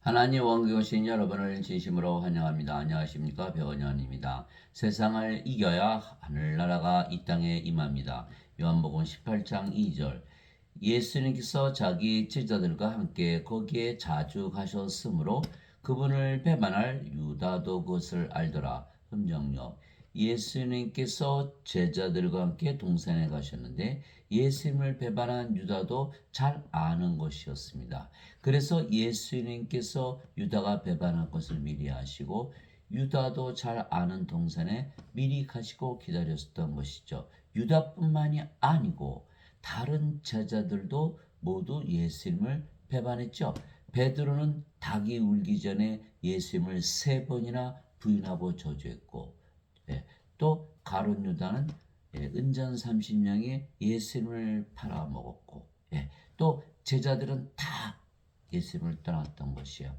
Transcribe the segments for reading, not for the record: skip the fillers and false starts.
하나님 원국에 오신 여러분을 진심으로 환영합니다. 안녕하십니까? 배원현입니다. 세상을 이겨야 하늘나라가 이 땅에 임합니다. 요한복음 18장 2절. 예수님께서 자기 제자들과 함께 거기에 자주 가셨으므로 그분을 배반할 유다도 그것을 알더라. 음정역. 예수님께서 제자들과 함께 동산에 가셨는데 예수님을 배반한 유다도 잘 아는 것이었습니다. 그래서 예수님께서 유다가 배반할 것을 미리 아시고 유다도 잘 아는 동산에 미리 가시고 기다렸던 것이죠. 유다뿐만이 아니고 다른 제자들도 모두 예수님을 배반했죠. 베드로는 닭이 울기 전에 예수님을 3번이나 부인하고 저주했고, 또 가룟 유다는 은전 30냥에 예수님을 팔아먹었고, 또 제자들은 다 예수님을 떠났던 것이요.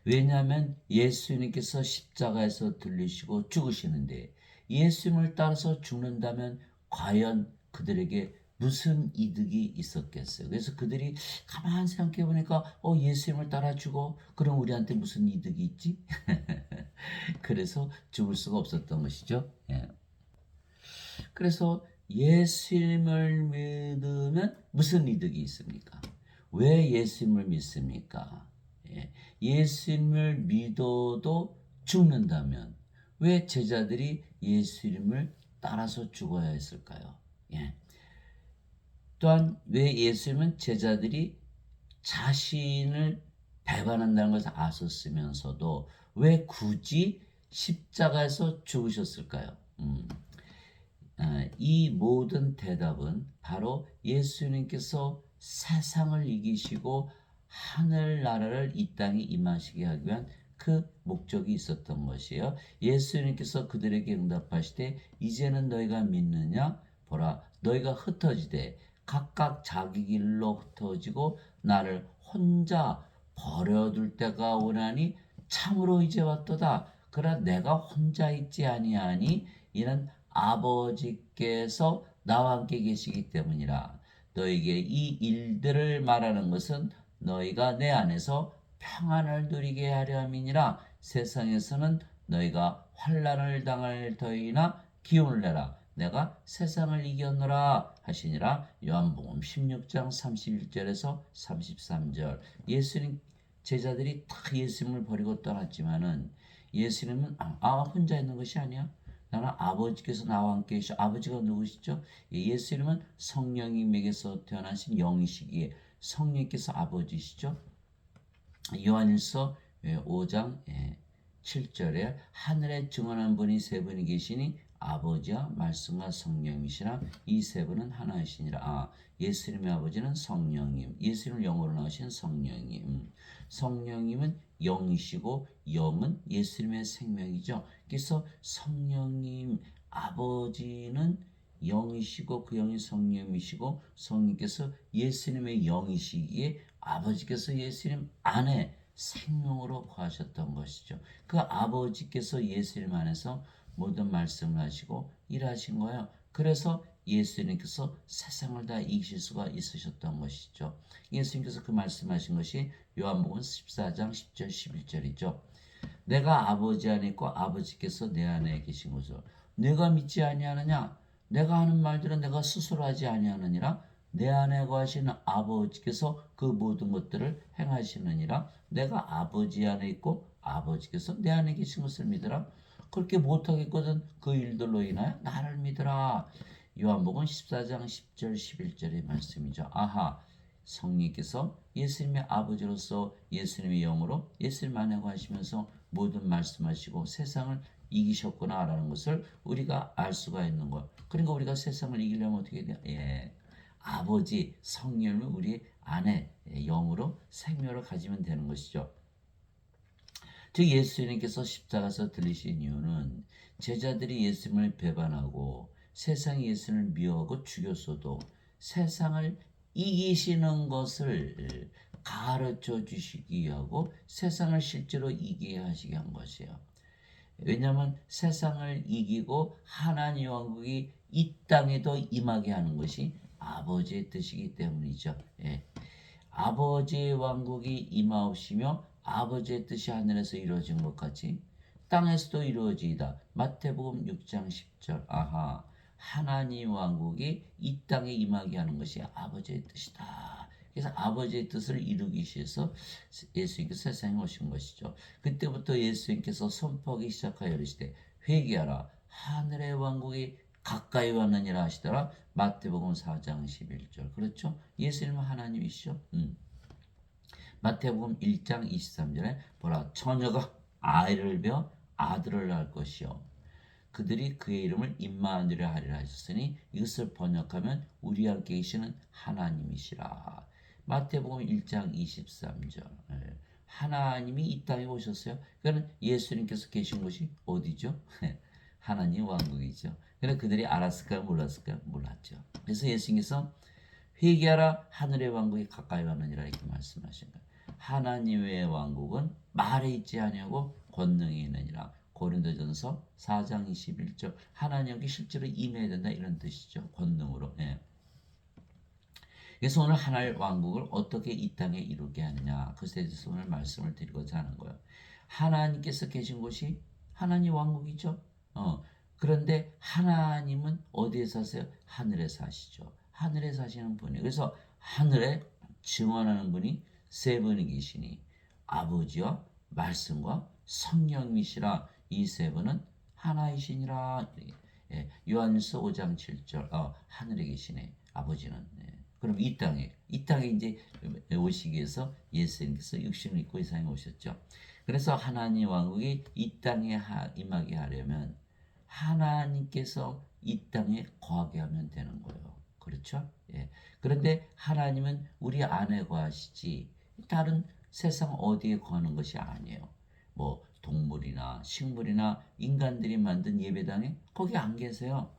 왜냐하면 예수님께서 십자가에서 들리시고 죽으시는데 예수님을 따라서 죽는다면 과연 그들에게 무슨 이득이 있었겠어요? 그래서 그들이 가만히 생각해 보니까 예수님을 따라 죽어? 그럼 우리한테 무슨 이득이 있지? 그래서 죽을 수가 없었던 것이죠. 그래서 예수님을 믿으면 무슨 이득이 있습니까? 왜 예수님을 믿습니까? 예수님을 믿어도 죽는다면 왜 제자들이 예수님을 따라서 죽어야 했을까요? 또한 왜 예수님은 제자들이 자신을 배반한다는 것을 아셨으면서도 왜 굳이 십자가에서 죽으셨을까요? 이 모든 대답은 바로 예수님께서 세상을 이기시고 하늘나라를 이 땅에 임하시게 하기 위한 그 목적이 있었던 것이에요. 예수님께서 그들에게 응답하시되 이제는 너희가 믿느냐? 보라, 너희가 흩어지되 각각 자기 길로 흩어지고 나를 혼자 버려둘 때가 오나니 참으로 이제 왔도다. 그러나 내가 혼자 있지 아니하니 이는 아버지께서 나와 함께 계시기 때문이라. 너에게 이 일들을 말하는 것은 너희가 내 안에서 평안을 누리게 하려 함이니라. 세상에서는 너희가 환난을 당할 터이나 기운을 내라. 내가 세상을 이겼노라 하시니라. 요한복음 16장 31절에서 33절. 예수님 제자들이 다 예수님을 버리고 떠났지만은 예수님은 혼자 있는 것이 아니야. 나는 아버지께서 나와 함께 계시죠. 아버지가 누구시죠? 예수님은 성령님에게서 태어나신 영이시기에 성령께서 아버지시죠. 요한일서 5장 7절에 하늘에 증언한 분이 3분이 계시니 아버지와 말씀과 성령이시라. 이 3분은 하나이시니라. 예수님의 아버지는 성령님, 예수님을 영으로 나오신 성령님. 성령님은 영이시고 영은 예수님의 생명이죠. 그래서 성령님 아버지는 영이시고 그 영이 성령이시고 성령께서 예수님의 영이시기에 아버지께서 예수님 안에 생명으로 거하셨던 것이죠. 그 아버지께서 예수님 안에서 모든 말씀을 하시고 일하신 거예요. 그래서 예수님께서 세상을 다 이기실 수가 있으셨던 것이죠. 예수님께서 그 말씀하신 것이 요한복음 14장 10절 11절이죠. 내가 아버지 안에 있고 아버지께서 내 안에 계신 것을 내가 믿지 아니하느냐? 내가 하는 말들은 내가 스스로 하지 아니하느니라. 내 안에 거하시는 아버지께서 그 모든 것들을 행하시느니라. 내가 아버지 안에 있고 아버지께서 내 안에 계신 것을 믿으라. 그렇게 못하겠거든 그 일들로 인하여 나를 믿으라. 요한복음 14장 10절 11절의 말씀이죠. 성령께서 예수님의 아버지로서 예수님의 영으로 예수님 안에 거하시면서 모든 말씀하시고 세상을 이기셨구나라는 것을 우리가 알 수가 있는 것. 그러니까 우리가 세상을 이기려면 어떻게 돼요? 아버지 성령을 우리 안에 영으로 생명을 가지면 되는 것이죠. 즉 예수님께서 십자가에서 들리신 이유는 제자들이 예수님을 배반하고 세상이 예수님을 미워하고 죽였어도 세상을 이기시는 것을 가르쳐 주시기 위하고 세상을 실제로 이기게 하시게 한 것이에요. 왜냐하면 세상을 이기고 하나님 왕국이 이 땅에도 임하게 하는 것이 아버지의 뜻이기 때문이죠. 아버지의 왕국이 임하옵시며 아버지의 뜻이 하늘에서 이루어진 것 같이 땅에서도 이루어지이다. 마태복음 6장 10절. 아하, 하나님 왕국이 이 땅에 임하게 하는 것이 아버지의 뜻이다. 그래서 아버지의 뜻을 이루기 위해서 예수님께서 세상에 오신 것이죠. 그때부터 예수님께서 선포하기 시작하여 이르시되 회개하라 하늘의 왕국이 가까이 왔느니라 하시더라. 마태복음 4장 11절. 그렇죠? 예수님은 하나님이시죠. 마태복음 1장 23절에 보라 처녀가 아이를 베어 아들을 낳을 것이요 그들이 그의 이름을 임마누엘 하리라 하셨으니 이것을 번역하면 우리 함께 계시는 하나님이시라. 마태복음 1장 23절. 하나님이 이 땅에 오셨어요. 그러니까 예수님께서 계신 곳이 어디죠? 하나님 왕국이죠. 그러나 그들이 알았을까요? 몰랐을까요? 몰랐죠. 그래서 예수님께서 회개하라 하늘의 왕국이 가까이 왔느니라 이렇게 말씀하신 거예요. 하나님의 왕국은 말에 있지 아니하고 권능에 있느니라. 고린도전서 4장 21절. 하나님께 실제로 임해야 된다 이런 뜻이죠. 권능으로. 예. 그래서 오늘 하나의 왕국을 어떻게 이 땅에 이루게 하느냐 그것에 대해서 오늘 말씀을 드리고자 하는 거예요. 하나님께서 계신 곳이 하나님 왕국이죠. 그런데 하나님은 어디에 사세요? 하늘에 사시죠. 하늘에 사시는 분이. 그래서 하늘에 증언하는 분이 세 분이 계시니 아버지와 말씀과 성령이시라. 이 세 분은 하나이시니라. 예, 요한일서 5장 7절. 하늘에 계시네. 아버지는. 예. 그럼 이 땅에 이제 오시기 위해서 예수님께서 육신을 입고 이 세상에 오셨죠. 그래서 하나님 왕국이 이 땅에 임하게 하려면 하나님께서 이 땅에 거하게 하면 되는 거예요. 그렇죠? 예. 그런데 하나님은 우리 안에 거하시지 다른 세상 어디에 거하는 것이 아니에요. 뭐 동물이나 식물이나 인간들이 만든 예배당에 거기 안 계세요.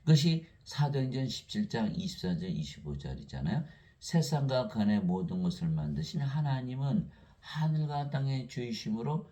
그것이 사도행전 17장 24절 25절이잖아요. 세상과 간의 모든 것을 만드신 하나님은 하늘과 땅의 주이심으로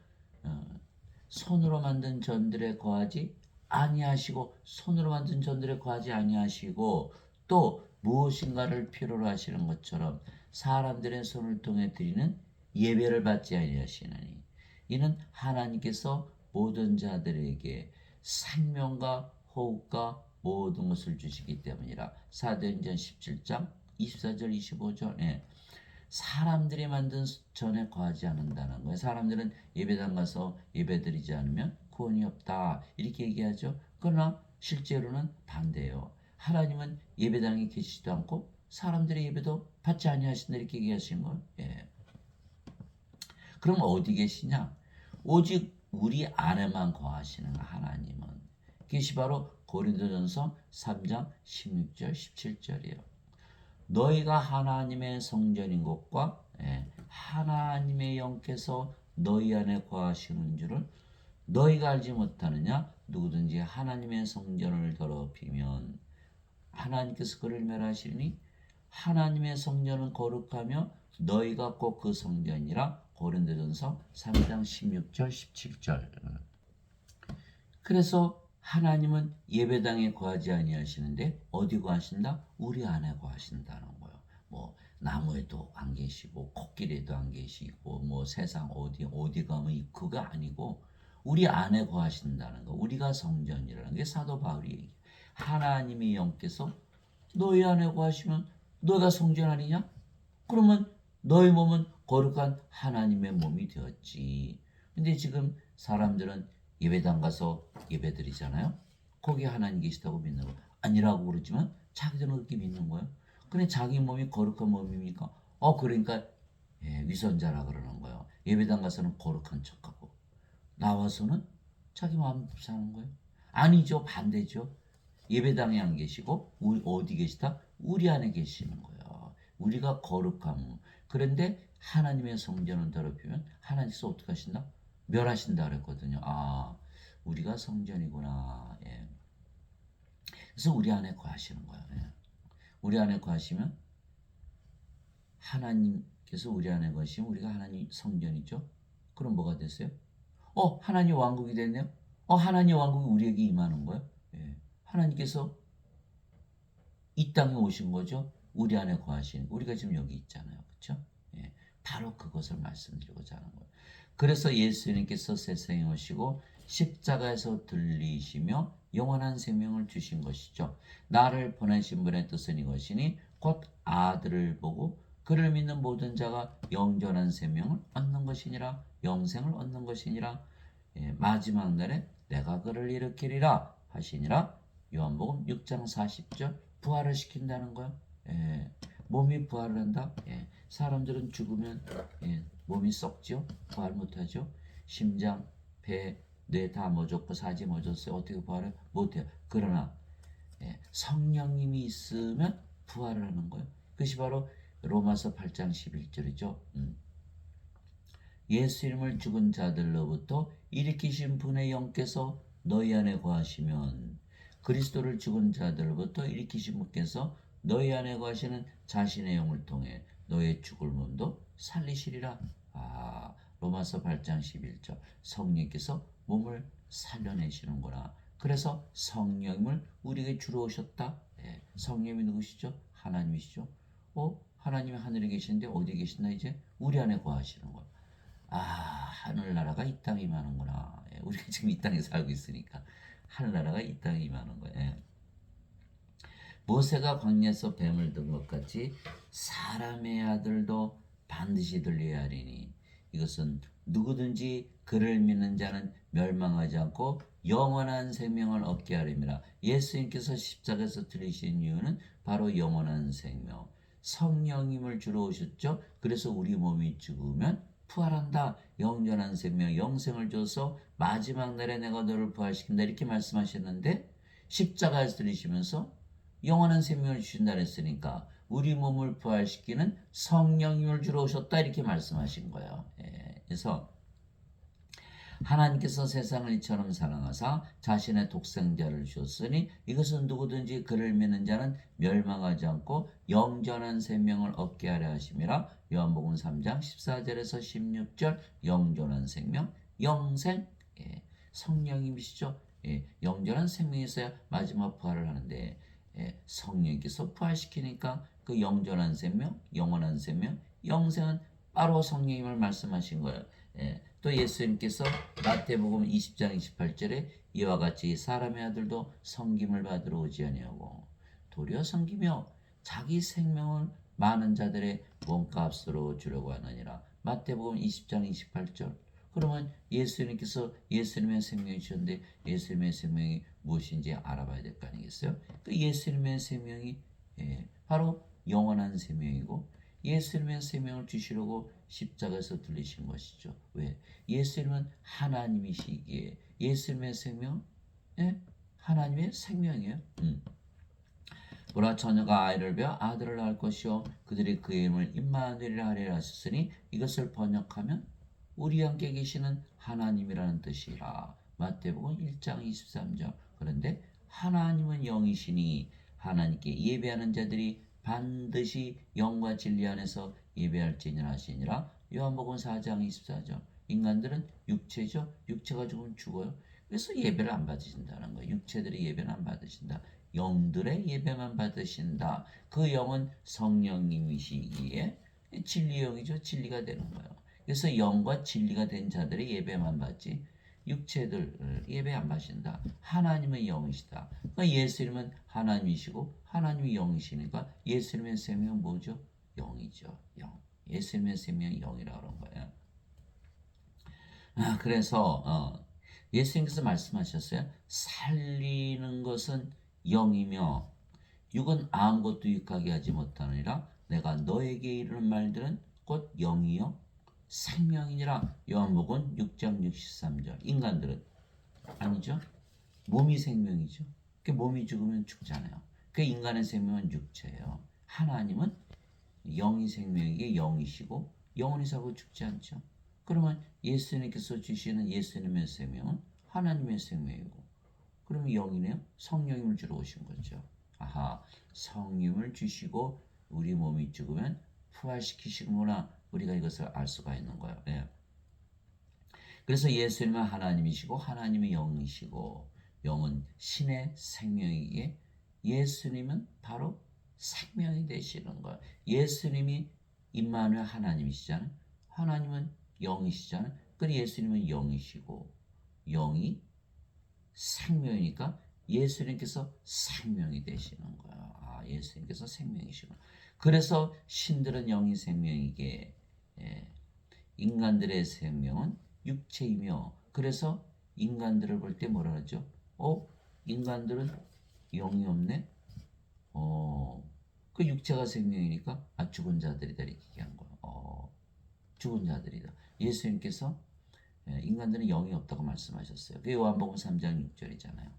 손으로 만든 전들에 거하지 아니하시고 손으로 만든 전들에 거하지 아니하시고 또 무엇인가를 필요로 하시는 것처럼 사람들의 손을 통해 드리는 예배를 받지 아니하시나니 이는 하나님께서 모든 자들에게 생명과 호흡과 모든 것을 주시기 때문이라. 사도행전 17장 24절 25절. 예. 사람들이 만든 전에 거하지 않는다는 거예요. 사람들은 예배당 가서 예배드리지 않으면 구원이 없다 이렇게 얘기하죠. 그러나 실제로는 반대예요. 하나님은 예배당에 계시지도 않고 사람들의 예배도 받지 아니하신다 이렇게 얘기하신 거예요. 예. 그럼 어디 계시냐? 오직 우리 안에만 거하시는 하나님은 그것이 바로 고린도전서 3장 16절 17절이에요. 너희가 하나님의 성전인 것과 하나님의 영께서 너희 안에 거하시는 줄을 너희가 알지 못하느냐? 누구든지 하나님의 성전을 더럽히면 하나님께서 그를 멸하시니 하나님의 성전은 거룩하며 너희가 꼭 그 성전이라. 고린도전서 3장 16절 17절. 그래서 하나님은 예배당에 거하지 아니하시는데 어디 거하신다? 우리 안에 거하신다는 거예요. 뭐 나무에도 안 계시고 코끼리에도 안 계시고 뭐 세상 어디 가면 그가 아니고 우리 안에 거하신다는 거. 우리가 성전이라는 게 사도 바울이 얘기해요. 하나님의 영께서 너희 안에 거하시면 너희가 성전 아니냐? 그러면 너희 몸은 거룩한 하나님의 몸이 되었지. 근데 지금 사람들은 예배당 가서 예배드리잖아요. 거기 하나님 계시다고 믿는 거 아니라고 그러지만 자기들은 그렇게 믿는 거예요. 근데 자기 몸이 거룩한 몸입니까? 그러니까 위선자라 그러는 거예요. 예배당 가서는 거룩한 척하고 나와서는 자기 마음 사는 거예요. 아니죠. 반대죠. 예배당에 안 계시고 어디 계시다? 우리 안에 계시는 거예요. 우리가 거룩함. 그런데 하나님의 성전을 더럽히면 하나님께서 어떻게 하신다? 멸하신다 그랬거든요. 우리가 성전이구나. 예. 그래서 우리 안에 거하시는 거예요. 예. 우리 안에 거하시면 하나님께서 우리 안에 거하시면 우리가 하나님 성전이죠. 그럼 뭐가 됐어요? 하나님 왕국이 됐네요. 하나님 왕국이 우리에게 임하는 거예요. 예. 하나님께서 이 땅에 오신 거죠. 우리 안에 거하신 우리가 지금 여기 있잖아요. 그렇죠? 예, 바로 그것을 말씀드리고자 하는 거예요. 그래서 예수님께서 세상에 오시고 십자가에서 들리시며 영원한 생명을 주신 것이죠. 나를 보내신 분의 뜻은 이것이니 곧 아들을 보고 그를 믿는 모든 자가 영원한 생명을 얻는 것이니라. 영생을 얻는 것이니라. 예, 마지막 날에 내가 그를 일으키리라 하시니라. 요한복음 6장 40절. 부활을 시킨다는 거예요. 예, 몸이 부활을 한다. 예, 사람들은 죽으면 몸이 썩죠. 부활 못하죠. 심장, 배, 뇌 다 멎었고 사지 멎었어요. 어떻게 부활을 못해요. 그러나 성령님이 있으면 부활을 하는 거예요. 그것이 바로 로마서 8장 11절이죠. 예수 이름을 죽은 자들로부터 일으키신 분의 영께서 너희 안에 거하시면 그리스도를 죽은 자들로부터 일으키신 분께서 너희 안에 거하시는 자신의 영을 통해 너의 죽을 몸도 살리시리라. 로마서 8장 11절. 성령께서 몸을 살려내시는구나. 그래서 성령님을 우리에게 주러 오셨다. 성령님이 누구시죠? 하나님이시죠. 하나님이 하늘에 계시는데 어디 계시나 이제 우리 안에 거하시는 거예요. 하늘나라가 이 땅에 임하는구나. 우리가 지금 이 땅에 살고 있으니까 하늘나라가 이 땅에 임하는 거예요. 모세가 광야에서 뱀을 든 것 같이 사람의 아들도 반드시 들려야 하리니 이것은 누구든지 그를 믿는 자는 멸망하지 않고 영원한 생명을 얻게 하림이라. 예수님께서 십자가에서 들리신 이유는 바로 영원한 생명, 성령님을 주러 오셨죠. 그래서 우리 몸이 죽으면 부활한다. 영원한 생명, 영생을 줘서 마지막 날에 내가 너를 부활시킨다 이렇게 말씀하셨는데 십자가에서 들리시면서 영원한 생명을 주신다 했으니까 우리 몸을 부활시키는 성령님을 주러 오셨다 이렇게 말씀하신 거예요. 그래서 하나님께서 세상을 이처럼 사랑하사 자신의 독생자를 주셨으니 이것은 누구든지 그를 믿는 자는 멸망하지 않고 영전한 생명을 얻게 하려 하심이라. 요한복음 3장 14절에서 16절. 영전한 생명, 영생, 성령님이시죠. 영전한 생명이 있어야 마지막 부활을 하는데 성령께서 부활시키니까 그 영전한 생명, 영원한 생명, 영생은 바로 성령님을 말씀하신 거예요. 또 예수님께서 마태복음 20장 28절에 이와 같이 사람의 아들도 섬김을 받으러 오지 아니하고 도리어 섬기며 자기 생명을 많은 자들의 몸값으로 주려고 하느니라. 마태복음 20장 28절. 그러면 예수님께서 예수님의 생명이 주셨는데 예수님의 생명이 무엇인지 알아봐야 될 거 아니겠어요? 그 예수님의 생명이 바로 영원한 생명이고 예수님의 생명을 주시려고 십자가에서 들리신 것이죠. 왜? 예수님은 하나님이시기에 예수님의 생명, 하나님의 생명이에요. 보라 처녀가 아이를 베어 아들을 낳을 것이요 그들이 그의 이름을 임마누엘이라 하리라 하셨으니 이것을 번역하면 우리 함께 계시는 하나님이라는 뜻이라. 마태복음 1장 23절. 그런데 하나님은 영이시니 하나님께 예배하는 자들이 반드시 영과 진리 안에서 예배할지니라 하시니라. 요한복음 4장 24절. 인간들은 육체죠. 육체가 죽으면 죽어요. 그래서 예배를 안 받으신다는 거예요. 육체들의 예배는 안 받으신다. 영들의 예배만 받으신다. 그 영은 성령님이시기에 진리의 영이죠. 진리가 되는 거예요. 그래서 영과 진리가 된 자들의 예배만 받지 육체들 예배 안 받으신다. 하나님은 영이시다. 그러니까 예수님은 하나님이시고 하나님이 영이시니까 예수님의 생명은 뭐죠? 영이죠. 영. 예수님의 생명이 영이라고 그런 거예요. 그래서 예수님께서 말씀하셨어요. 살리는 것은 영이며 육은 아무것도 유익하게 하지 못하느니라. 내가 너에게 이르는 말들은 곧 영이요 생명이니라. 요한복음 6장 63절. 인간들은 아니죠. 몸이 생명이죠. 그 몸이 죽으면 죽잖아요. 그 인간의 생명은 육체예요. 하나님은 영이 생명이기에 영이시고 영원히 살고 죽지 않죠. 그러면 예수님께서 주시는 예수님의 생명은 하나님의 생명이고 그러면 영이네요. 성령님을 주러 오신 거죠. 성령을 주시고 우리 몸이 죽으면 부활시키시구나. 우리가 이것을 알 수가 있는 거예요. 그래서 예수님은 하나님이시고 하나님이 영이시고 영은 신의 생명이기에 예수님은 바로 생명이 되시는 거예요. 예수님이 임마누엘 하나님이시잖아요. 하나님은 영이시잖아요. 그리고 예수님은 영이시고 영이 생명이니까 예수님께서 생명이 되시는 거예요. 아, 예수님께서 생명이시구나. 그래서 신들은 영이 생명이게 인간들의 생명은 육체이며 그래서 인간들을 볼 때 뭐라 그러죠? 인간들은 영이 없네? 그 육체가 생명이니까 죽은 자들이다 이렇게 얘기한 거예요. 죽은 자들이다. 예수님께서 인간들은 영이 없다고 말씀하셨어요. 그게 요한복음 3장 6절이잖아요.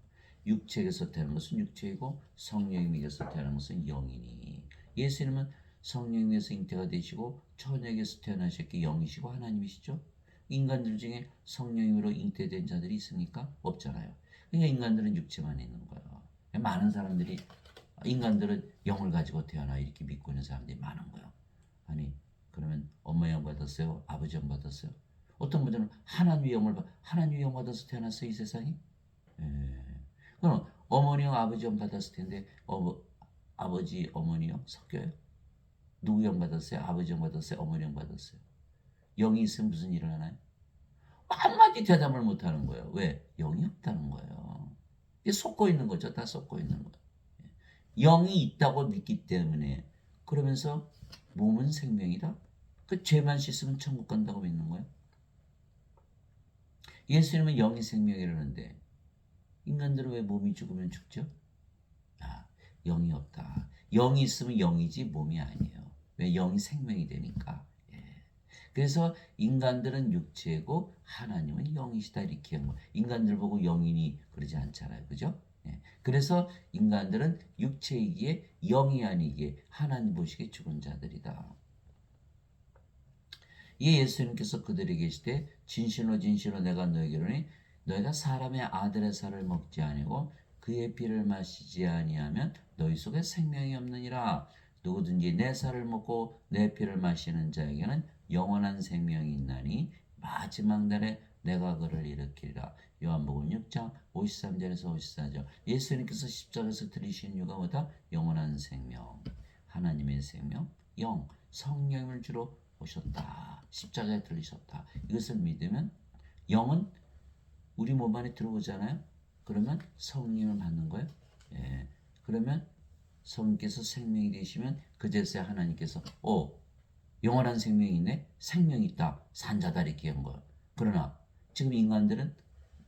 육체에서 태어난 것은 육체이고 성령에게서 태어난 것은 영이니. 예수님은 성령에게서 잉태가 되시고 처녀에게서 태어나셨기 영이시고 하나님이시죠. 인간들 중에 성령으로 잉태된 자들이 있습니까? 없잖아요. 그러니까 인간들은 육체만 있는 거예요. 많은 사람들이 인간들은 영을 가지고 태어나 이렇게 믿고 있는 사람들이 많은 거예요. 아니 그러면 엄마 영 받았어요? 아버지 영 받았어요? 어떤 분들은 하나님의 영 받아서 태어났어요 이 세상에? 그럼 어머니 영 아버지 영 받았을 텐데 아버지 어머니 영 섞여요? 누구 영 받았어요? 아버지 영 받았어요? 어머니 영 받았어요? 영이 있으면 무슨 일을 하나요? 한마디 대답을 못하는 거예요. 왜? 영이 없다는 거예요. 이게 섞고 있는 거죠. 다 섞고 있는 거예요. 영이 있다고 믿기 때문에 그러면서 몸은 생명이다. 그 죄만 씻으면 천국 간다고 믿는 거예요. 예수님은 영이 생명이라는데 인간들은 왜 몸이 죽으면 죽죠? 영이 없다. 영이 있으면 영이지 몸이 아니에요. 왜? 영이 생명이 되니까. 그래서 인간들은 육체고 하나님은 영이시다 이렇게 한 거. 인간들 보고 영이니 그러지 않잖아요. 그죠? 그래서 인간들은 육체이기에 영이 아니기에 하나님 보시기에 죽은 자들이다. 이에 예수님께서 그들에게 계시되 진실로 진실로 내가 너에게 이르노니 너희가 사람의 아들의 살을 먹지 아니고 그의 피를 마시지 아니하면 너희 속에 생명이 없느니라. 누구든지 내 살을 먹고 내 피를 마시는 자에게는 영원한 생명이 있나니 마지막 날에 내가 그를 일으키리라. 요한복음 6장 53절에서 54절. 예수님께서 십자가에서 들이신 이유가 뭐다? 영원한 생명, 하나님의 생명, 영, 성령을 주로 오셨다. 십자가에 들리셨다. 이것을 믿으면 영은 우리 몸 안에 들어오잖아요. 그러면 성령을 받는 거예요. 그러면 성령께서 생명이 되시면 그제서야 하나님께서 영원한 생명이 있네. 생명이 있다. 산자다 이렇게 한 거예요. 그러나 지금 인간들은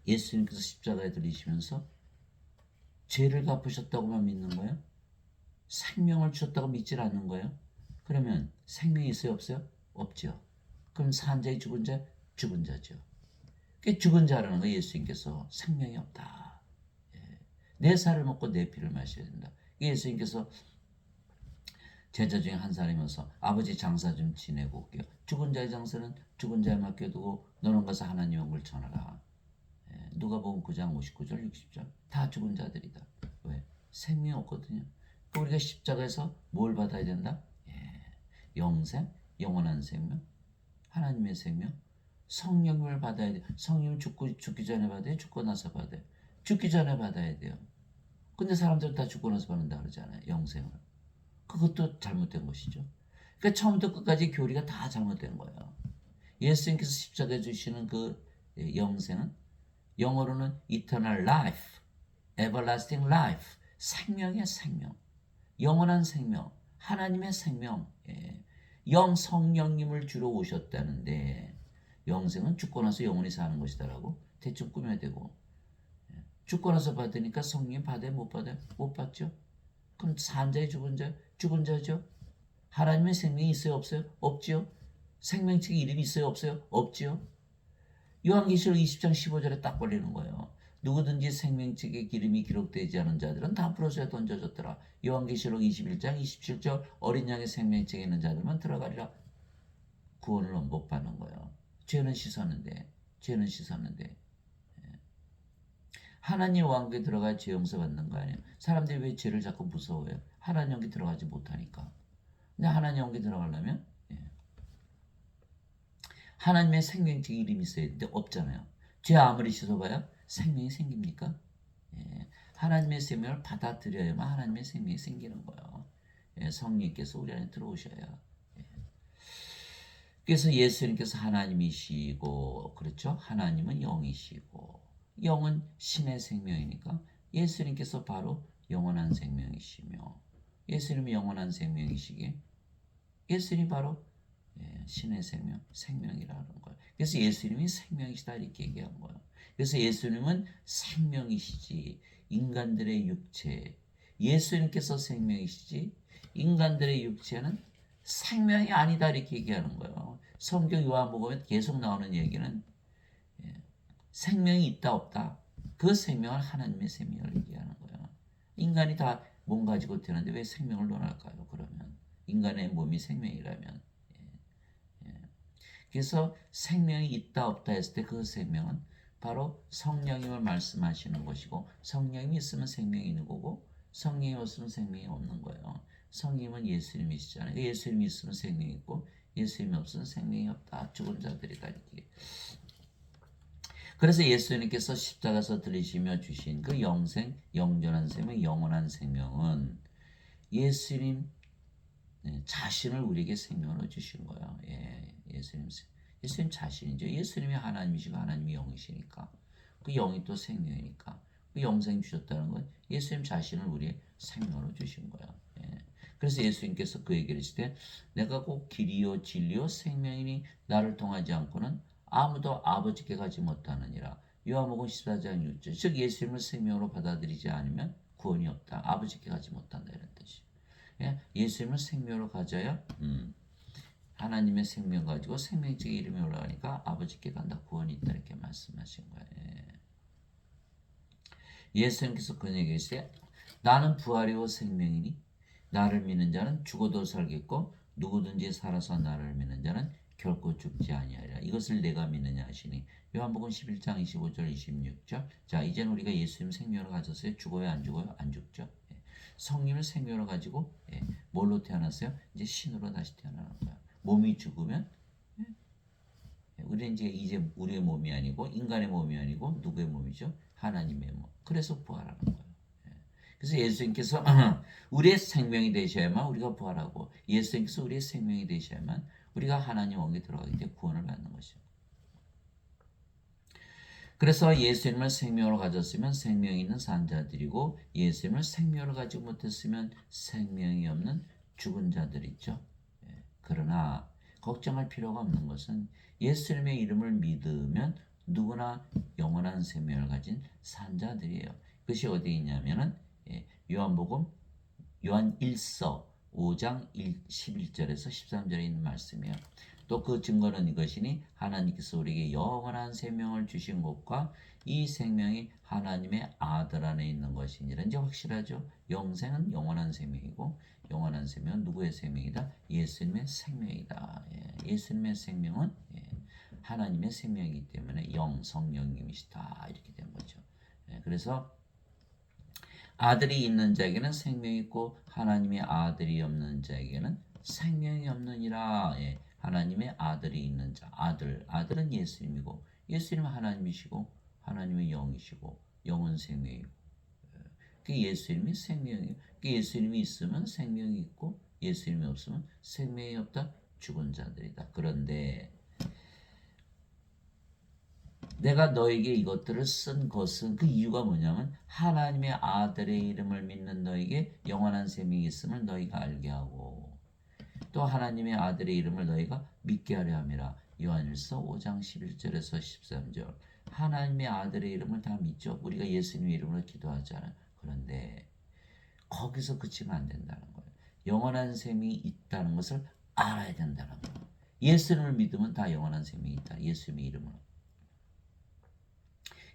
예수님께서 십자가에 들리시면서 죄를 갚으셨다고만 믿는 거예요. 생명을 주셨다고 믿질 않는 거예요. 그러면 생명이 있어요 없어요? 없죠. 그럼 산자의 죽은 자? 죽은 자죠. 그 죽은 자라는 거 예수님께서 생명이 없다. 내 살을 먹고 내 피를 마셔야 된다. 예수님께서 제자 중에 한 사람이면서 아버지 장사 좀 지내고 올게요. 죽은 자의 장사는 죽은 자에 맡겨두고 너는 가서 하나님 영을 전하라. 누가복음 9장 59절 60절 다 죽은 자들이다. 왜? 생명이 없거든요. 우리가 십자가에서 뭘 받아야 된다? 영생, 영원한 생명, 하나님의 생명, 성령을 받아야 돼. 성령 죽기 전에 받아요? 죽고 나서 받아요? 죽기 전에 받아야 돼요. 근데 사람들 다 죽고 나서 받는다 그러잖아요. 영생을. 그것도 잘못된 것이죠. 그러니까 처음부터 끝까지 교리가 다 잘못된 거예요. 예수님께서 십자가에 주시는 그 영생은 영어로는 eternal life, everlasting life, 생명의 생명, 영원한 생명, 하나님의 생명, 영 성령님을 주러 오셨다는데 영생은 죽고 나서 영원히 사는 것이다라고 대충 꾸며대고 죽고 나서 받으니까 성령 받아요? 못 받아요? 못 받죠. 그럼 산자의 죽은 자? 죽은 자죠. 하나님의 생명이 있어요? 없어요? 없지요. 생명책 이름이 있어요? 없어요? 없지요. 요한계시록 20장 15절에 딱 걸리는 거예요. 누구든지 생명책에 이름이 기록되지 않은 자들은 다 풀어서 던져졌더라. 요한계시록 21장 27절 어린 양의 생명책에 있는 자들만 들어가리라. 구원을 못 받는 거예요. 죄는 씻었는데 하나님 왕국에 들어가야 죄 용서 받는 거 아니에요. 사람들이 왜 죄를 자꾸 무서워해요? 하나님 왕국에 들어가지 못하니까. 근데 하나님 왕국에 들어가려면 하나님의 생명책 이름이 있어야 되는데 없잖아요. 죄 아무리 씻어봐야 생명이 생깁니까? 하나님의 생명을 받아들여야만 하나님의 생명이 생기는 거예요. 예, 성령께서 우리 안에 들어오셔야. 예. 그래서 예수님께서 하나님이시고 그렇죠? 하나님은 영이시고 영은 신의 생명이니까 예수님께서 바로 영원한 생명이시며 예수님이 영원한 생명이시기에 예수님이 바로 신의 생명, 생명이라는 거예요. 그래서 예수님이 생명이시다 이렇게 얘기한 거예요. 그래서 예수님은 생명이시지 인간들의 육체, 예수님께서 생명이시지 인간들의 육체는 생명이 아니다 이렇게 얘기하는 거예요. 성경 요한복음에 계속 나오는 얘기는 생명이 있다 없다. 그 생명은 하나님의 생명을 얘기하는 거예요. 인간이 다 몸 가지고 되는데 왜 생명을 논할까요? 그러면 인간의 몸이 생명이라면. 그래서 생명이 있다 없다 했을 때 그 생명은 바로 성령님을 말씀하시는 것이고 성령님이 있으면 생명이 있는 거고 성령이 없으면 생명이 없는 거예요. 성령님은 예수님이시잖아요. 예수님이 있으면 생명이 있고 예수님이 없으면 생명이 없다. 죽은 자들이다 이렇게. 그래서 예수님께서 십자가에서 들으시며 주신 그 영생, 영존한 생명, 영원한 생명은 예수님 자신을 우리에게 생명으로 주신 거예요. 예수님 자신이죠. 예수님이 하나님이시고 하나님이 영이시니까 그 영이 또 생명이니까 그 영생 주셨다는 건 예수님 자신을 우리의 생명으로 주신 거예요. 그래서 예수님께서 그 얘기를 했을 때 내가 꼭 길이요 진리요 생명이니 나를 통하지 않고는 아무도 아버지께 가지 못하느니라. 요한복음 14장 6절. 즉 예수님을 생명으로 받아들이지 않으면 구원이 없다. 아버지께 가지 못한다 이런 뜻이에요. 예수님을 생명으로 가져야 하나님의 생명 가지고 생명책의 이름이 올라가니까 아버지께 간다. 구원이 있다 이렇게 말씀하신 거예요. 예수님께서 그런 얘기했어요. 나는 부활이고 생명이니 나를 믿는 자는 죽어도 살겠고 누구든지 살아서 나를 믿는 자는 결코 죽지 아니하리라. 이것을 내가 믿느냐 하시니 요한복음 11장 25절 26절. 자 이제는 우리가 예수님 생명으로 가졌어요. 죽어요 안 죽어요? 안 죽죠. 성령을 생명으로 가지고 뭘로 태어났어요? 이제 신으로 다시 태어나는 거야. 몸이 죽으면 우리는 이제 우리의 몸이 아니고 인간의 몸이 아니고 누구의 몸이죠? 하나님의 몸. 그래서 부활하는 거예요. 그래서 예수님께서 우리의 생명이 되셔야만 우리가 부활하고 예수님께서 우리의 생명이 되셔야만 우리가 하나님 왕에 들어가기 때문에 구원을 받는 것이죠. 그래서 예수님을 생명으로 가졌으면 생명이 있는 산자들이고 예수님을 생명으로 가지고 못했으면 생명이 없는 죽은 자들 있죠. 그러나 걱정할 필요가 없는 것은 예수님의 이름을 믿으면 누구나 영원한 생명을 가진 산자들이에요. 그것이 어디 있냐면은 요한복음 요한 1서 5장 11절에서 13절에 있는 말씀이에요. 또 그 증거는 이것이니 하나님께서 우리에게 영원한 생명을 주신 것과 이 생명이 하나님의 아들 안에 있는 것이니라. 이제 확실하죠. 영생은 영원한 생명이고 영원한 생명은 누구의 생명이다? 예수님의 생명이다. 예수님의 생명은 하나님의 생명이기 때문에 성령님이시다 이렇게 된 거죠. 그래서 아들이 있는 자에게는 생명이 있고 하나님의 아들이 없는 자에게는 생명이 없느니라. 하나님의 아들이 있는 자, 아들은 예수님이고 예수님은 하나님이시고 하나님의 영이시고 영은 생명이고 그 예수님이 생명이에요. 그 예수님이 있으면 생명이 있고 예수님이 없으면 생명이 없다. 죽은 자들이다. 그런데 내가 너에게 이것들을 쓴 것은 그 이유가 뭐냐면 하나님의 아들의 이름을 믿는 너에게 영원한 생명이 있음을 너희가 알게 하고 또 하나님의 아들의 이름을 너희가 믿게 하려 함이라. 요한일서 5장 11절에서 13절. 하나님의 아들의 이름을 다 믿죠. 우리가 예수님의 이름으로 기도하잖아요. 그런데 거기서 그치면 안 된다는 거예요. 영원한 생명이 있다는 것을 알아야 된다는 거예요. 예수님을 믿으면 다 영원한 생명이 있다. 예수님의 이름으로.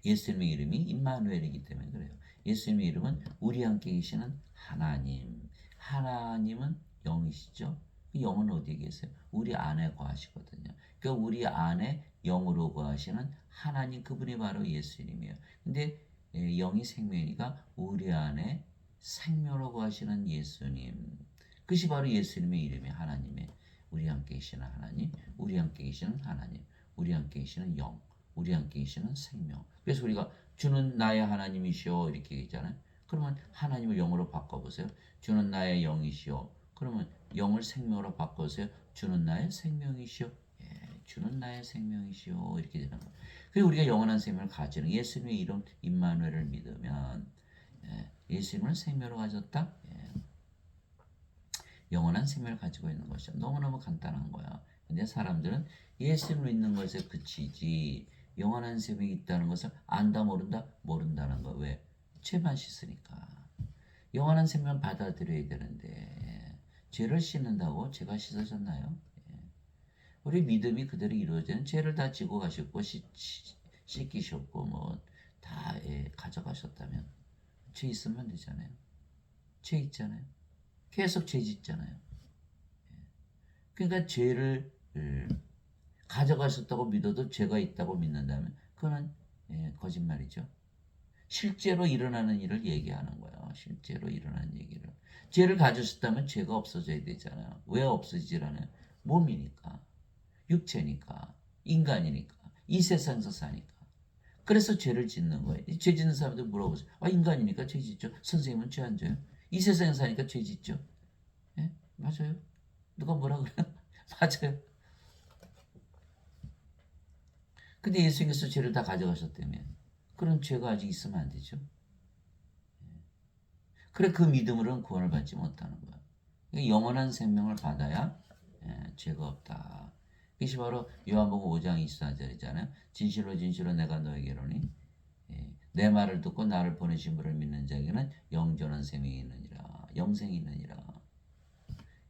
예수님의 이름이 임마누엘이기 때문에 그래요. 예수님의 이름은 우리 함께 계시는 하나님. 하나님은 영이시죠. 그 영은 어디에 계세요? 우리 안에 거하시거든요. 그러니까 우리 안에 영으로 거하시는 하나님 그분이 바로 예수님이에요. 근데 영이 생명이니까 우리 안에 생명으로 거하시는 예수님. 그것이 바로 예수님의 이름이 하나님의 우리 함께 계시는 하나님, 우리 함께 계시는 하나님, 우리 함께 계시는 영. 우리 함께 계시는 생명. 그래서 우리가 주는 나의 하나님이시오 이렇게 얘기잖아요. 그러면 하나님을 영으로 바꿔보세요. 주는 나의 영이시오. 그러면 영을 생명으로 바꿔서요. 주는 나의 생명이시오. 예, 주는 나의 생명이시오. 이렇게 되는 거예요. 그리고 우리가 영원한 생명을 가지는 예수님의 이름 임마누엘을 믿으면 예수님을 생명으로 가졌다. 영원한 생명을 가지고 있는 것이죠. 너무너무 간단한 거야. 근데 사람들은 예수님을 믿는 것에 그치지 영원한 생명이 있다는 것을 안다 모른다 모른다는 거. 왜? 죄만 씻으니까. 영원한 생명 받아들여야 되는데 죄를 씻는다고 죄가 씻어졌나요? 우리 믿음이 그대로 이루어지는 죄를 다 지고 가셨고 씻기셨고 뭐다 가져가셨다면 죄 있으면 안 되잖아요. 죄 있잖아요. 계속 죄 짓잖아요. 그러니까 죄를 가져가셨다고 믿어도 죄가 있다고 믿는다면 그거는 거짓말이죠. 실제로 일어나는 일을 얘기하는 거예요. 실제로 일어나는 얘기를. 죄를 가졌다면 죄가 없어져야 되잖아요. 왜 없어지질 않아요? 몸이니까, 육체니까, 인간이니까, 이 세상에서 사니까. 그래서 죄를 짓는 거예요. 죄 짓는 사람들 물어보세요. 아, 인간이니까 죄 짓죠. 선생님은 죄 안 져요? 이 세상에 사니까 죄 짓죠. 예? 맞아요. 누가 뭐라 그래요? 맞아요. 근데 예수님께서 죄를 다 가져가셨다며. 그런 죄가 아직 있으면 안 되죠. 그래 그 믿음으로는 구원을 받지 못하는 거야. 그러니까 영원한 생명을 받아야 죄가 없다. 이것이 바로 요한복음 5장 24절이잖아요. 진실로 진실로 내가 너에게로니 내 말을 듣고 나를 보내신 분을 믿는 자에게는 영전한 생명이 있느니라. 영생이 있느니라.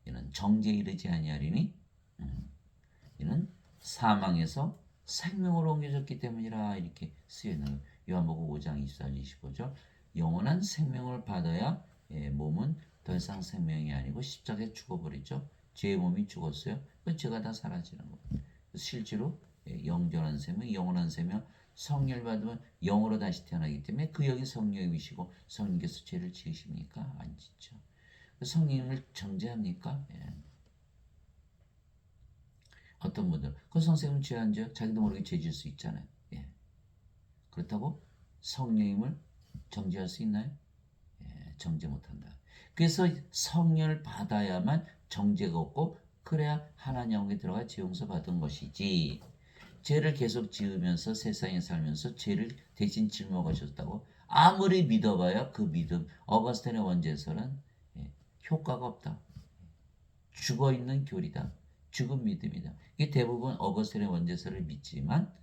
이는 정죄에 이르지 아니하리니 이는 사망에서 생명으로 옮겨졌기 때문이라. 이렇게 쓰여있는 요한복음 5장 24절 25절. 영원한 생명을 받아야 몸은 더 이상 생명이 아니고 십자가에 죽어버리죠. 죄의 몸이 죽었어요. 그 죄가 다 사라지는 거예요. 실제로 영전한 생명, 영원한 생명, 성령을 받으면 영으로 다시 태어나기 때문에 그 영이 성령이시고 성령께서 죄를 지으십니까? 안 짓죠. 성령을 정죄합니까? 어떤 분들 그 선생님은 죄 안 져요? 자기도 모르게 죄 지을 수 있잖아요. 그렇다고 성령님을 정죄할 수 있나요? 정죄 못한다. 그래서 성령을 받아야만 정죄가 없고 그래야 하나님 영에 들어가 죄 용서 받은 것이지 죄를 계속 지으면서 세상에 살면서 죄를 대신 짊어가셨다고 아무리 믿어봐야 그 믿음 어거스틴의 원죄에서는 효과가 없다. 죽어있는 교리다. 죽은 믿음이다. 이게 대부분 어거스틴의 원죄서를 믿지만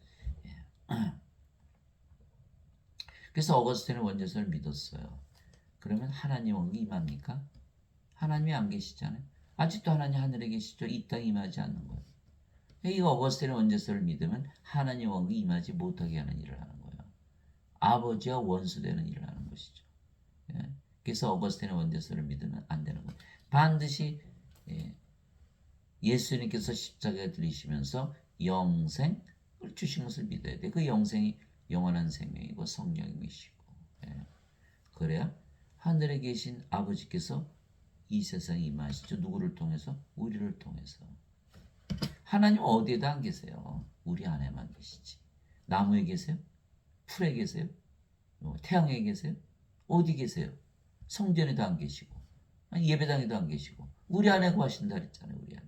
그래서 어거스틴의 원죄서를 믿었어요. 그러면 하나님 원이 임합니까? 하나님이 안 계시잖아요. 아직도 하나님 하늘에 계시죠. 이 땅에 임하지 않는 거예요. 이 어거스틴의 원죄서를 믿으면 하나님 원이 임하지 못하게 하는 일을 하는 거예요. 아버지와 원수되는 일을 하는 것이죠. 그래서 어거스틴의 원죄서를 믿으면 안 되는 거예요. 반드시 예수님께서 십자가에 들리시면서 영생을 주신 것을 믿어야 돼. 그 영생이 영원한 생명이고 성령이시고 그래야 하늘에 계신 아버지께서 이 세상에 임하시죠. 누구를 통해서? 우리를 통해서. 하나님 어디에도 안 계세요. 우리 안에만 계시지. 나무에 계세요? 풀에 계세요? 태양에 계세요? 어디 계세요? 성전에도 안 계시고 예배당에도 안 계시고 우리 안에 거하신다 그랬잖아요. 우리 안에.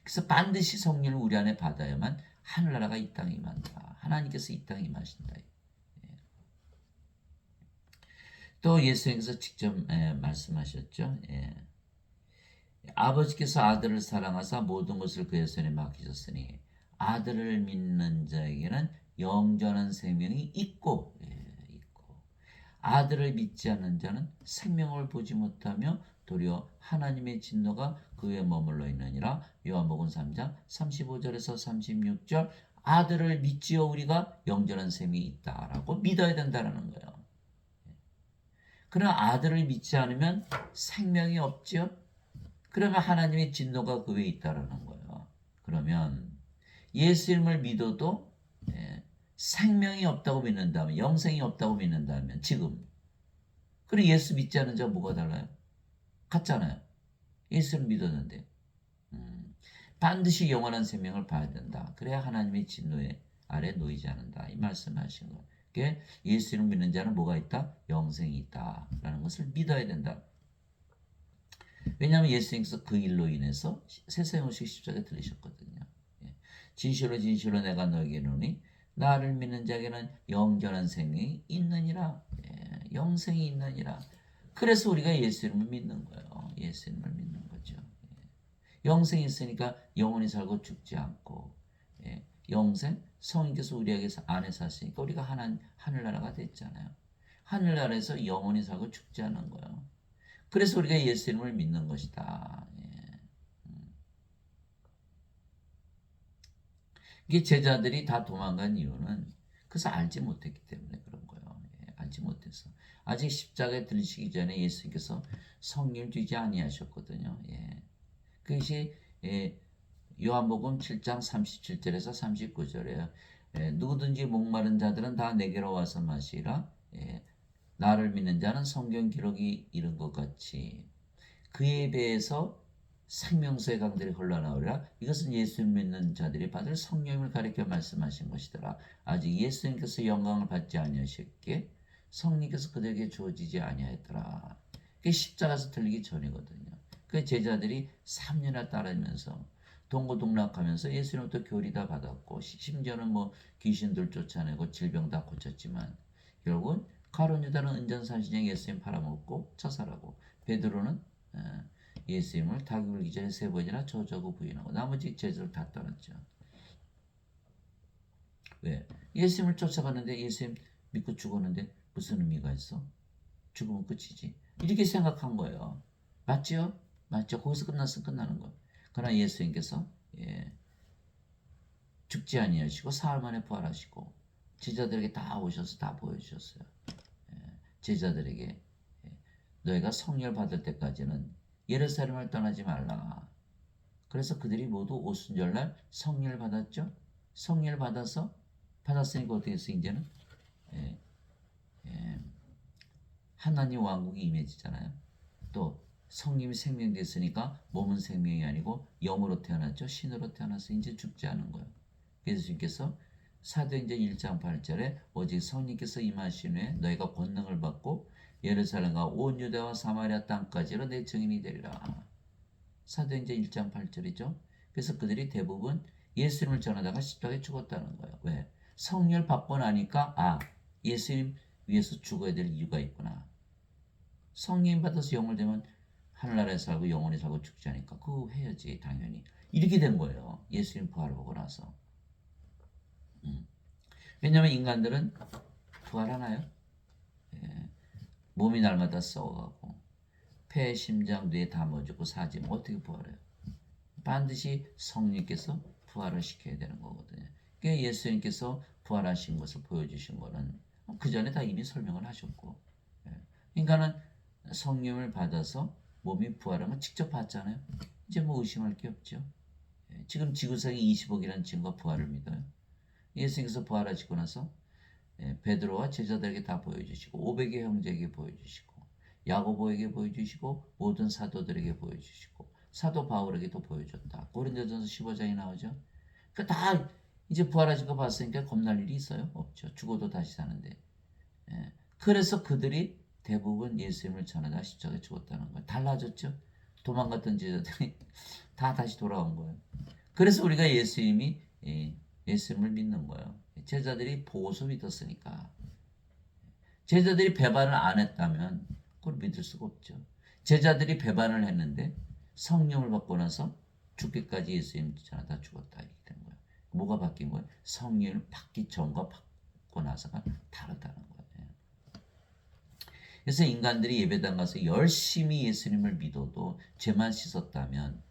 그래서 반드시 성령을 우리 안에 받아야만 하늘나라가 이 땅에 임한다. 하나님께서 이 땅에 임하신다. 또 예수님께서 직접 말씀하셨죠. 아버지께서 아들을 사랑하사 모든 것을 그의 손에 맡기셨으니 아들을 믿는 자에게는 영전한 생명이 있고 아들을 믿지 않는 자는 생명을 보지 못하며 도리어 하나님의 진노가 그에 머물러 있느니라. 요한복음 3장 35절에서 36절. 아들을 믿지요 우리가 영전한 생명이 있다라고 믿어야 된다는 거예요. 그러나 아들을 믿지 않으면 생명이 없지요. 그러면 하나님의 진노가 그 위에 있다라는 거예요. 그러면 예수님을 믿어도 생명이 없다고 믿는다면, 영생이 없다고 믿는다면 지금 그래 예수 믿지 않은 자가 뭐가 달라요? 같잖아요. 예수를 믿었는데 반드시 영원한 생명을 봐야 된다. 그래야 하나님의 진노에 아래 놓이지 않는다. 이 말씀하신 거예요. 예수를 믿는 자는 뭐가 있다? 영생이 있다라는 것을 믿어야 된다. 왜냐하면 예수님께서 그 일로 인해서 세상에 오시고 십자가에 들리셨거든요. 예. 진실로 진실로 내가 너에게 이르노니 나를 믿는 자에게는 영원한 생명이 있느니라. 예. 영생이 있느니라. 그래서 우리가 예수님을 믿는 거예요. 예수님을 믿는 거죠. 영생이 있으니까 영원히 살고 죽지 않고, 예. 영생, 성령께서 우리에게 안에 사시니까 우리가 하늘나라가 됐잖아요. 하늘나라에서 영원히 살고 죽지 않은 거예요. 그래서 우리가 예수님을 믿는 것이다. 예. 이게 제자들이 다 도망간 이유는 그래서 알지 못했기 때문에 그런 거예요. 예. 알지 못해서. 아직 십자가에 들리시기 전에 예수님께서 성령을 주지 아니하셨거든요. 예. 그것이 요한복음 7장 37절에서 39절에요. 누구든지 목마른 자들은 다 내게로 와서 마시라. 나를 믿는 자는 성경 기록이 이른 것 같이 그에 비해서 생명수의 강들이 흘러나오리라. 이것은 예수 믿는 자들이 받을 성령을 가리켜 말씀하신 것이더라. 아직 예수님께서 영광을 받지 아니하셨기에 성령께서 그들에게 주어지지 아니하였더라. 그게 십자가에서 들리기 전이거든요. 그 제자들이 3년을 따르면서 동고동락하면서 예수님부터 교리 다 받았고 심지어는 뭐 귀신들 쫓아내고 질병 다 고쳤지만 결국은 가룟 유다는 은전산신령 예수님 팔아먹고 자살하고 베드로는 예수님을 닭이 굴기 전에 3번이나 저주하고 부인하고 나머지 제자들 다 떠났죠. 왜? 예수님을 쫓아가는데 예수님 믿고 죽었는데 무슨 의미가 있어? 죽으면 끝이지. 이렇게 생각한 거예요. 맞죠? 맞죠? 거기서 끝났으면 끝나는 거. 그러나 예수님께서 죽지 아니하시고 사흘 만에 부활하시고 제자들에게 다 오셔서 다 보여주셨어요. 제자들에게 너희가 성령을 받을 때까지는 예루살렘을 떠나지 말라. 그래서 그들이 모두 오순절날 성령을 받았죠. 성령을 받았으니까 어떻게 했어? 이제는 하나님 왕국이 임해지잖아요. 또 성령이 생명 됐으니까 몸은 생명이 아니고 영으로 태어났죠. 신으로 태어나서 이제 죽지 않은 거예요. 그래서 주님께서 사도행전 1장 8절에 오직 성령께서 임하신 후에 너희가 권능을 받고 예루살렘과 온 유대와 사마리아 땅까지로 내 증인이 되리라. 사도행전 1장 8절이죠. 그래서 그들이 대부분 예수님을 전하다가 십자가에 죽었다는 거예요. 왜? 성령을 받고 나니까 예수님 위해서 죽어야 될 이유가 있구나. 성령 받아서 영을 되면 하늘나라에 살고 영원히 살고 죽지 않으니까 그거 해야지 당연히. 이렇게 된 거예요. 예수님 부활하고 나서. 왜냐하면 인간들은 부활하나요? 몸이 날마다 썩어가고 폐, 심장, 뇌 다 멎고 사지면 어떻게 부활해요? 반드시 성령께서 부활을 시켜야 되는 거거든요. 그러니까 예수님께서 부활하신 것을 보여주신 거는 그 전에 다 이미 설명을 하셨고, 인간은 성령을 받아서 몸이 부활하면 직접 봤잖아요. 이제 뭐 의심할 게 없죠. 지금 지구상에 20억이라는 친구가 부활을 믿어요. 예수님께서 부활하시고 나서 베드로와 제자들에게 다 보여주시고 500의 형제에게 보여주시고 야고보에게 보여주시고 모든 사도들에게 보여주시고 사도 바울에게도 보여줬다. 고린도전서 15장에 나오죠. 그러니까 다 이제 부활하신 거 봤으니까 겁날 일이 있어요? 없죠. 죽어도 다시 사는데. 그래서 그들이 대부분 예수님을 전하다 십자가에 죽었다는 거예요. 달라졌죠. 도망갔던 제자들이 다 다시 돌아온 거예요. 그래서 우리가 예수님을 믿는 거예요. 제자들이 보고서 믿었으니까. 제자들이 배반을 안 했다면 그걸 믿을 수가 없죠. 제자들이 배반을 했는데 성령을 받고 나서 죽기까지 예수님 전하다 죽었다 이렇게 된 거예요. 뭐가 바뀐 거예요? 성령을 받기 전과 받고 나서가 다르다는 거예요. 그래서 인간들이 예배당 가서 열심히 예수님을 믿어도 죄만 씻었다면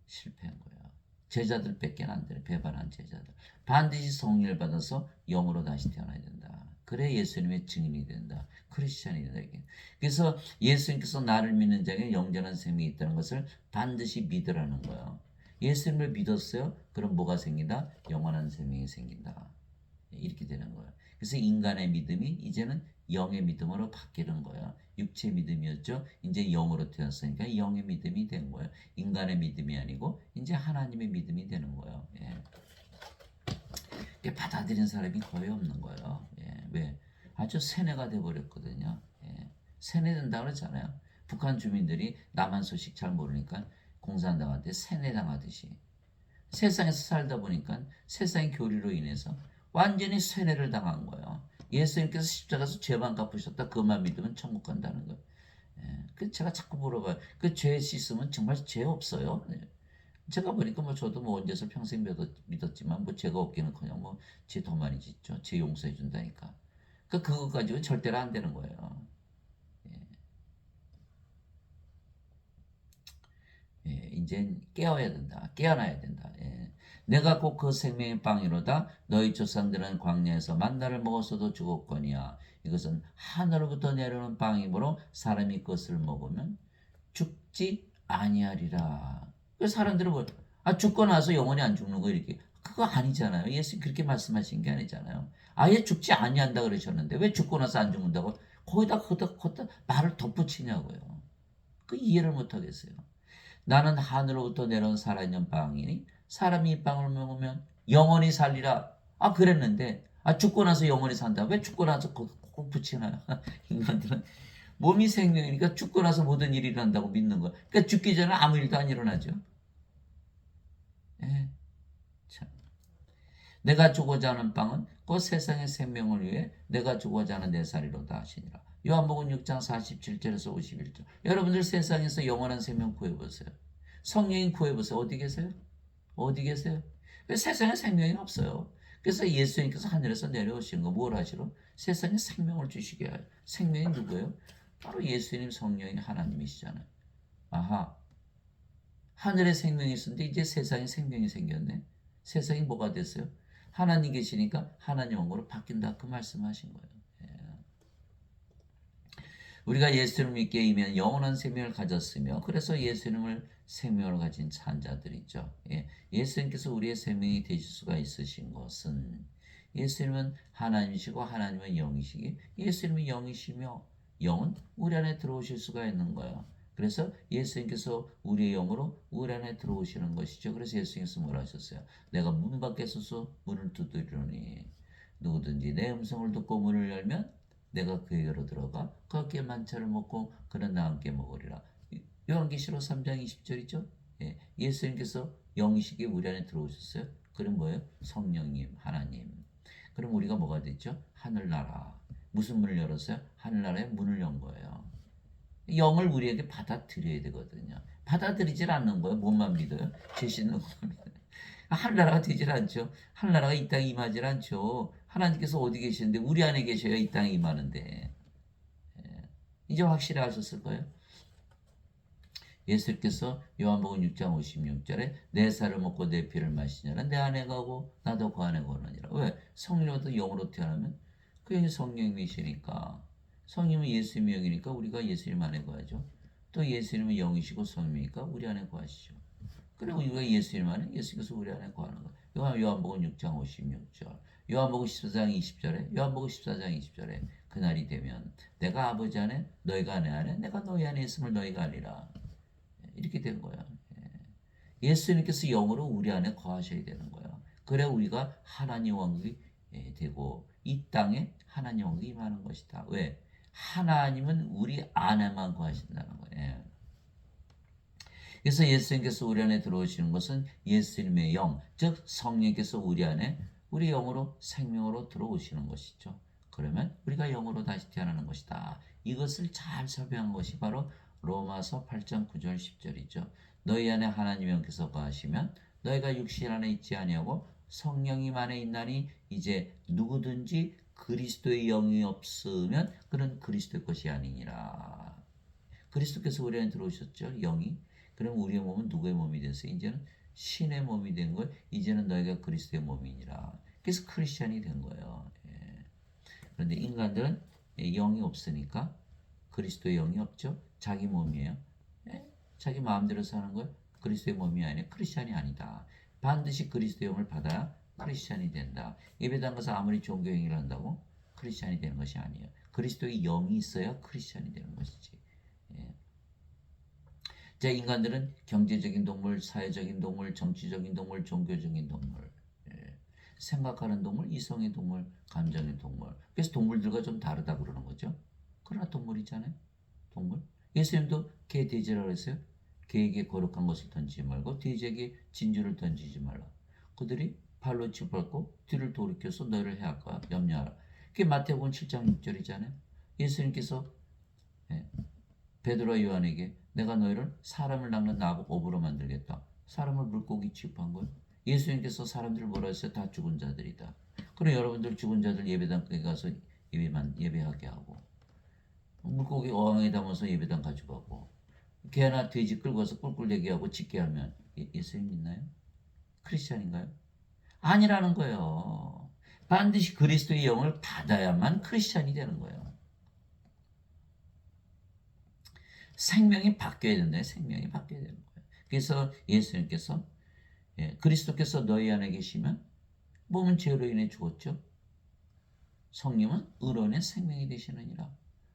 실패한 거예요. 제자들 뺏긴 안 되는 배반한 제자들. 반드시 성령을 받아서 영으로 다시 태어나야 된다. 그래 예수님의 증인이 된다. 크리스찬이 된다. 그래서 예수님께서 나를 믿는 자에게 영전한 생명이 있다는 것을 반드시 믿으라는 거예요. 예수님을 믿었어요? 그럼 뭐가 생긴다? 영원한 생명이 생긴다. 이렇게 되는 거예요. 그래서 인간의 믿음이 이제는 영의 믿음으로 바뀌는 거예요. 육체 믿음이었죠. 이제 영으로 태어났으니까 영의 믿음이 된 거예요. 인간의 믿음이 아니고 이제 하나님의 믿음이 되는 거예요. 받아들인 사람이 거의 없는 거예요. 왜? 아주 세뇌가 돼버렸거든요. 세뇌된다 그러잖아요. 북한 주민들이 남한 소식 잘 모르니까 공산당한테 세뇌당하듯이 세상에서 살다 보니까 세상의 교리로 인해서 완전히 세뇌를 당한 거예요. 예수님께서 십자가에서 죄만 갚으셨다. 그것만 믿으면 천국 간다는 거예요. 예, 그 제가 자꾸 물어봐요. 그 죄 씻으면 정말 죄 없어요? 네. 제가 보니까 뭐 저도 뭐 언제서 평생 믿었지만 뭐 죄가 없기는커녕 뭐 죄 더 많이 짓죠. 죄 용서해 준다니까. 그거 가지고 절대로 안 되는 거예요. 예, 이제 깨어야 된다. 깨어나야 된다. 예. 내가 곧 그 생명의 빵이로다. 너희 조상들은 광야에서 만나를 먹었어도 죽었거니와 이것은 하늘로부터 내려오는 빵이므로 사람이 그것을 먹으면 죽지 아니하리라. 그 사람들은 뭐, 죽고 나서 영원히 안 죽는 거 이렇게. 그거 아니잖아요. 예수 그렇게 말씀하신 게 아니잖아요. 아예 죽지 아니한다 그러셨는데 왜 죽고 나서 안 죽는다고 거기다 말을 덧붙이냐고요. 그 이해를 못 하겠어요. 나는 하늘로부터 내려온 살아있는 빵이니 사람이 이 빵을 먹으면 영원히 살리라. 그랬는데 죽고 나서 영원히 산다. 왜 죽고 나서 꼭 붙이나요? 인간들은 몸이 생명이니까 죽고 나서 모든 일이 일어난다고 믿는 거야. 그러니까 죽기 전에 아무 일도 안 일어나죠. 예, 참. 내가 주고자 하는 빵은 그 세상의 생명을 위해 내가 주고자 하는 내 살이로다 하시니라. 요한복음 6장 47절에서 51절. 여러분들 세상에서 영원한 생명 구해보세요. 성령님 구해보세요. 어디 계세요? 어디 계세요? 세상에 생명이 없어요. 그래서 예수님께서 하늘에서 내려오신 거 뭘 하시러? 세상에 생명을 주시게 해요. 생명이 누구예요? 바로 예수님 성령이 하나님이시잖아요. 아하, 하늘에 생명이 있었는데 이제 세상에 생명이 생겼네. 세상이 뭐가 됐어요? 하나님 계시니까 하나님 영으로 바뀐다. 그 말씀하신 거예요. 우리가 예수를 믿게 이면 영원한 생명을 가졌으며 그래서 예수님을 생명을 가진 산자들이죠. 예수님께서 우리의 생명이 되실 수가 있으신 것은 예수님은 하나님이시고 하나님은 영이시기 예수님은 영이시며 영은 우리 안에 들어오실 수가 있는 거예요. 그래서 예수님께서 우리의 영으로 우리 안에 들어오시는 것이죠. 그래서 예수님께서 뭐라 하셨어요? 내가 문 밖에 서서 문을 두드리노니 누구든지 내 음성을 듣고 문을 열면 내가 그에게로 들어가 그와 만찬을 먹고 그는 나와 함께 먹으리라. 요한계시록 3장 20절이죠. 예수님께서 영이시기에 우리 안에 들어오셨어요. 그럼 뭐예요? 성령님, 하나님. 그럼 우리가 뭐가 됐죠? 하늘나라. 무슨 문을 열었어요? 하늘나라의 문을 연 거예요. 영을 우리에게 받아들여야 되거든요. 받아들이질 않는 거예요. 뭐만 믿어요? 죄 씻는 것만 믿어요. 하늘나라가 되질 않죠. 하늘나라가 이 땅에 임하질 않죠. 하나님께서 어디 계시는데 우리 안에 계셔야 이 땅에 임하는데. 이제 확실히 아셨을 거예요. 예수께서 요한복음 6장 56절에 내 살을 먹고 내 피를 마시냐는 내 안에 가고 나도 그 안에 거느니라. 왜? 성령으로 영으로 태어나면 그 영이 성령이시니까 성령은 예수님의 영이니까 우리가 예수님 안에 거하죠. 또 예수님은 영이시고 성령이니까 우리 안에 거하시죠. 그리고 우리가 예수님 안에 예수께서 우리 안에 거하는 거. 요한복음 6장 56절. 요한복음 14장 20절에 요한복음 14장 20절에 그날이 되면 내가 아버지 안에 너희가 내 안에 내가 너희 안에 있음을 너희가 알리라. 이렇게 된 거예요. 예수님께서 영으로 우리 안에 거하셔야 되는 거예요. 그래 우리가 하나님 왕국이 되고 이 땅에 하나님 왕국이 임하는 것이다. 왜? 하나님은 우리 안에만 거하신다는 거예요. 그래서 예수님께서 우리 안에 들어오시는 것은 예수님의 영, 즉 성령께서 우리 안에 우리 영으로 생명으로 들어오시는 것이죠. 그러면 우리가 영으로 다시 태어나는 것이다. 이것을 잘 설명한 것이 바로 로마서 8장 9절 10절이죠. 너희 안에 하나님 영께서 거하시면 너희가 육신 안에 있지 아니하고 성령님 안에 있나니 이제 누구든지 그리스도의 영이 없으면 그는 그리스도의 것이 아니니라. 그리스도께서 우리 안에 들어오셨죠. 영이. 그럼 우리의 몸은 누구의 몸이 됐어요? 이제는 신의 몸이 된 거예요. 이제는 너희가 그리스도의 몸이니라. 그래서 크리스찬이 된 거예요. 그런데 인간들은 영이 없으니까 그리스도의 영이 없죠. 자기 몸이에요. 자기 마음대로 사는 거예요. 그리스도의 몸이 아니라 크리스찬이 아니다. 반드시 그리스도의 영을 받아야 크리스찬이 된다. 예배당 가서 아무리 종교 행위를 한다고 크리스찬이 되는 것이 아니에요. 그리스도의 영이 있어야 크리스찬이 되는 것이지. 자, 인간들은 경제적인 동물, 사회적인 동물, 정치적인 동물, 종교적인 동물, 생각하는 동물, 이성의 동물, 감정의 동물. 그래서 동물들과 좀 다르다 그러는 거죠. 그러나 동물이잖아요. 동물. 예수님도 개 돼지라고 했어요. 개에게 거룩한 것을 던지지 말고 돼지에게 진주를 던지지 말라. 그들이 발로 짓밟고 뒤를 돌이켜서 너희를 해할까 염려하라. 그게 마태복음 7장 6절이잖아요. 예수님께서 베드로와 요한에게 내가 너희를 사람을 낚는 나복업으로 만들겠다. 사람을 물고기 취급한 거예요. 예수님께서 사람들을 뭐라 했어요? 다 죽은 자들이다. 그럼 여러분들 죽은 자들 예배당에 가서 예배하게 하고 물고기 어항에 담아서 예배당 가지고 가고 개나 돼지 끌고 와서 꿀꿀대게 하고 짖게 하면 예수님 믿나요? 크리스찬인가요? 아니라는 거예요. 반드시 그리스도의 영을 받아야만 크리스찬이 되는 거예요. 생명이 바뀌어야 된다. 생명이 바뀌어야 되는 거예요. 그래서 예수님께서 그리스도께서 너희 안에 계시면 몸은 죄로 인해 죽었죠. 성령은 의로 인해 생명이 되시느니라.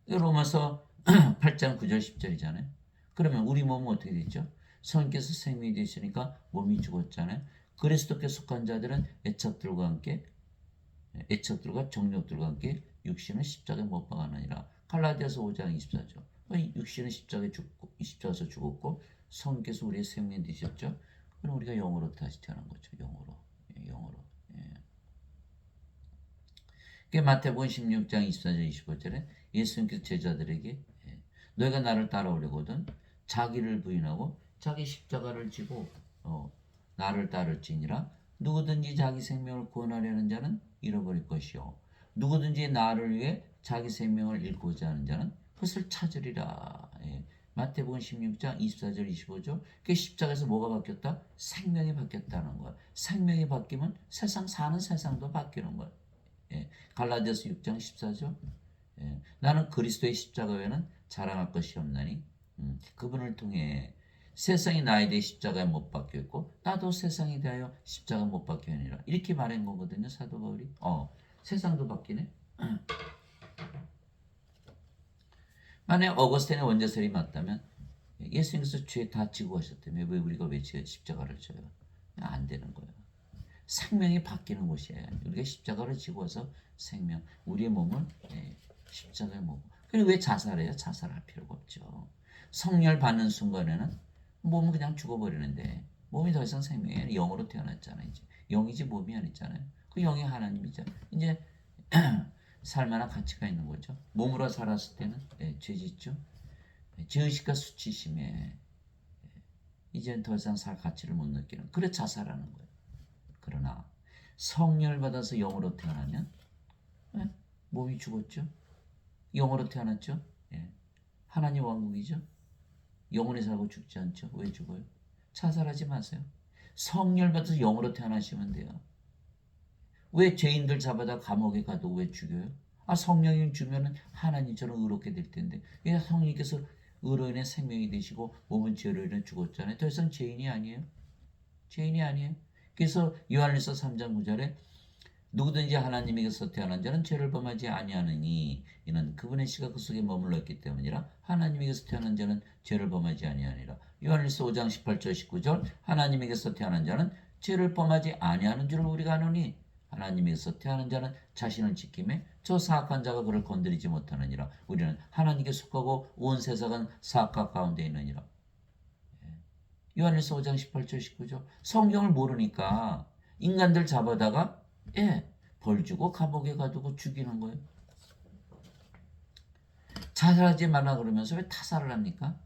로마서 8장 9절 10절이잖아요. 그러면 우리 몸은 어떻게 되죠? 성령께서 생명이 되시니까 몸이 죽었잖아요. 그리스도께 속한 자들은 애착들과 정욕들과 함께 육신은 십자가에 못 박아느니라. 갈라디아서 5장 24절. 육신은 십자가에서 죽었고 성령께서 우리의 생명이 되셨죠. 그럼 우리가 영으로 다시 태어난 거죠. 영으로. 마태복음 16장 24절 25절에 예수님께서 제자들에게 너희가 나를 따라오려거든 자기를 부인하고 자기 십자가를 지고 나를 따를지니라. 누구든지 자기 생명을 구원하려는 자는 잃어버릴 것이요 누구든지 나를 위해 자기 생명을 잃고자 하는 자는 그것을 찾으리라. 마태복음 16장 24절 25절. 그 십자가에서 뭐가 바뀌었다? 생명이 바뀌었다는 거야. 생명이 바뀌면 사는 세상도 바뀌는 거야. 갈라디아서 6장 14절. 나는 그리스도의 십자가 외에는 자랑할 것이 없나니 그분을 통해 세상이 나에 대해 십자가에 못 박혀있고 나도 세상에 대하여 십자가 못 박혀니라. 이렇게 말한 거거든요. 사도 바울이. 세상도 바뀌네. 만약 어거스틴의 원죄설이 맞다면 예수님께서 죄 다 지고 하셨다며 왜 우리가 왜 십자가를 져요? 안 되는 거예요. 생명이 바뀌는 곳이에요. 우리가 십자가를 지고 와서 생명, 우리의 몸을 십자가에 모고. 그리고 왜 자살해요? 자살할 필요가 없죠. 성령 받는 순간에는 몸은 그냥 죽어버리는데 몸이 더 이상 생명이 아니라 영으로 태어났잖아요. 이제 영이지 몸이 아니잖아요. 그 영이 하나님이죠. 이제 살만한 가치가 있는 거죠. 몸으로 살았을 때는 죄 짓죠. 죄의식과 수치심에 이제는 더 이상 살 가치를 못 느끼는. 그래 자살하는 거예요. 그러나 성령을 받아서 영으로 태어나면 몸이 죽었죠. 영으로 태어났죠. 하나님 왕국이죠. 영원히 살고 죽지 않죠. 왜 죽어요? 자살하지 마세요. 성령을 받아서 영으로 태어나시면 돼요. 왜 죄인들 잡아다 감옥에 가도 왜 죽여요? 성령이 주면은 하나님처럼 의롭게 될 텐데. 왜 성령께서 의로인의 생명이 되시고 몸은 죄로 인해 죽었잖아요. 더 이상 죄인이 아니에요. 죄인이 아니에요. 그래서 요한일서 3장 9절에 누구든지 하나님에게서 태어난 자는 죄를 범하지 아니하느니 이는 그분의 씨가 그 속에 머물러 있기 때문이라. 하나님에게서 태어난 자는 죄를 범하지 아니하니라. 요한일서 5장 18절 19절 하나님에게서 태어난 자는 죄를 범하지 아니하는 줄을 우리가 아노니 하나님에게서 태어난 자는 자신을 지킴에 저 사악한 자가 그를 건드리지 못하느니라. 우리는 하나님께 속하고 온 세상은 사악한 가운데 있느니라. 요한일서 5장 18절 19절. 성경을 모르니까 인간들 잡아다가 벌 주고 감옥에 가두고 죽이는 거예요. 자살하지 말라 그러면서 왜 타살을 합니까?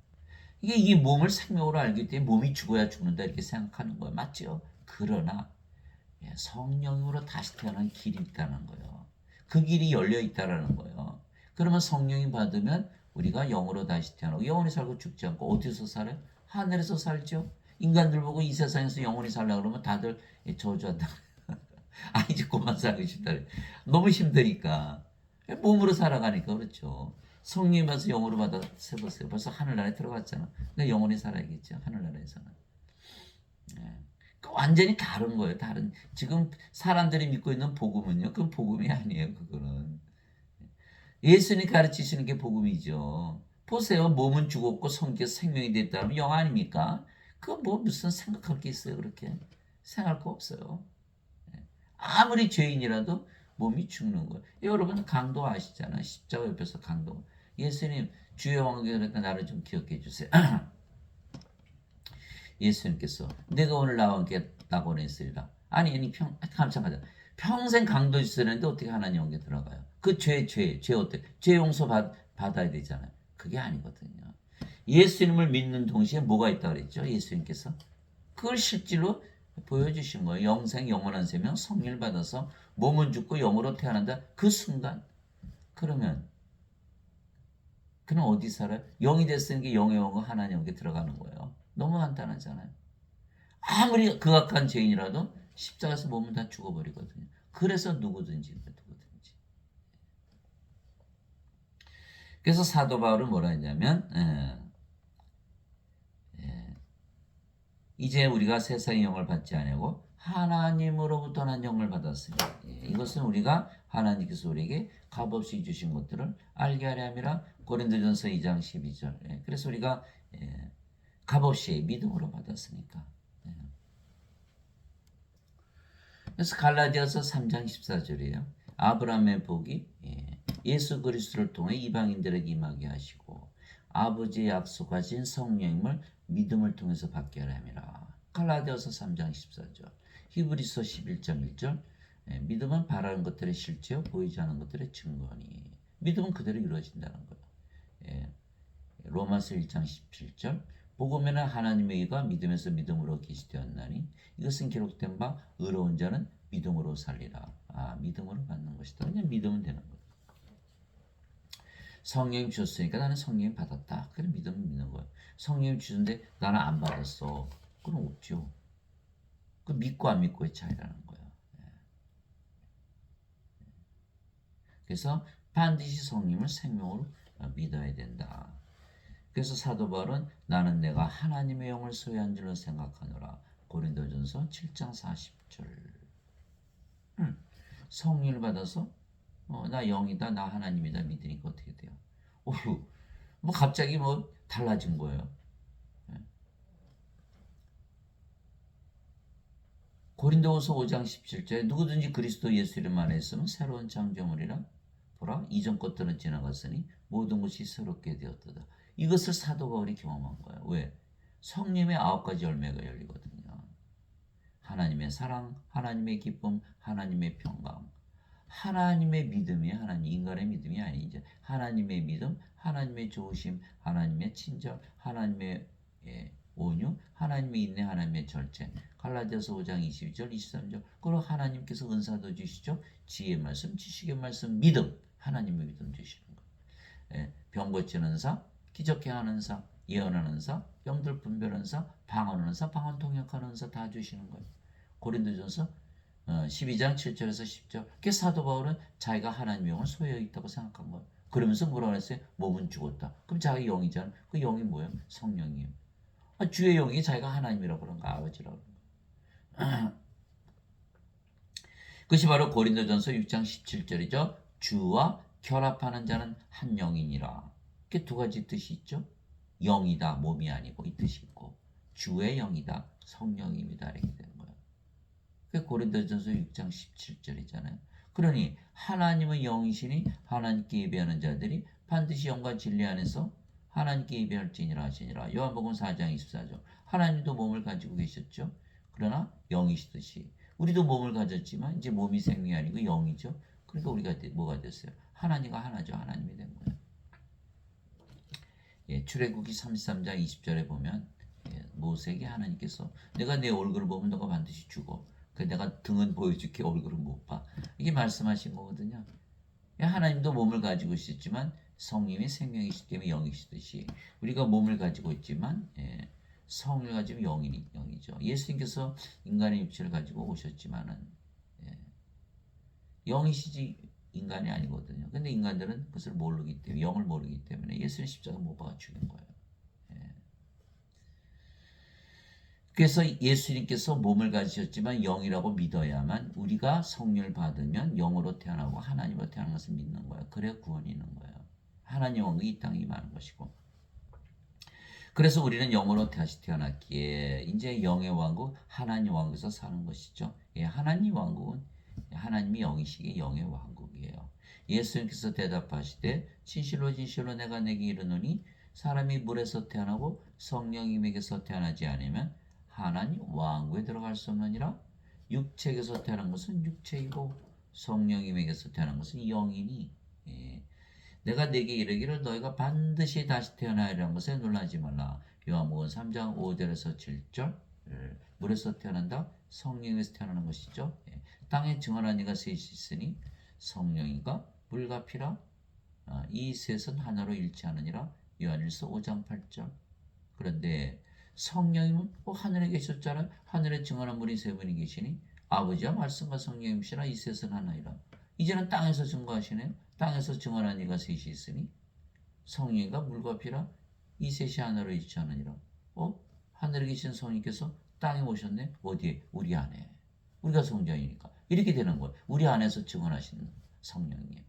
이게 이 몸을 생명으로 알기 때문에 몸이 죽어야 죽는다 이렇게 생각하는 거예요. 맞죠? 그러나 성령으로 다시 태어난 길이 있다는 거예요. 그 길이 열려 있다는 거예요. 그러면 성령이 받으면 우리가 영으로 다시 태어나고 영원히 살고 죽지 않고 어디서 살아요? 하늘에서 살죠. 인간들 보고 이 세상에서 영원히 살려고 그러면 다들 저주한다. 이제 그만 살고 싶다. 너무 힘드니까. 몸으로 살아가니까 그렇죠. 성령이 받아서 영으로 받아 세보세요. 벌써 하늘나라에 들어갔잖아. 그러니까 영원히 살아야겠죠. 하늘나라에서는. 완전히 다른 거예요. 다른. 지금 사람들이 믿고 있는 복음은요. 그건 복음이 아니에요. 그거는. 예수님이 가르치시는 게 복음이죠. 보세요. 몸은 죽었고 성격에서 생명이 됐다면 영 아닙니까? 그거 뭐 무슨 생각할 게 있어요. 그렇게. 생각할 거 없어요. 아무리 죄인이라도 몸이 죽는 거예요. 여러분 강도 아시잖아요. 십자가 옆에서 강도. 예수님 주의 왕국이니까 나를 좀 기억해 주세요. 예수님께서 내가 오늘 나와 함께 낙원에 있으리라. 아니 감상하자. 평생 강도 있었는데 어떻게 하나님 영에 들어가요? 그 죄 어때? 죄 용서 받아야 되잖아요. 그게 아니거든요. 예수님을 믿는 동시에 뭐가 있다 그랬죠? 예수님께서 그걸 실제로 보여주신 거예요. 영생 영원한 생명 성령을 받아서 몸은 죽고 영으로 태어난다. 그 순간 그러면 그는 어디 살아요? 영이 됐으니까 영의 영은 하나님께 들어가는 거예요. 너무 간단하잖아요. 아무리 극악한 죄인이라도 십자가에서 몸은 다 죽어버리거든요. 그래서 누구든지. 그래서 사도 바울은 뭐라 했냐면 이제 우리가 세상의 영을 받지 아니하고 하나님으로부터 난 영을 받았으니 이것은 우리가 하나님께서 우리에게 값없이 주신 것들을 알게 하려 함이라. 고린도전서 2장 12절. 그래서 우리가 값없이 믿음으로 받았으니까. 그래서 갈라디아서 3장 14절이에요. 아브라함의 복이 예수 그리스도를 통해 이방인들에게 임하게 하시고 아버지의 약속하신 성령님을 믿음을 통해서 받게 하려 함이라. 갈라디아서 3장 14절. 히브리서 11장 1절. 믿음은 바라는 것들의 실체요 보이지 않는 것들의 증거니. 믿음은 그대로 이루어진다는 거예요. 로마서 1장 17절. 복음에는 하나님의 의가 믿음에서 믿음으로 계시되었나니 이것은 기록된 바 의로운 자는 믿음으로 살리라. 믿음으로 받는 것이다. 그냥 믿으면 되는 거예요. 성령 주셨으니까 나는 성령 받았다. 그래 믿으면 믿는 거예요. 성령 주는데 나는 안 받았어. 그럼 없죠. 그 믿고 안 믿고의 차이라는 거예요. 그래서 반드시 성령을 생명으로 믿어야 된다. 그래서 사도 바울은 나는 내가 하나님의 영을 소유한 줄로 생각하노라. 고린도전서 7장 40절. 성령을 받아서 나 영이다, 나 하나님이다 믿으니까 어떻게 돼요? 어휴, 뭐 갑자기 뭐 달라진 거예요. 고린도후서 5장 17절에 누구든지 그리스도 예수 이름 안에 있으면 새로운 창조물이라. 보라, 이전 것들은 지나갔으니 모든 것이 새롭게 되었다. 이것을 사도 바울이 경험한 거예요. 왜? 성령의 9가지 열매가 열리거든요. 하나님의 사랑, 하나님의 기쁨, 하나님의 평강, 하나님의 믿음이 하나님 인간의 믿음이 아니죠. 하나님의 믿음, 하나님의 좋으심, 하나님의 친절, 하나님의 온유, 하나님의 인내, 하나님의 절제. 갈라디아서 5장 22절, 23절. 그리고 하나님께서 은사도 주시죠. 지혜의 말씀, 지식의 말씀, 믿음. 하나님의 믿음 주시는 거예요. 병 고치는 사, 기적케 하는 사, 예언하는 사, 병들 분별하는 사, 방언하는 사, 방언 통역하는 사 다 주시는 거예요. 고린도전서 12장 7절에서 10절. 그 사도 바울은 자기가 하나님의 영을 소유하고 있다고 생각한 거예요. 그러면서 뭐라고 했어요? 몸은 죽었다. 그럼 자기 영이잖아. 그 영이 뭐예요? 성령이에요. 주의 영이 자기가 하나님이라고 그런가 아버지라고 그런가. 그것이 바로 고린도전서 6장 17절이죠. 주와 결합하는 자는 한 영이니라. 이렇게 두 가지 뜻이 있죠. 영이다, 몸이 아니고 이 뜻이 있고 주의 영이다, 성령입니다. 이렇게 되는 거예요. 그게 고린도전서 6장 17절이잖아요. 그러니 하나님의 영이시니 하나님께 예배하는 자들이 반드시 영과 진리 안에서 하나님께 예배할지니라 하시니라. 요한복음 4장 24절. 하나님도 몸을 가지고 계셨죠. 그러나 영이시듯이 우리도 몸을 가졌지만 이제 몸이 생명이 아니고 영이죠. 그러니까 우리가 뭐가 됐어요? 하나님과 하나죠. 하나님이 된 거예요. 출애굽기 33장 20절에 보면 모세에게 하나님께서 내가 내 얼굴을 보면 너가 반드시 죽어. 내가 등은 보여줄게 얼굴은 못 봐. 이게 말씀하신 거거든요. 하나님도 몸을 가지고 있었지만 성령이 생명이시기 때문에 영이시듯이 우리가 몸을 가지고 있지만 성을 가지고 영이죠. 예수님께서 인간의 육체를 가지고 오셨지만은 영이시지 인간이 아니거든요. 근데 인간들은 그것을 모르기 때문에 영을 모르기 때문에 예수님 십자가 못 박아 죽인 거예요. 그래서 예수님께서 몸을 가지셨지만 영이라고 믿어야만 우리가 성령을 받으면 영으로 태어나고 하나님으로 태어난 것을 믿는 거예요. 그래야 구원이 있는 거예요. 하나님 왕국이 이 땅에 임하는 것이고. 그래서 우리는 영으로 다시 태어났기에 이제 영의 왕국, 하나님 왕국에서 사는 것이죠. 하나님 왕국은 하나님이 영이시기에 영의 왕국이에요. 예수님께서 대답하시되 진실로 진실로 내가 내게 이르노니 사람이 물에서 태어나고 성령님에게서 태어나지 않으면 하나님 왕국에 들어갈 수 없느니라. 육체에게서 태어난 것은 육체이고 성령님에게서 태어난 것은 영이니. 예. 내가 내게 이르기를 너희가 반드시 다시 태어나리라는 것에 놀라지 말라. 요한복음 3장 5절에서 7절. 물에서 태어난다. 성령에서 태어나는 것이죠. 예. 땅에 증언한 이가 셋이 있으니 성령인가 물과 피라. 이 셋은 하나로 일치하느니라. 요한일서 5장 8절. 그런데 성령님은 하늘에 계셨잖아요. 하늘에 증언한 분이 세 분이 계시니 아버지와 말씀과 성령님이시라. 이 셋은 하나이라. 이제는 땅에서 증거하시네요. 땅에서 증언한 이가 셋이 있으니 성령과 물과 피라. 이 셋이 하나로 일치하느니라. 하늘에 계신 성령께서 땅에 오셨네. 어디에? 우리 안에. 우리가 성전이니까. 이렇게 되는 거예요. 우리 안에서 증언하시는 성령님.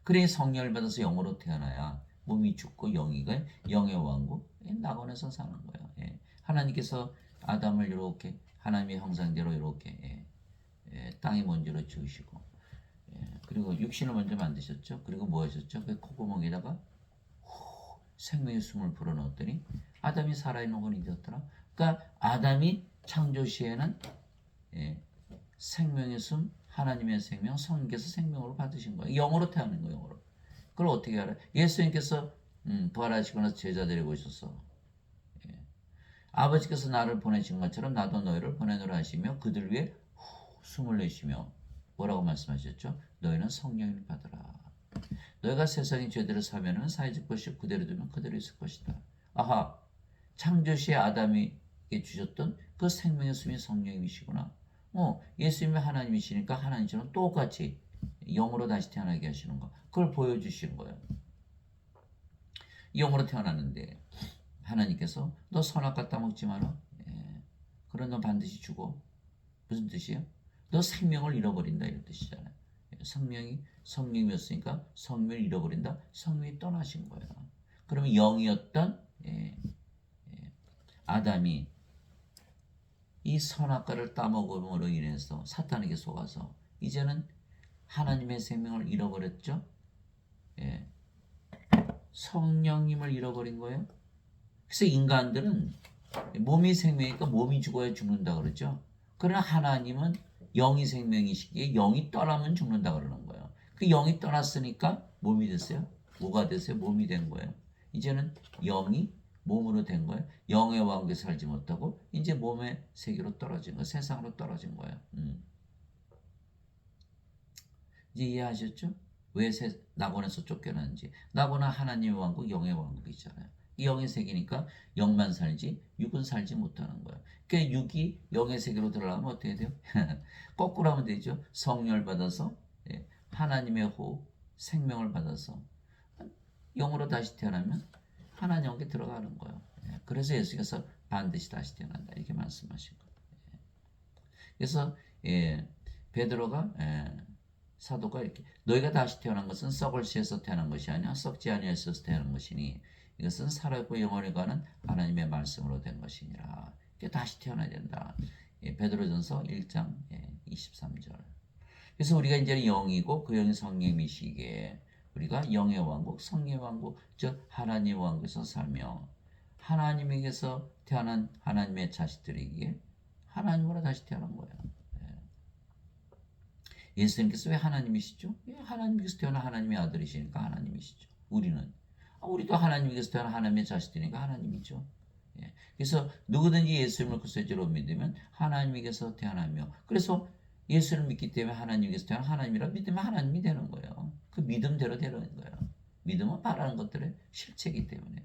그래 성령을 받아서 영으로 태어나야 몸이 죽고 영이가 영의 왕국 낙원에서 사는 거예요. 예. 하나님께서 아담을 이렇게 하나님의 형상대로 이렇게 땅의 먼지로 지으시고 그리고 육신을 먼저 만드셨죠. 그리고 뭐 하셨죠? 그 콧구멍에다가 생명의 숨을 불어넣었더니 아담이 살아있는 혼이 되었더라. 그러니까 아담이 창조 시에는 생명의 숨, 하나님의 생명, 성령께서 생명으로 받으신 거예요. 영으로 태어난 거예요. 영으로. 그걸 어떻게 알아요? 예수님께서 부활하시고 나서 제자들이 오셔서 아버지께서 나를 보내신 것처럼 나도 너희를 보내노라 하시며 그들 위해 숨을 내쉬며 뭐라고 말씀하셨죠? 너희는 성령을 받으라. 너희가 세상의 죄들을 사면은 사해질 것이요 그대로 두면 그대로 있을 것이다. 아하, 창조시에 아담에게 주셨던 그 생명의 숨이 성령이시구나. 예수님이 하나님이시니까 하나님처럼 똑같이 영으로 다시 태어나게 하시는 거. 그걸 보여주시는 거예요. 영으로 태어났는데 하나님께서 너 선악과 따먹지 마라. 그럼 너 반드시 죽어. 무슨 뜻이에요? 너 생명을 잃어버린다 이런 뜻이잖아요. 성령이었으니까 성령을 잃어버린다. 성령이 떠나신 거예요. 그러면 영이었던 아담이 이 선악과를 따먹음으로 인해서 사탄에게 속아서 이제는 하나님의 생명을 잃어버렸죠. 성령님을 잃어버린 거예요. 그래서 인간들은 몸이 생명이니까 몸이 죽어야 죽는다 그러죠. 그러나 하나님은 영이 생명이시기에 영이 떠나면 죽는다 그러는 거예요. 그 영이 떠났으니까 몸이 됐어요. 뭐가 됐어요? 몸이 된 거예요. 이제는 영이 몸으로 된 거예요. 영의 왕국에 살지 못하고 이제 몸의 세계로 떨어진 거예요. 세상으로 떨어진 거예요. 이제 이해하셨죠? 왜 낙원에서 쫓겨났는지. 낙원은 하나님의 왕국, 영의 왕국이잖아요. 이 영의 세계니까 영만 살지 육은 살지 못하는 거예요. 그러니까 육이 영의 세계로 들어가면 어떻게 돼요? 거꾸로 하면 되죠. 성령을 받아서 하나님의 호흡, 생명을 받아서 영으로 다시 태어나면 하나님 영에 들어가는 거예요. 그래서 예수께서 반드시 다시 태어난다 이렇게 말씀하신 거예요. 그래서 베드로가 사도가 이렇게 너희가 다시 태어난 것은 썩을 씨에서 태어난 것이 아니라 썩지 아니하여서 태어난 것이니 이것은 살아있고 영원히 가는 하나님의 말씀으로 된 것이니라. 다시 태어나야 된다. 베드로전서 1장 23절. 그래서 우리가 이제 영이고 그 영이 성령이시기에 우리가 영의 왕국, 성령의 왕국, 즉 하나님의 왕국에서 살며 하나님에게서 태어난 하나님의 자식들이기에 하나님으로 다시 태어난 거예요. 예수님께서 왜 하나님이시죠? 하나님께서 태어난 하나님의 아들이시니까 하나님이시죠. 우리도 하나님께서 태어난 하나님의 자식들이니까 하나님이죠. 그래서 누구든지 예수님을 그리스도로 믿으면 하나님에게서 태어나며 그래서 예수를 믿기 때문에 하나님께서 태어난 하나님이라 믿으면 하나님이 되는 거예요. 그 믿음대로 되는 거예요. 믿음은 바라는 것들의 실체이기 때문에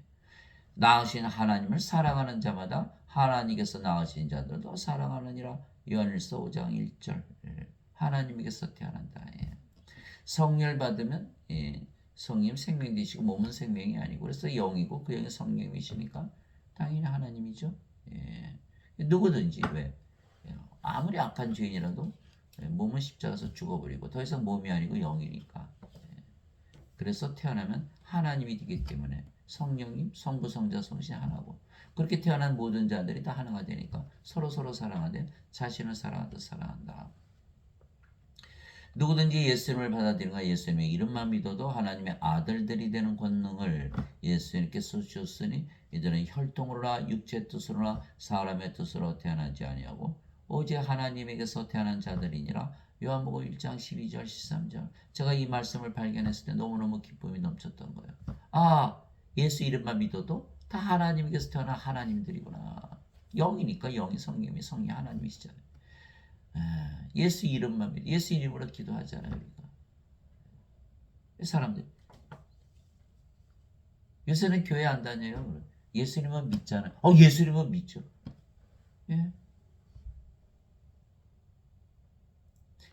낳으신 하나님을 사랑하는 자마다 하나님께서 낳으신 자들도 사랑하느니라. 요한일서 5장 1절. 하나님에게서 태어난다. 성령을 받으면 성령 생명 되시고 몸은 생명이 아니고 그래서 영이고 그 영이 성령이시니까 당연히 하나님이죠. 누구든지 왜 아무리 악한 죄인이라도 몸은 십자가에서 죽어버리고 더 이상 몸이 아니고 영이니까 그래서 태어나면 하나님이 되기 때문에 성령님, 성부, 성자, 성신 하나고 그렇게 태어난 모든 자들이 다 하나가 되니까 서로 사랑하되 자신을 사랑하듯 사랑한다. 누구든지 예수님을 받아들이거나 예수님의 이름만 믿어도 하나님의 아들들이 되는 권능을 예수님께서 주셨으니 이들은 혈통으로나 육체 뜻으로나 사람의 뜻으로 태어나지 아니하고 오직 하나님에게서 태어난 자들이니라. 요한복음 1장 12절 13절. 제가 이 말씀을 발견했을 때 너무너무 기쁨이 넘쳤던 거예요. 아, 예수 이름만 믿어도 다 하나님께서 태어난 하나님들이구나. 영이니까 영이 성령이 성이 하나님이시잖아요. 예수 이름만 믿어. 예수 이름으로 기도하잖아요, 우리가. 사람들 요새는 교회 안 다녀요. 예수님만 믿잖아요. 예수님만 믿죠. 예.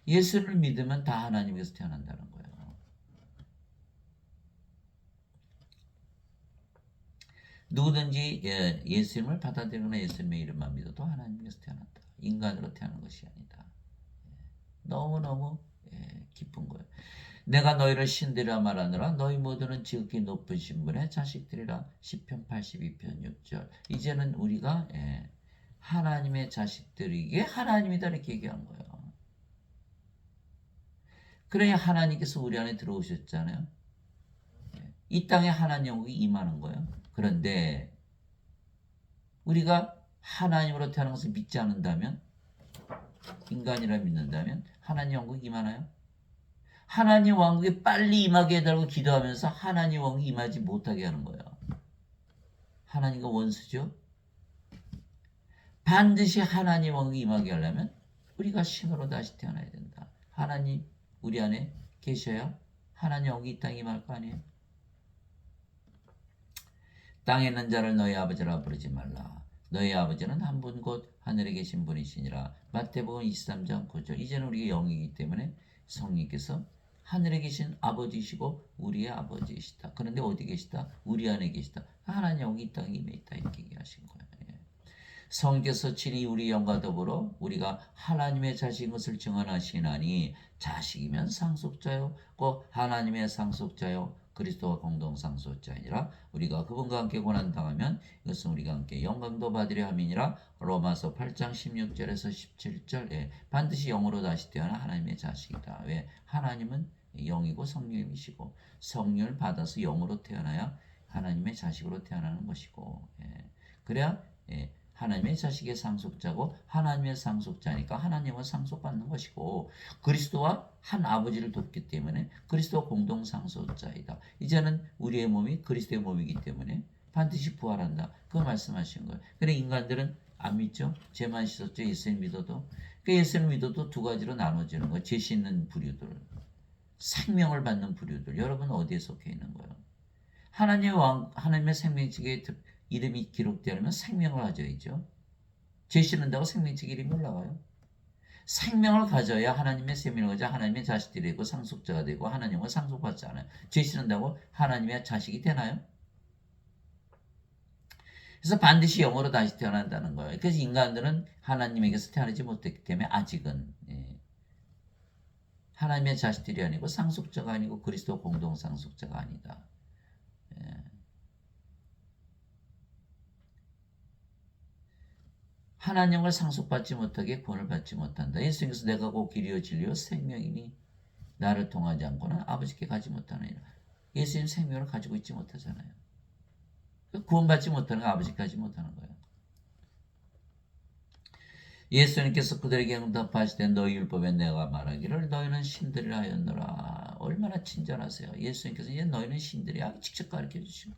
예수를 믿으면 다 하나님께서 태어난다는 거예요. 누구든지 예수님을 받아들이거나 예수님의 이름만 믿어도 하나님께서 태어난다. 인간으로 태어난 것이 아니다. 너무너무 기쁜 거예요. 내가 너희를 신들이라 말하느라 너희 모두는 지극히 높으신 분의 자식들이라. 시편 82편 6절. 이제는 우리가 하나님의 자식들이기에 하나님이다 이렇게 얘기한 거예요. 그래야 하나님께서 우리 안에 들어오셨잖아요. 이 땅에 하나님 영국이 임하는 거예요. 그런데 우리가 하나님으로 태어난 것을 믿지 않는다면, 인간이라 믿는다면 하나님 왕국이 임하나요? 하나님 왕국이 빨리 임하게 해달라고 기도하면서 하나님 왕국이 임하지 못하게 하는 거예요. 하나님과 원수죠. 반드시 하나님 왕국이 임하게 하려면 우리가 신으로 다시 태어나야 된다. 하나님 우리 안에 계셔야 하나님 왕국이 이 땅에 임할 거 아니에요. 땅에 있는 자를 너희 아버지라 부르지 말라. 너희 아버지는 한 분 곧 하늘에 계신 분이시니라. 마태복음 23장 9절. 이제는 우리가 영이기 때문에 성령께서 하늘에 계신 아버지시고 우리의 아버지이시다. 그런데 어디 계시다? 우리 안에 계시다. 하나님 영이 이 땅에 임해 있다 이렇게 얘기하신 거예요. 성령께서 친히 우리 영과 더불어 우리가 하나님의 자식인 것을 증언하시나니 자식이면 상속자요 곧 하나님의 상속자요 그리스도와 공동 상속자이니라. 우리가 그분과 함께 고난당하면 이것은 우리가 함께 영광도 받으려 함이니라. 로마서 8장 16절에서 17절. 반드시 영으로 다시 태어난 하나님의 자식이다. 왜? 하나님은 영이고 성령이시고 성령을 받아서 영으로 태어나야 하나님의 자식으로 태어나는 것이고 그래야 하나님의 자식의 상속자고 하나님의 상속자니까 하나님은 상속받는 것이고 그리스도와 한 아버지를 돕기 때문에 그리스도 공동 상속자이다. 이제는 우리의 몸이 그리스도의 몸이기 때문에 반드시 부활한다. 그 말씀하신 거예요. 그래 인간들은 안 믿죠? 죄만 씻었죠. 예수님 믿어도. 그 예수님 믿어도 두 가지로 나눠지는 거예요. 죄 씻는 부류들, 생명을 받는 부류들. 여러분 어디에 속해 있는 거예요? 하나님의 생명책에 이름이 기록되려면 생명을 가져야죠. 죄 씻는다고 생명책 이름이 올라가요. 생명을 가져야 하나님의 생명을 가져 하나님의 자식들이 되고 상속자가 되고 하나님과 상속받지 않아요. 죄 씻는다고 하나님의 자식이 되나요? 그래서 반드시 영으로 다시 태어난다는 거예요. 그래서 인간들은 하나님에게서 태어나지 못했기 때문에 아직은 하나님의 자식들이 아니고 상속자가 아니고 그리스도 공동 상속자가 아니다. 하나님을 상속받지 못하게 구원을 받지 못한다. 예수님께서 내가 곧 길이요 진리요 생명이니 나를 통하지 않고는 아버지께 가지 못하느니라. 예수님 생명을 가지고 있지 못하잖아요. 구원받지 못하는 거 아버지께 가지 못하는 거예요. 예수님께서 그들에게 응답하시되 너희 율법에 내가 말하기를 너희는 신들이라 하였노라. 얼마나 친절하세요. 예수님께서 이제 너희는 신들이야 직접 가르쳐 주시고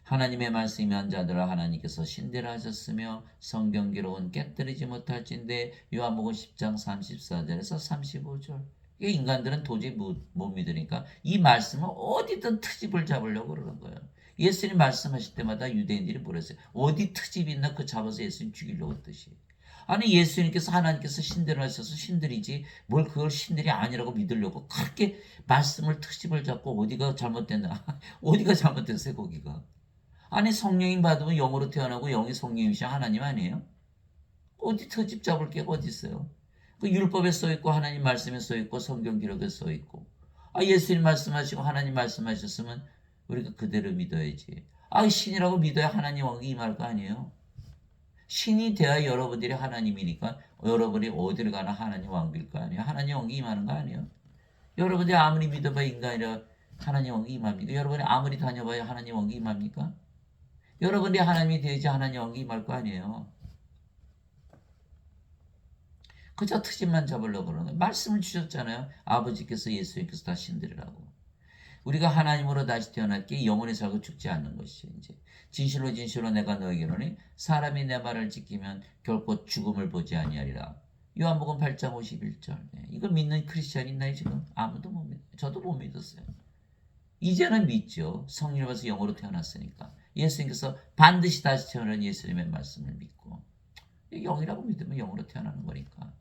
하나님의 말씀이 한 자들아 하나님께서 신대라 하셨으며 성경 기록은 깨뜨리지 못할진대. 요한복음 10장 34절에서 35절. 인간들은 도저히 못 믿으니까 이 말씀을 어디든 트집을 잡으려고 그러는 거예요. 예수님 말씀하실 때마다 유대인들이 물었어요. 어디 트집이 있나 그 잡아서 예수님 죽이려고 했듯이. 아니 예수님께서 하나님께서 신대를 하셔서 신들이지 뭘 그걸 신들이 아니라고 믿으려고 그렇게 말씀을 트집을 잡고 어디가 잘못됐나 어디가 잘못됐어요 거기가. 아니 성령님 받으면 영으로 태어나고 영이 성령이시 하나님 아니에요? 어디 트집 잡을 게 어디 있어요? 그 율법에 써있고 하나님 말씀에 써있고 성경 기록에 써있고 예수님 말씀하시고 하나님 말씀하셨으면 우리가 그대로 믿어야지. 신이라고 믿어야 하나님 왕이 임할 거 아니에요? 신이 되어 여러분들이 하나님이니까 여러분이 어디를 가나 하나님 왕비일 거 아니에요. 하나님 왕기 임하는 거 아니에요. 여러분들이 아무리 믿어봐야 인간이라 하나님 왕기 임합니까? 여러분이 아무리 다녀봐야 하나님 왕기 임합니까? 여러분이 하나님이 되지 하나님 왕기 임할 거 아니에요. 그저 트집만 잡으려고 그러는 거예요. 말씀을 주셨잖아요. 아버지께서 예수님께서 다 신들이라고. 우리가 하나님으로 다시 태어났기에 영원히 살고 죽지 않는 것이죠. 이제 진실로 진실로 내가 너에게 이르노니 사람이 내 말을 지키면 결코 죽음을 보지 아니하리라. 요한복음 8장 51절. 이거 믿는 크리스찬 있나요 지금? 아무도 못 믿어요. 저도 못 믿었어요. 이제는 믿죠. 성령을 받아서 영으로 태어났으니까. 예수님께서 반드시 다시 태어난 예수님의 말씀을 믿고 영이라고 믿으면 영으로 태어나는 거니까.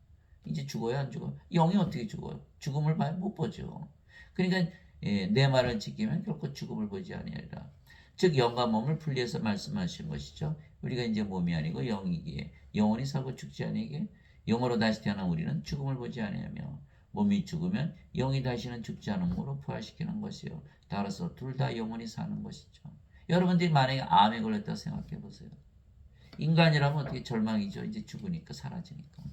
이제 죽어요 안 죽어요? 영이 어떻게 죽어요? 죽음을 봐야 못 보죠. 그러니까 내 말을 지키면 결코 죽음을 보지 아니하리라. 즉 영과 몸을 분리해서 말씀하신 것이죠. 우리가 이제 몸이 아니고 영이기에 영원히 살고 죽지 아니게 영으로 다시 태어난 우리는 죽음을 보지 아니하며 몸이 죽으면 영이 다시는 죽지 않음으로 부활시키는 것이요. 따라서 둘 다 영원히 사는 것이죠. 여러분들이 만약에 암에 걸렸다 생각해 보세요. 인간이라면 어떻게 절망이죠. 이제 죽으니까 사라지니까.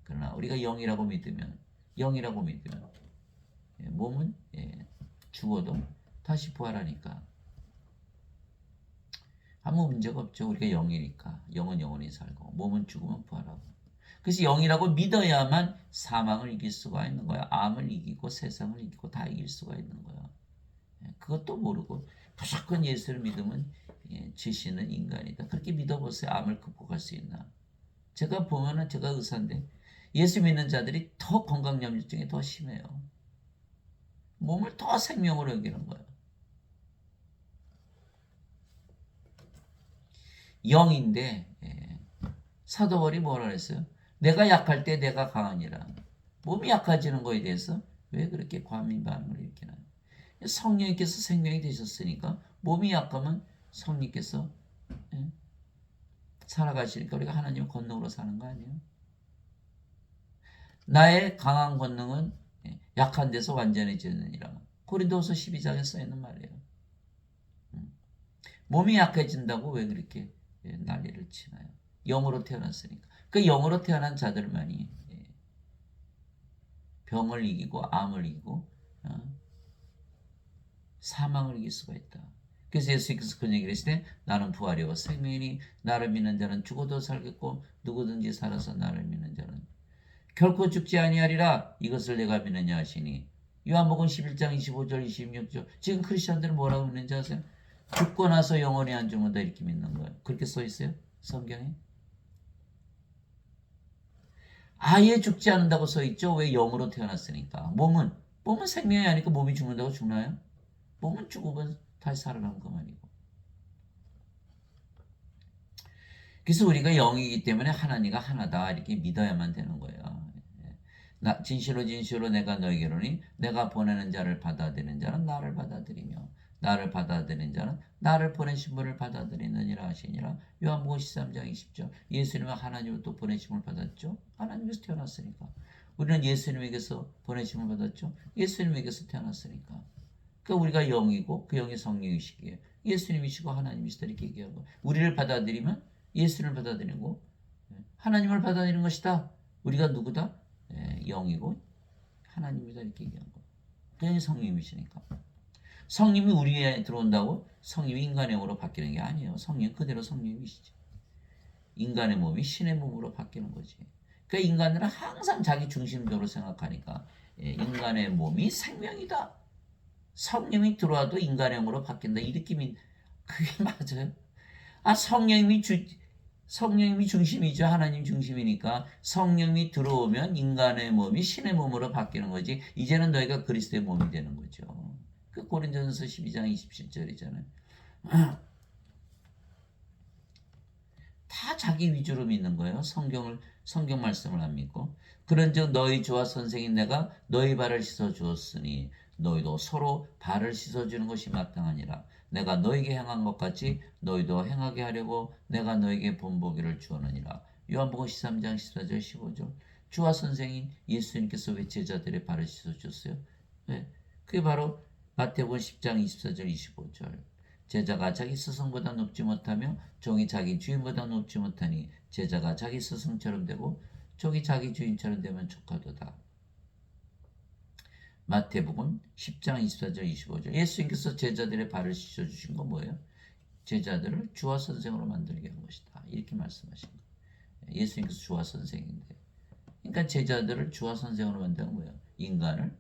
그러나 우리가 영이라고 믿으면 몸은 죽어도 다시 부활하니까 아무 문제가 없죠. 우리가 영이니까. 영은 영원히 살고 몸은 죽으면 부활하고. 그래서 영이라고 믿어야만 사망을 이길 수가 있는 거야. 암을 이기고 세상을 이기고 다 이길 수가 있는 거야. 그것도 모르고 무조건 예수를 믿으면 지시는 인간이다. 그렇게 믿어보세요. 암을 극복할 수 있나. 제가 보면은 제가 의사인데 예수 믿는 자들이 더 건강염려증이 더 심해요. 몸을 더 생명으로 여기는 거예요. 영인데 사도 바울이 뭐라 그랬어요? 내가 약할 때 내가 강하니라. 몸이 약해지는 거에 대해서 왜 그렇게 과민반응을 일으키나요? 성령님께서 생명이 되셨으니까 몸이 약하면 성령님께서 살아가시니까 우리가 하나님의 권능으로 사는 거 아니에요? 나의 강한 권능은 약한 데서 완전해지느니라. 고린도후서 12장에 써있는 말이에요. 몸이 약해진다고 왜 그렇게 난리를 치나요? 영으로 태어났으니까. 그 영으로 태어난 자들만이 병을 이기고 암을 이기고 사망을 이길 수가 있다. 그래서 예수께서 그런 얘기를 하시되 나는 부활이요 생명이니 나를 믿는 자는 죽어도 살겠고 누구든지 살아서 나를 믿는 자는 결코 죽지 아니하리라. 이것을 내가 믿느냐 하시니 요한복음 11장 25절 26절. 지금 크리스천들은 뭐라고 믿는지 아세요? 죽고 나서 영원히 안 죽는다 이렇게 믿는 거예요. 그렇게 써 있어요? 성경에? 아예 죽지 않는다고 써 있죠. 왜? 영으로 태어났으니까. 몸은 생명이 아니까 몸이 죽는다고 죽나요? 몸은 죽으면 다시 살아나는 것만이고. 그래서 우리가 영이기 때문에 하나님과 하나다 이렇게 믿어야만 되는 거예요. 진실로 진실로 내가 너에게 이르노니 내가 보내는 자를 받아들이는 자는 나를 받아들이며 나를 받아들이는 자는 나를 보내신 분을 받아들이느니라 하시니라. 요한복음 13장 20절. 예수님은 하나님으로부터 보내심을 받았죠. 하나님께서 태어났으니까. 우리는 예수님에게서 보내심을 받았죠. 예수님에게서 태어났으니까. 그러니까 우리가 영이고 그 영이 성령이시기에 예수님이시고 하나님이시다 이렇게 얘기하고 우리를 받아들이면 예수를 받아들이고 하나님을 받아들이는 것이다. 우리가 누구다? 영이고 하나님이다 이렇게 얘기한 거. 그 영이 성령이시니까. 성령이 우리에 들어온다고 성령이 인간의 영으로 바뀌는 게 아니에요. 성령 그대로 성령이시지. 인간의 몸이 신의 몸으로 바뀌는 거지. 그러니까 인간들은 항상 자기 중심적으로 생각하니까 인간의 몸이 생명이다. 성령이 들어와도 인간의 영으로 바뀐다. 이 느낌이 그게 맞아요. 성령님이 중심이죠. 하나님 중심이니까 성령이 들어오면 인간의 몸이 신의 몸으로 바뀌는 거지. 이제는 너희가 그리스도의 몸이 되는 거죠. 그 고린도전서 12장 27절이잖아요. 다 자기 위주로 믿는 거예요. 성경 말씀을 안 믿고. 그런즉 너희 주와 선생인 내가 너희 발을 씻어 주었으니 너희도 서로 발을 씻어 주는 것이 마땅하니라. 내가 너에게 행한 것 같이 너희도 행하게 하려고 내가 너에게 본보기를 주었느니라. 요한복음 13장 14절 15절. 주와 선생인 예수님께서 왜 제자들의 발을 씻어 주셨어요? 왜? 그게 바로 마태복음 10장 24절 25절. 제자가 자기 스승보다 높지 못하며 종이 자기 주인보다 높지 못하니 제자가 자기 스승처럼 되고 종이 자기 주인처럼 되면 족하도다. 마태복음 10장 24절 25절. 예수님께서 제자들의 발을 씻어주신 건 뭐예요? 제자들을 주와 선생으로 만들게 한 것이다. 이렇게 말씀하신 거예요. 예수님께서 주와 선생인데, 그러니까 제자들을 주와 선생으로 만드는 거예요. 인간을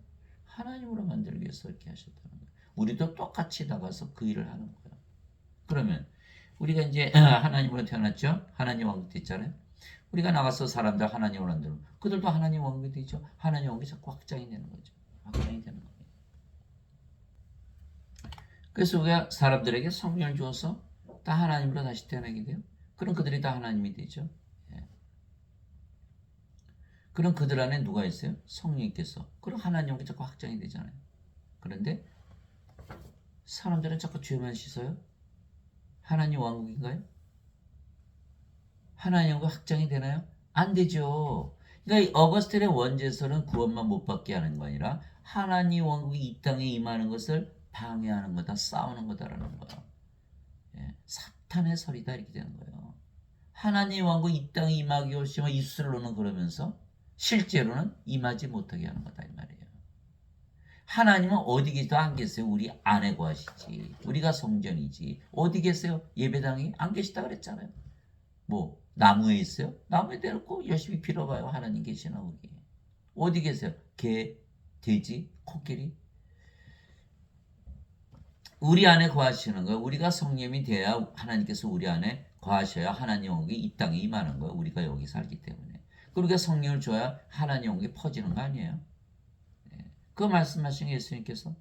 하나님으로 만들기 위해서 이렇게 하셨다는 거예요. 우리도 똑같이 나가서 그 일을 하는 거예요. 그러면 우리가 이제 하나님으로 태어났죠. 하나님 왕국 됐잖아요. 우리가 나가서 사람들 하나님으로 만들면 그들도 하나님 왕국이 되죠. 하나님 왕국이 자꾸 확장이 되는 거죠. 확장이 되는 거예요. 그래서 우리가 사람들에게 성령을 주어서 다 하나님으로 다시 태어나게 돼요. 그럼 그들이 다 하나님이 되죠. 예. 그럼 그들 안에 누가 있어요? 성령님께서. 그럼 하나님이 자꾸 확장이 되잖아요. 그런데 사람들은 자꾸 죄만 씻어요? 하나님 왕국인가요? 하나님 왕국 확장이 되나요? 안 되죠. 그러니까 어거스틴의 원죄설은 구원만 못 받게 하는 거 아니라 하나님 왕국이 이 땅에 임하는 것을 방해하는 거다, 싸우는 거다라는 거야. 예, 사탄의 설이다 이렇게 되는 거예요. 하나님 왕국 이 땅에 임하기 올시면 입술로는 그러면서 실제로는 임하지 못하게 하는 거다 이 말이에요. 하나님은 어디 계시도 안 계세요. 우리 안에 거하시지. 우리가 성전이지. 어디 계세요? 예배당에 안 계시다 그랬잖아요. 뭐 나무에 있어요? 나무에 대놓고 열심히 빌어봐요. 하나님 계시나 거기. 어디 계세요? 개, 돼지, 코끼리. 우리 안에 거하시는 거예요. 우리가 성령이 돼야 하나님께서 우리 안에 거하셔야 하나님 왕국이 이 땅에 임하는 거예요. 우리가 여기 살기 때문에. 그러니까 성령을 줘야 하나님 왕국이 퍼지는 거 아니에요? 그 말씀하신 예수님께서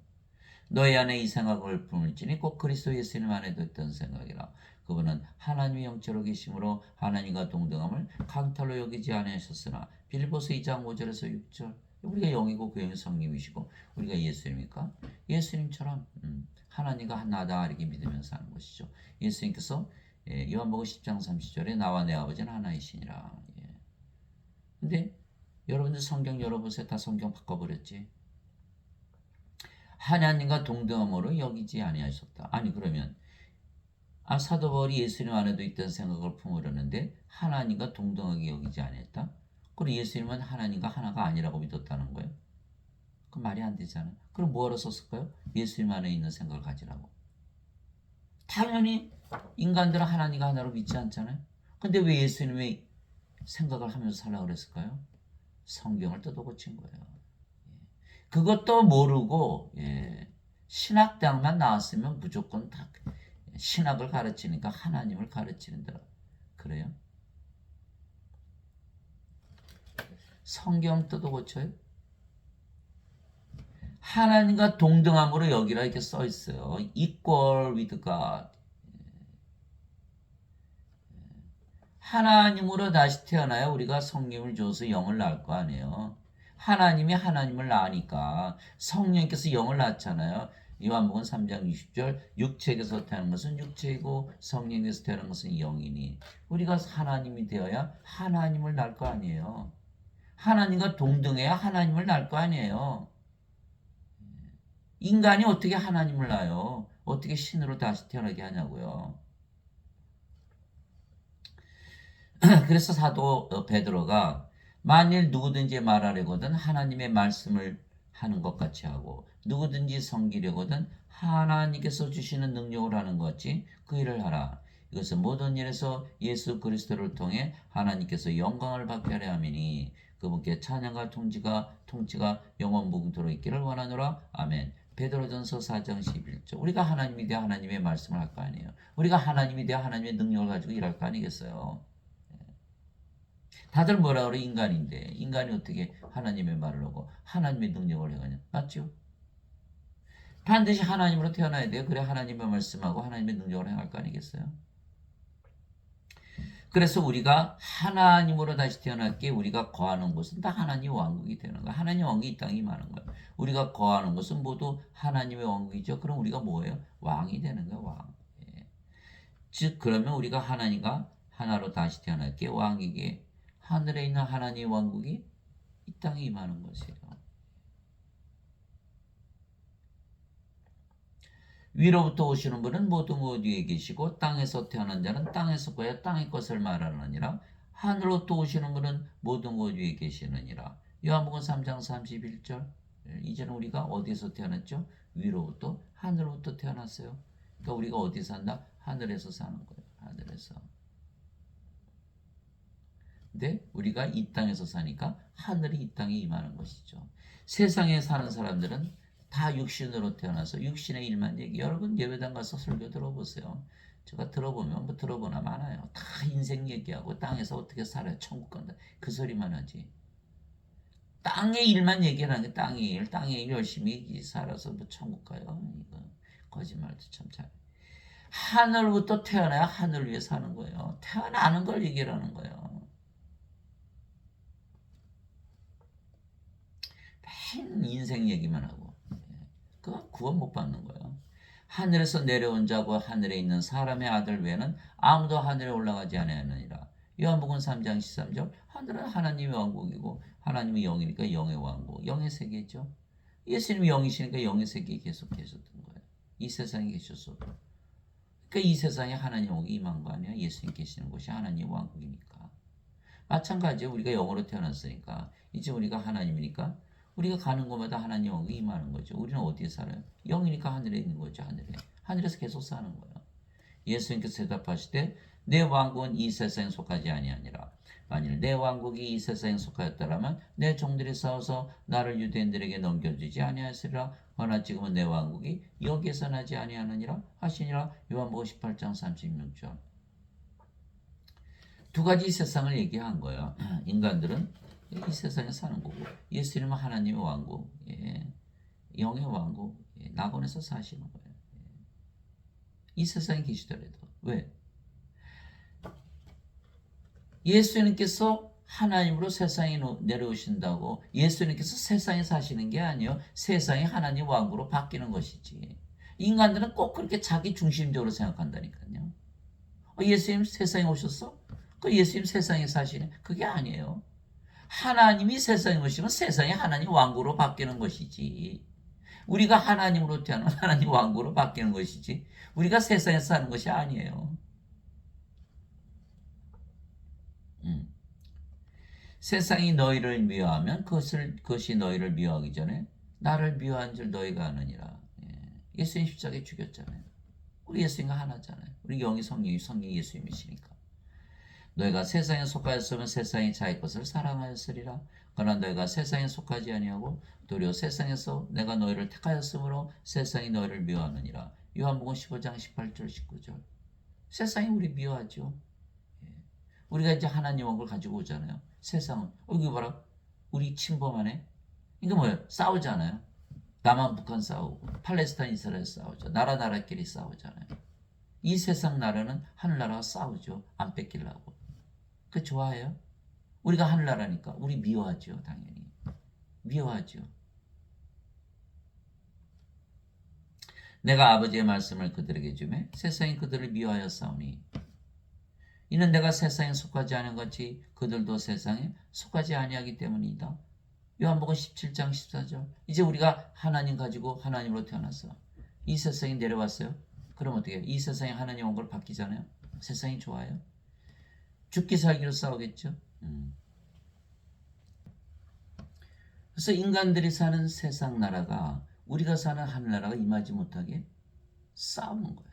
너희 안에 이 생각을 품을지니 꼭 그리스도 예수님 안에도 있던 생각이라. 그분은 하나님의 영체로 계심으로 하나님과 동등함을 강탈로 여기지 아니하셨으나 빌보스 2장 5절에서 6절 우리가 영이고 그 영이 성령이시고 우리가 예수님입니까? 예수님처럼 하나님과 하나다 이렇게 믿으면서 하는 것이죠. 예수님께서 요한복음 10장 30절에 나와 내 아버지는 하나이시니라. 근데 여러분들 성경 열어보세요. 다 성경 바꿔버렸지. 하나님과 동등함으로 여기지 아니하셨다. 아니 그러면 사도 바울이 예수님 안에도 있다는 생각을 품으려는데 하나님과 동등하게 여기지 아니했다. 그럼 예수님은 하나님과 하나가 아니라고 믿었다는 거예요. 그 말이 안 되잖아요. 그럼 뭐하러 썼을까요? 예수님 안에 있는 생각을 가지라고. 당연히 인간들은 하나님과 하나로 믿지 않잖아요. 근데 왜 예수님의 생각을 하면서 살라고 그랬을까요? 성경을 뜯어고친 거예요. 그것도 모르고 신학대학만 나왔으면 무조건 다 신학을 가르치니까 하나님을 가르치는다. 그래요? 성경 뜯어고쳐요? 하나님과 동등함으로 여기라 이렇게 써 있어요. Equal with God. 하나님으로 다시 태어나야 우리가 성령을 줘서 영을 낳을 거 아니에요. 하나님이 하나님을 낳으니까 성령께서 영을 낳잖아요. 요한복음 3장 20절 육체에서 태어난 것은 육체이고 성령에서 태어난 것은 영이니 우리가 하나님이 되어야 하나님을 낳을 거 아니에요. 하나님과 동등해야 하나님을 낳을 거 아니에요. 인간이 어떻게 하나님을 낳아요? 어떻게 신으로 다시 태어나게 하냐고요. 그래서 사도 베드로가 만일 누구든지 말하려거든 하나님의 말씀을 하는 것 같이 하고 누구든지 섬기려거든 하나님께서 주시는 능력을 하는 것 같이 그 일을 하라. 이것은 모든 일에서 예수 그리스도를 통해 하나님께서 영광을 받게 하려 함이니 그분께 찬양과 통치가 영원 무궁토록 있기를 원하노라. 아멘. 베드로전서 4장 11절. 우리가 하나님이 되어 하나님의 말씀을 할 거 아니에요. 우리가 하나님이 되어 하나님의 능력을 가지고 일할 거 아니겠어요. 다들 뭐라 그래? 인간인데 인간이 어떻게 하나님의 말을 하고 하나님의 능력을 해가냐? 맞죠? 반드시 하나님으로 태어나야 돼요. 그래 하나님의 말씀하고 하나님의 능력을 행할 거 아니겠어요? 그래서 우리가 하나님으로 다시 태어났기에 우리가 거하는 곳은 다 하나님 왕국이 되는 거야. 하나님 왕국이 이 땅에 임하는 거야. 우리가 거하는 곳은 모두 하나님의 왕국이죠. 그럼 우리가 뭐예요? 왕이 되는 거야. 왕. 즉 그러면 우리가 하나님과 하나로 다시 태어났기에 왕이기에 하늘에 있는 하나님 왕국이 이 땅에 임하는 것이에요. 위로부터 오시는 분은 모두 위에 계시고 땅에서 태어난 자는 땅에서 거야 땅의 것을 말하느니라. 하늘로부터 오시는 분은 모두 위에 계시느니라. 요한복음 3장 31절. 이제는 우리가 어디서 태어났죠? 위로부터 하늘로부터 태어났어요. 그러니까 우리가 어디 산다? 하늘에서 사는 거예요. 하늘에서. 근데 우리가 이 땅에서 사니까 하늘이 이 땅에 임하는 것이죠. 세상에 사는 사람들은 다 육신으로 태어나서 육신의 일만 얘기. 여러분 예배당 가서 설교 들어보세요. 제가 들어보면 뭐 들어보나 많아요. 다 인생 얘기하고 땅에서 어떻게 살아요. 천국 간다. 그 소리만 하지. 땅의 일만 얘기하는 게 땅의 일 열심히 살아서 뭐 천국 가요. 이거 거짓말도 참 잘. 하늘부터 태어나야 하늘 위에 사는 거예요. 태어나는 걸 얘기하는 거예요. 맨 인생 얘기만 하고. 그거 구원 못 받는 거예요. 하늘에서 내려온 자고 하늘에 있는 사람의 아들 외에는 아무도 하늘에 올라가지 아니하느니라. 요한복음 3장 13절. 하늘은 하나님의 왕국이고 하나님의 영이니까 영의 왕국, 영의 세계죠. 예수님이 영이시니까 영의 세계에 계속 계셨던 거예요. 이 세상에 계셨어도. 그러니까 이 세상에 하나님 왕국이 임한 거 아니야. 예수님 계시는 곳이 하나님 왕국이니까. 마찬가지로 우리가 영으로 태어났으니까 이제 우리가 하나님이니까 우리가 가는 곳마다 하나님 왕국이 임하는 거죠. 우리는 어디에 살아요? 영이니까 하늘에 있는 거죠. 하늘에서 계속 사는 거예요. 예수님께서 대답하실 때 내 왕국은 이 세상에 속하지 아니하니라. 만일 내 왕국이 이 세상에 속하였더라면 내 종들이 싸워서 나를 유대인들에게 넘겨주지 아니하였으리라. 허나 지금은 내 왕국이 여기에서 나지 아니하느니라 하시니라. 요한복음 18장 36절. 두 가지 세상을 얘기한 거예요. 인간들은 이 세상에 사는 거고 예수님은 하나님의 왕국, 영의 왕국, 낙원에서 사시는 거예요. 이 세상에 계시더라도. 왜? 예수님께서 하나님으로 세상에 내려오신다고 예수님께서 세상에 사시는 게 아니에요. 세상이 하나님 왕국으로 바뀌는 것이지. 인간들은 꼭 그렇게 자기 중심적으로 생각한다니까요. 예수님 세상에 오셨어? 그 예수님 세상에 사시네? 그게 아니에요. 하나님이 세상에 오시면 세상이 하나님 왕국으로 바뀌는 것이지. 우리가 하나님으로 태어난 하나님 왕국으로 바뀌는 것이지. 우리가 세상에서 사는 것이 아니에요. 세상이 너희를 미워하면 그것이 너희를 미워하기 전에 나를 미워한 줄 너희가 아느니라. 예수님 십자가에 죽였잖아요. 우리 예수님과 하나잖아요. 우리 영이 성령이 예수님이시니까. 너희가 세상에 속하였으면 세상이 자기 것을 사랑하였으리라. 그러나 너희가 세상에 속하지 아니하고 도리어 세상에서 내가 너희를 택하였으므로 세상이 너희를 미워하느니라. 요한복음 15장 18절 19절. 세상이 우리 미워하죠. 우리가 이제 하나님 왕국을 가지고 오잖아요. 세상은 이거 봐라. 우리 침범하네. 이거 뭐예요? 싸우잖아요. 남한 북한 싸우고 팔레스타인 이스라엘 싸우죠. 나라끼리 싸우잖아요. 이 세상 나라는 하늘나라와 싸우죠. 안 뺏기려고. 그 좋아해요? 우리가 하늘나라니까 우리 미워하죠. 당연히. 미워하죠. 내가 아버지의 말씀을 그들에게 주매 세상이 그들을 미워하여 싸우니 이는 내가 세상에 속하지 않은 것이 그들도 세상에 속하지 아니하기 때문이다. 요한복음 17장 14절. 이제 우리가 하나님 가지고 하나님으로 태어났어. 이 세상에 내려왔어요. 그럼 어떻게 해요? 이 세상에 하나님 온 걸 바뀌잖아요. 세상이 좋아요. 죽기 살기로 싸우겠죠. 그래서 인간들이 사는 세상 나라가 우리가 사는 하늘나라가 임하지 못하게 싸우는 거예요.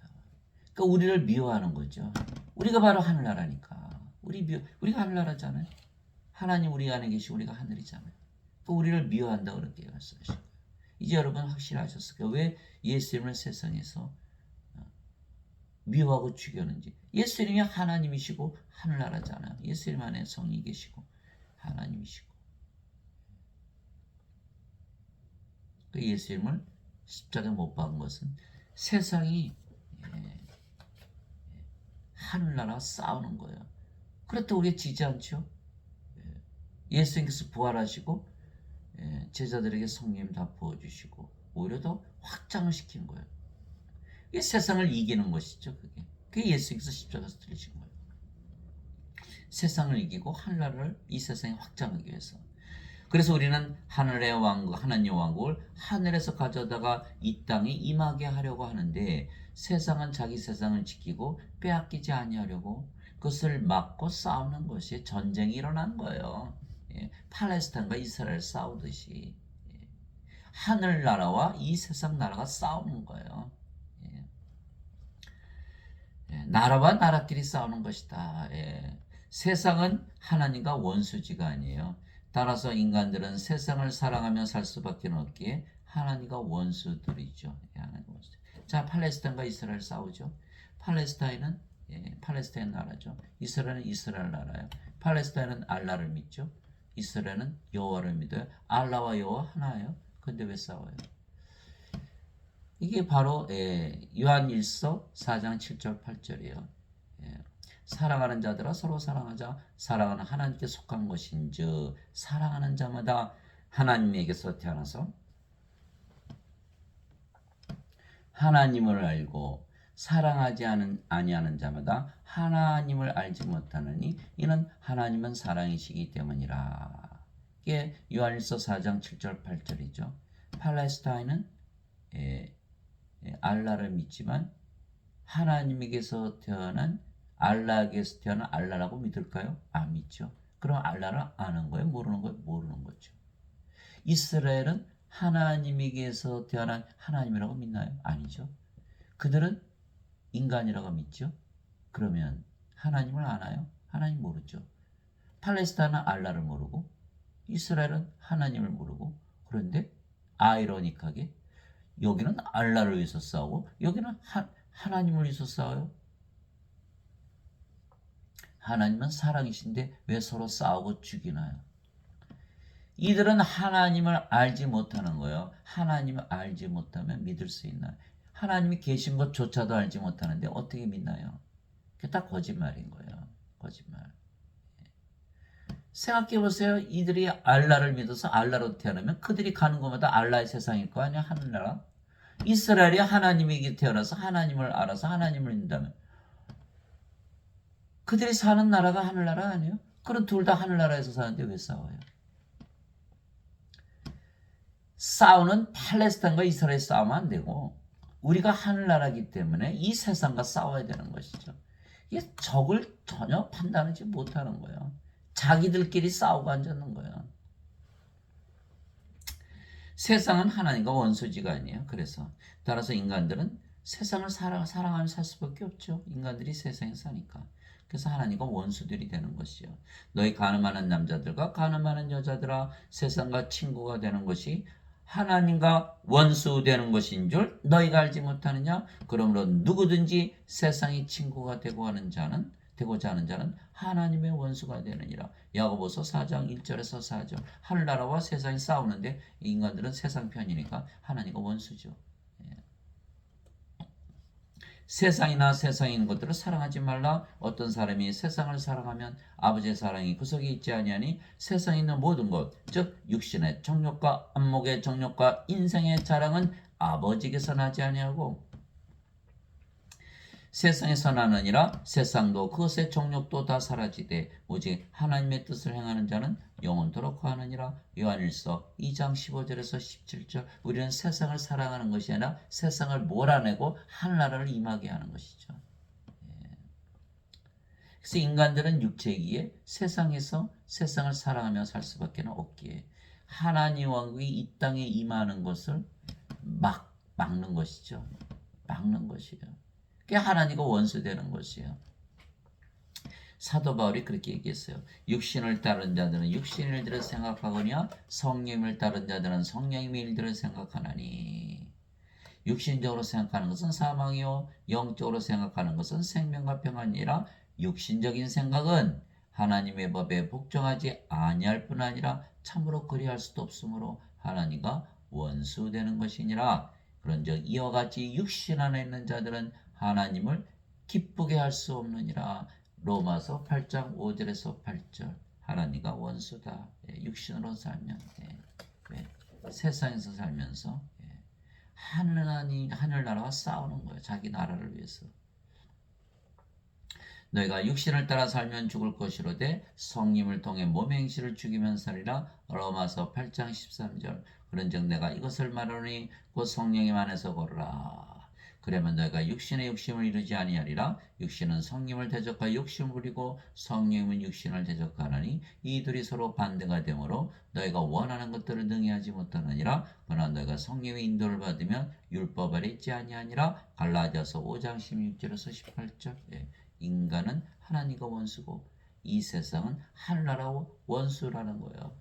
그러니까 우리를 미워하는 거죠. 우리가 바로 하늘나라니까. 우리가 하늘나라잖아요. 하나님 우리 안에 계시고 우리가 하늘이잖아요. 또 우리를 미워한다고 그렇게 말씀하신 거예요. 이제 여러분 확실하셨을까요? 왜 예수님을 세상에서 미워하고 죽였는지. 예수님이 하나님이시고 하늘나라잖아요. 예수님 안에 성이 계시고 하나님이시고. 그 예수님을 십자가에 못 박은 것은 세상이 하늘나라 싸우는 거예요. 그렇다고 우리가 지지 않죠. 예수님께서 부활하시고 제자들에게 성령 다 부어주시고 오히려 더 확장을 시킨 거예요. 이게 세상을 이기는 것이죠. 그게 예수님께서 십자가에서 들리신 거예요. 세상을 이기고 하늘나라를 이 세상에 확장하기 위해서. 그래서 우리는 하늘의 왕국, 하나님의 왕국을 하늘에서 가져다가 이 땅에 임하게 하려고 하는데 세상은 자기 세상을 지키고 빼앗기지 아니하려고 그것을 막고 싸우는 것이 전쟁이 일어난 거예요. 예, 팔레스타인과 이스라엘 싸우듯이 하늘나라와 이 세상 나라가 싸우는 거예요. 예. 예, 나라와 나라끼리 싸우는 것이다. 예. 세상은 하나님과 원수지가 아니에요. 따라서 인간들은 세상을 사랑하며 살 수밖에 없기에 하나님과 원수들이죠. 예, 하나님 원수. 자, 팔레스타인과 이스라엘 싸우죠. 팔레스타인은 팔레스타인 나라죠. 이스라엘은 이스라엘 나라예요. 팔레스타인은 알라를 믿죠. 이스라엘은 여호와를 믿어요. 알라와 여호와 하나예요. 근데 왜 싸워요? 이게 바로 요한일서 4장 7절 8절이에요. 사랑하는 자들아 서로 사랑하자. 사랑은 하나님께 속한 것인즉 사랑하는 자마다 하나님에게서 태어나서 하나님을 알고 사랑하지 아니하는 자마다 하나님을 알지 못하느니 이는 하나님은 사랑이시기 때문이라. 이게 요한일서 4장 7절 8절이죠. 팔레스타인은 알라를 믿지만 하나님에게서 태어난 알라에게서 태어난 알라라고 믿을까요? 안 믿죠. 그럼 알라를 아는 거예요? 모르는 거예요? 모르는 거죠. 이스라엘은 하나님에게서 태어난 하나님이라고 믿나요? 아니죠. 그들은 인간이라고 믿죠. 그러면 하나님을 아나요? 하나님 모르죠. 팔레스타인은 알라를 모르고 이스라엘은 하나님을 모르고 그런데 아이러니하게 여기는 알라를 위해서 싸우고 여기는 하나님을 위해서 싸워요. 하나님은 사랑이신데 왜 서로 싸우고 죽이나요? 이들은 하나님을 알지 못하는 거예요. 하나님을 알지 못하면 믿을 수 있나요? 하나님이 계신 것조차도 알지 못하는데 어떻게 믿나요? 그게 다 거짓말인 거예요. 거짓말. 생각해 보세요. 이들이 알라를 믿어서 알라로 태어나면 그들이 가는 곳마다 알라의 세상일 거 아니야? 하늘나라. 이스라엘이 하나님에게 태어나서 하나님을 알아서 하나님을 믿는다면 그들이 사는 나라가 하늘나라 아니에요? 그럼 둘 다 하늘나라에서 사는데 왜 싸워요? 싸우는 팔레스타인과 이스라엘 싸우면 안 되고 우리가 하늘나라이기 때문에 이 세상과 싸워야 되는 것이죠. 이게 적을 전혀 판단하지 못하는 거예요. 자기들끼리 싸우고 앉았는 거예요. 세상은 하나님과 원수지가 아니에요. 그래서 따라서 인간들은 세상을 사랑하며 살 수밖에 없죠. 인간들이 세상에 사니까. 그래서 하나님과 원수들이 되는 것이요. 너희 가늠하는 남자들과 가늠하는 여자들아 세상과 친구가 되는 것이 하나님과 원수 되는 것인 줄 너희가 알지 못하느냐? 그러므로 누구든지 세상의 친구가 되고자 하는 자는 하나님의 원수가 되느니라. 야고보서 4장 1절에서 4절. 하늘나라와 세상이 싸우는데 인간들은 세상 편이니까 하나님과 원수죠. 세상이나 세상에 있는 것들을 사랑하지 말라. 어떤 사람이 세상을 사랑하면 아버지의 사랑이 그 속에 있지 아니하니 세상에 있는 모든 것, 즉 육신의 정욕과 안목의 정욕과 인생의 자랑은 아버지께서 나지 아니하고 세상에서 나느니라. 세상도 그것의 정욕도 다 사라지되 오직 하나님의 뜻을 행하는 자는 영원토록 거하느니라. 요한일서 2장 15절에서 17절. 우리는 세상을 사랑하는 것이 아니라 세상을 몰아내고 하늘나라를 임하게 하는 것이죠. 그래서 인간들은 육체이기에 세상에서 세상을 사랑하며 살 수밖에 없기에 하나님 왕국이 이 땅에 임하는 것을 막는 것이죠. 막는 것이에요. 그게 하나님과 원수되는 것이에요. 사도 바울이 그렇게 얘기했어요. 육신을 따른 자들은 육신의 일들을 생각하거니와 성령을 따른 자들은 성령의 일들을 생각하나니. 육신적으로 생각하는 것은 사망이요 영적으로 생각하는 것은 생명과 평안이라. 육신적인 생각은 하나님의 법에 복종하지 아니할 뿐 아니라 참으로 그리할 수도 없으므로 하나님과 원수되는 것이니라. 그런즉 이와 같이 육신 안에 있는 자들은 하나님을 기쁘게 할 수 없느니라. 로마서 8장 5절에서 8절. 하나님과 원수다. 육신으로 살면 세상에서 살면서 하늘나라와 싸우는 거예요. 자기 나라를 위해서. 너희가 육신을 따라 살면 죽을 것이로되 성령을 통해 몸의 행실을 죽이면 살리라. 로마서 8장 13절. 그런즉 내가 이것을 말하노니 곧 성령님 안에서 걸으라. 그러면 너희가 육신의 욕심을 이루지 아니하리라. 육신은 성령을 대적하여 욕심을 부리고 성령은 육신을 대적하나니 이 둘이 서로 반대가 되므로 너희가 원하는 것들을 능히 하지 못하느니라. 그러나 너희가 성령의 인도를 받으면 율법 아래 있지 아니하니라. 갈라디아서 5장 16절에서 18절. 인간은 하나님과 원수고 이 세상은 하늘나라와 원수라는 거예요.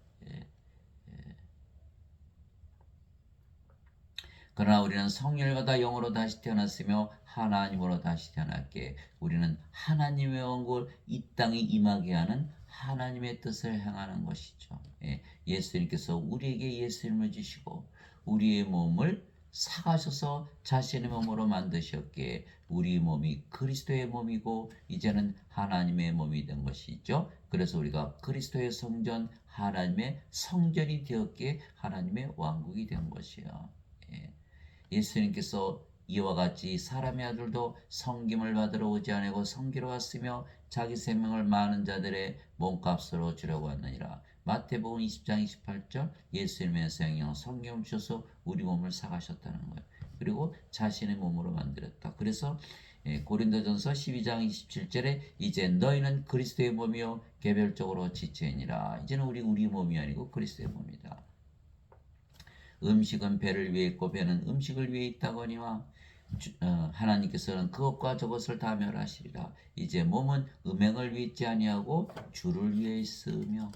그러나 우리는 성령을 받아 영으로 다시 태어났으며 하나님으로 다시 태어났기에 우리는 하나님의 왕국을 이 땅에 임하게 하는 하나님의 뜻을 행하는 것이죠. 예수님께서 우리에게 예수님을 주시고 우리의 몸을 사가셔서 자신의 몸으로 만드셨기에 우리 몸이 그리스도의 몸이고 이제는 하나님의 몸이 된 것이죠. 그래서 우리가 그리스도의 성전, 하나님의 성전이 되었기에 하나님의 왕국이 된 것이요. 예수님께서 이와 같이 사람의 아들도 섬김을 받으러 오지 아니고 섬기러 왔으며 자기 생명을 많은 자들의 몸값으로 주려고 왔느니라. 마태복음 20장 28절. 예수님의 생명 성경을 주셔서 우리 몸을 사가셨다는 거예요. 그리고 자신의 몸으로 만들었다. 그래서 고린도전서 12장 27절에 이제 너희는 그리스도의 몸이요 개별적으로 지체니라. 이제는 우리 몸이 아니고 그리스도의 몸이다. 음식은 배를 위해 있고 배는 음식을 위해 있다거니와 하나님께서는 그것과 저것을 다 멸하시리라. 이제 몸은 음행을 위해 있지 아니하고 주를 위해 있으며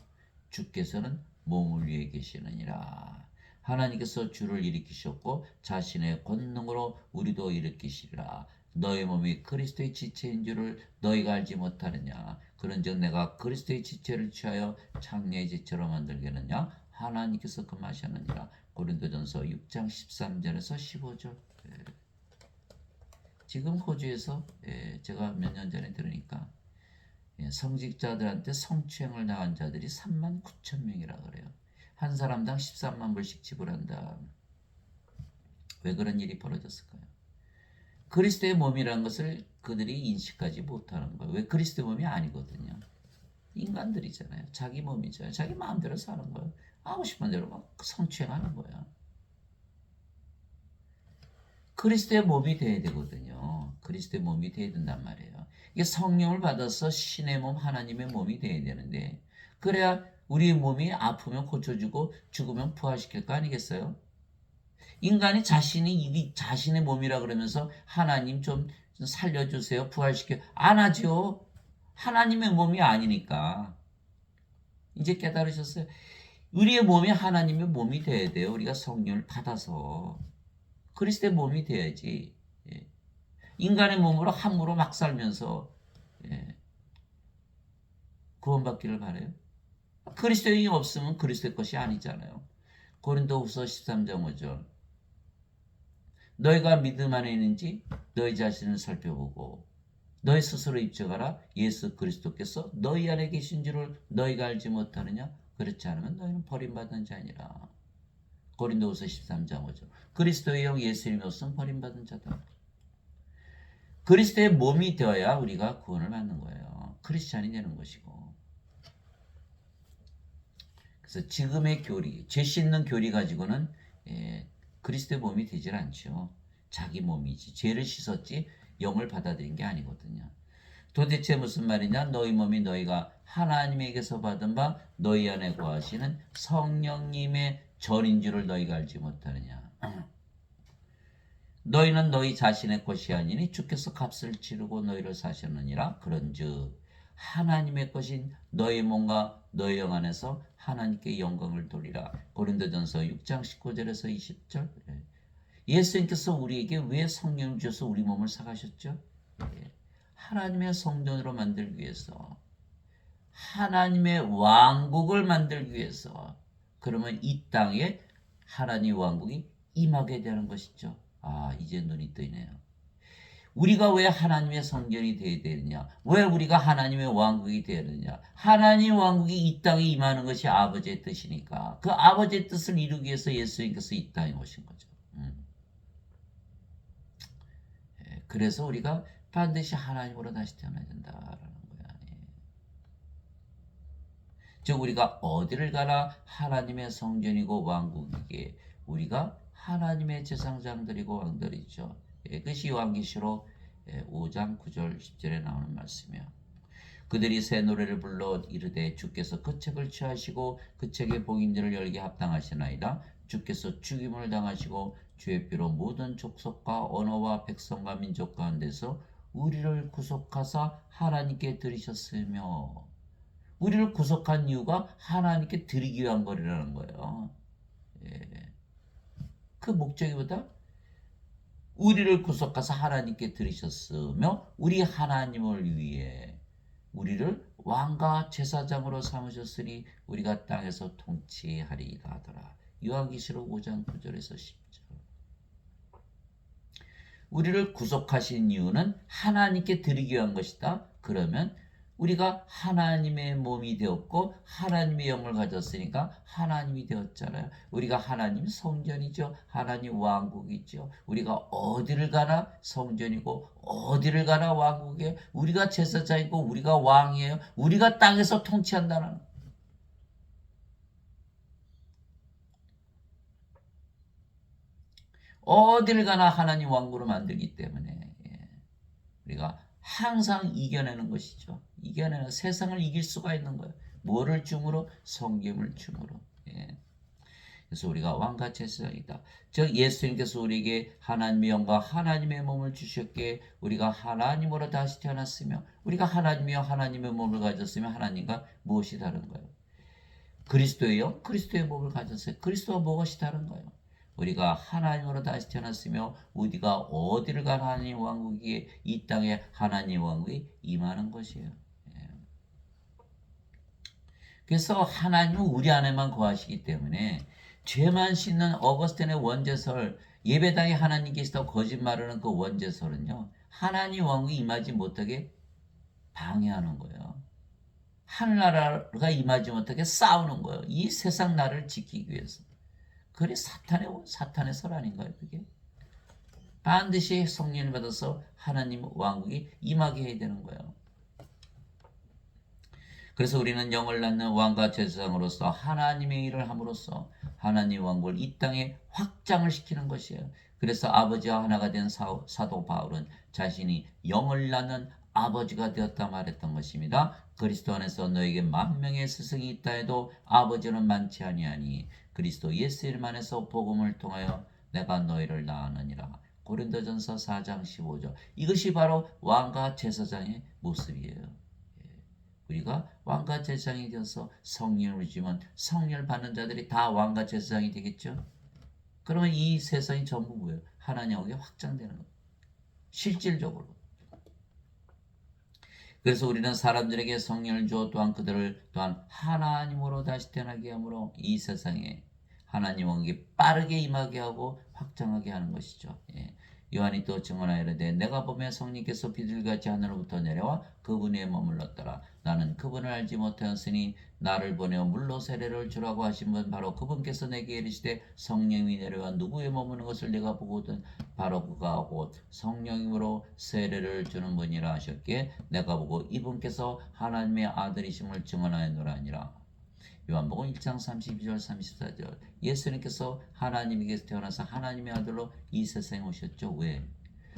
주께서는 몸을 위해 계시느니라. 하나님께서 주를 일으키셨고 자신의 권능으로 우리도 일으키시리라. 너희 몸이 그리스도의 지체인 줄을 너희가 알지 못하느냐. 그런즉 내가 그리스도의 지체를 취하여 장래의 지체로 만들겠느냐. 하나님께서 금하셨느니라. 고린도전서 6장 13절에서 15절. 지금 호주에서 제가 몇 년 전에 들으니까 성직자들한테 성추행을 당한 자들이 3만 9천 명이라 그래요. 한 사람당 13만 불씩 지불한다. 왜 그런 일이 벌어졌을까요? 그리스도의 몸이라는 것을 그들이 인식하지 못하는 거예요. 왜? 그리스도의 몸이 아니거든요. 인간들이잖아요. 자기 몸이죠. 자기 마음대로 사는 거예요. 하고 싶은 대로 막 성추행하는 거야. 그리스도의 몸이 돼야 되거든요. 그리스도의 몸이 돼야 된단 말이에요. 이게 성령을 받아서 신의 몸, 하나님의 몸이 돼야 되는데 그래야 우리 몸이 아프면 고쳐주고 죽으면 부활시킬 거 아니겠어요? 인간이 자신의 몸이라 그러면서 하나님 좀 살려주세요, 부활시켜 안 하죠. 하나님의 몸이 아니니까. 이제 깨달으셨어요? 우리의 몸이 하나님의 몸이 돼야 돼요. 우리가 성령을 받아서 그리스도의 몸이 돼야지. 인간의 몸으로 함부로 막 살면서 구원받기를 바라요. 그리스도인이 없으면 그리스도의 것이 아니잖아요. 고린도후서 13장 5절. 너희가 믿음 안에 있는지 너희 자신을 살펴보고 너희 스스로 입증하라. 예수 그리스도께서 너희 안에 계신 줄을 너희가 알지 못하느냐? 그렇지 않으면 너희는 버림받은 자니라. 고린도후서 13장 5절. 그리스도의 영 예수님이 없으면 버림받은 자다. 그리스도의 몸이 되어야 우리가 구원을 받는 거예요. 크리스찬이 되는 것이고. 그래서 지금의 교리, 죄 씻는 교리 가지고는 그리스도의 몸이 되질 않죠. 자기 몸이지. 죄를 씻었지 영을 받아들인 게 아니거든요. 도대체 무슨 말이냐? 너희 몸이 너희가 하나님에게서 받은 바 너희 안에 거하시는 성령님의 전인 줄을 너희가 알지 못하느냐. 너희는 너희 자신의 것이 아니니 주께서 값을 치르고 너희를 사셨느니라. 그런즉 하나님의 것인 너희 몸과 너희 영 안에서 하나님께 영광을 돌리라. 고린도전서 6장 19절에서 20절. 예수님께서 우리에게 왜 성령을 주셔서 우리 몸을 사가셨죠? 하나님의 성전으로 만들기 위해서, 하나님의 왕국을 만들기 위해서. 그러면 이 땅에 하나님의 왕국이 임하게 되는 것이죠. 이제 눈이 뜨이네요. 우리가 왜 하나님의 성전이 되어야 되느냐? 왜 우리가 하나님의 왕국이 되어야 되느냐? 하나님의 왕국이 이 땅에 임하는 것이 아버지의 뜻이니까 그 아버지의 뜻을 이루기 위해서 예수님께서 이 땅에 오신 거죠. 그래서 우리가 반드시 하나님으로 다시 태어나야 된다라는 거야. 예. 즉 우리가 어디를 가나 하나님의 성전이고 왕국이기에 우리가 하나님의 제사장들이고 왕들이죠. 예, 그것이 요한계시록 5장 9절 10절에 나오는 말씀이요. 그들이 새 노래를 불러 이르되 주께서 그 책을 취하시고 그 책의 봉인들을 열게 합당하시나이다. 주께서 죽임을 당하시고 주의 피로 모든 족속과 언어와 백성과 민족 가운데서 우리를 구속하사 하나님께 드리셨으며, 우리를 구속한 이유가 하나님께 드리기 위한 거라는 거예요. 예. 그 목적이 뭐다? 우리를 구속하사 하나님께 드리셨으며 우리 하나님을 위해 우리를 왕과 제사장으로 삼으셨으니 우리가 땅에서 통치하리이다 하더라. 요한계시록 5장 9절에서 10절. 우리를 구속하신 이유는 하나님께 드리기 위한 것이다. 그러면 우리가 하나님의 몸이 되었고 하나님의 영을 가졌으니까 하나님이 되었잖아요. 우리가 하나님 성전이죠. 하나님 왕국이죠. 우리가 어디를 가나 성전이고 어디를 가나 왕국이에요. 우리가 제사장이고 우리가 왕이에요. 우리가 땅에서 통치한다는 거예요. 어디를 가나 하나님 왕국으로 만들기 때문에 우리가 항상 이겨내는 것이죠. 이겨내는, 세상을 이길 수가 있는 거예요. 뭐를 줌으로? 성경을 줌으로. 예. 그래서 우리가 왕과 제사장이다. 즉 예수님께서 우리에게 하나님의 영과 하나님의 몸을 주셨기에 우리가 하나님으로 다시 태어났으며, 우리가 하나님이여 하나님의 몸을 가졌으며 하나님과 무엇이 다른 거예요? 그리스도의 영, 그리스도의 몸을 가졌어요. 그리스도와 무엇이 다른 거예요? 우리가 하나님으로 다시 태어났으며 우리가 어디를 간 하나님 왕국이 이 땅에 하나님 왕국이 임하는 것이에요. 예. 그래서 하나님은 우리 안에만 거하시기 때문에 죄만 씻는 어거스틴의 원죄설, 예배당에 하나님 계시다고 거짓말하는 그 원죄설은요, 하나님 왕국이 임하지 못하게 방해하는 거예요. 하늘나라가 임하지 못하게 싸우는 거예요. 이 세상 나라를 지키기 위해서. 그게 사탄의 설 아닌가요? 그게 반드시 성령을 받아서 하나님 왕국이 임하게 해야 되는 거예요. 그래서 우리는 영을 낳는 왕과 제사장으로서 하나님의 일을 함으로써 하나님 왕국을 이 땅에 확장을 시키는 것이에요. 그래서 아버지와 하나가 된 사도 바울은 자신이 영을 낳는 아버지가 되었다 말했던 것입니다. 그리스도 안에서 너에게 만명의 스승이 있다 해도 아버지는 많지 아니하니 그리스도 예수 이름 안에서 복음을 통하여 내가 너희를 낳았느니라. 고린도전서 4장 15절. 이것이 바로 왕과 제사장의 모습이에요. 우리가 왕과 제사장이 되어서 성령을 주면 성령을 받는 자들이 다 왕과 제사장이 되겠죠. 그러면 이 세상이 전부 뭐예요? 하나님에게 확장되는 거예요. 실질적으로. 그래서 우리는 사람들에게 성령을 주어 또한 그들을 또한 하나님으로 다시 태어나게 함으로 이 세상에 하나님 왕국이 빠르게 임하게 하고 확장하게 하는 것이죠. 예. 요한이 또 증언하여 이르되 내가 보며 성령께서 비둘기같이 하늘로부터 내려와 그분 위에 머물렀더라. 나는 그분을 알지 못하였으니 나를 보내어 물로 세례를 주라고 하신 분 바로 그분께서 내게 이르시되 성령이 내려와 누구에 머무는 것을 내가 보거든 바로 그가 곧 성령으로 세례를 주는 분이라 하셨기에 내가 보고 이분께서 하나님의 아들이심을 증언하였노라 하니라. 요한복음 1장 32절 34절. 예수님께서 하나님에게서 태어나서 하나님의 아들로 이 세상에 오셨죠. 왜?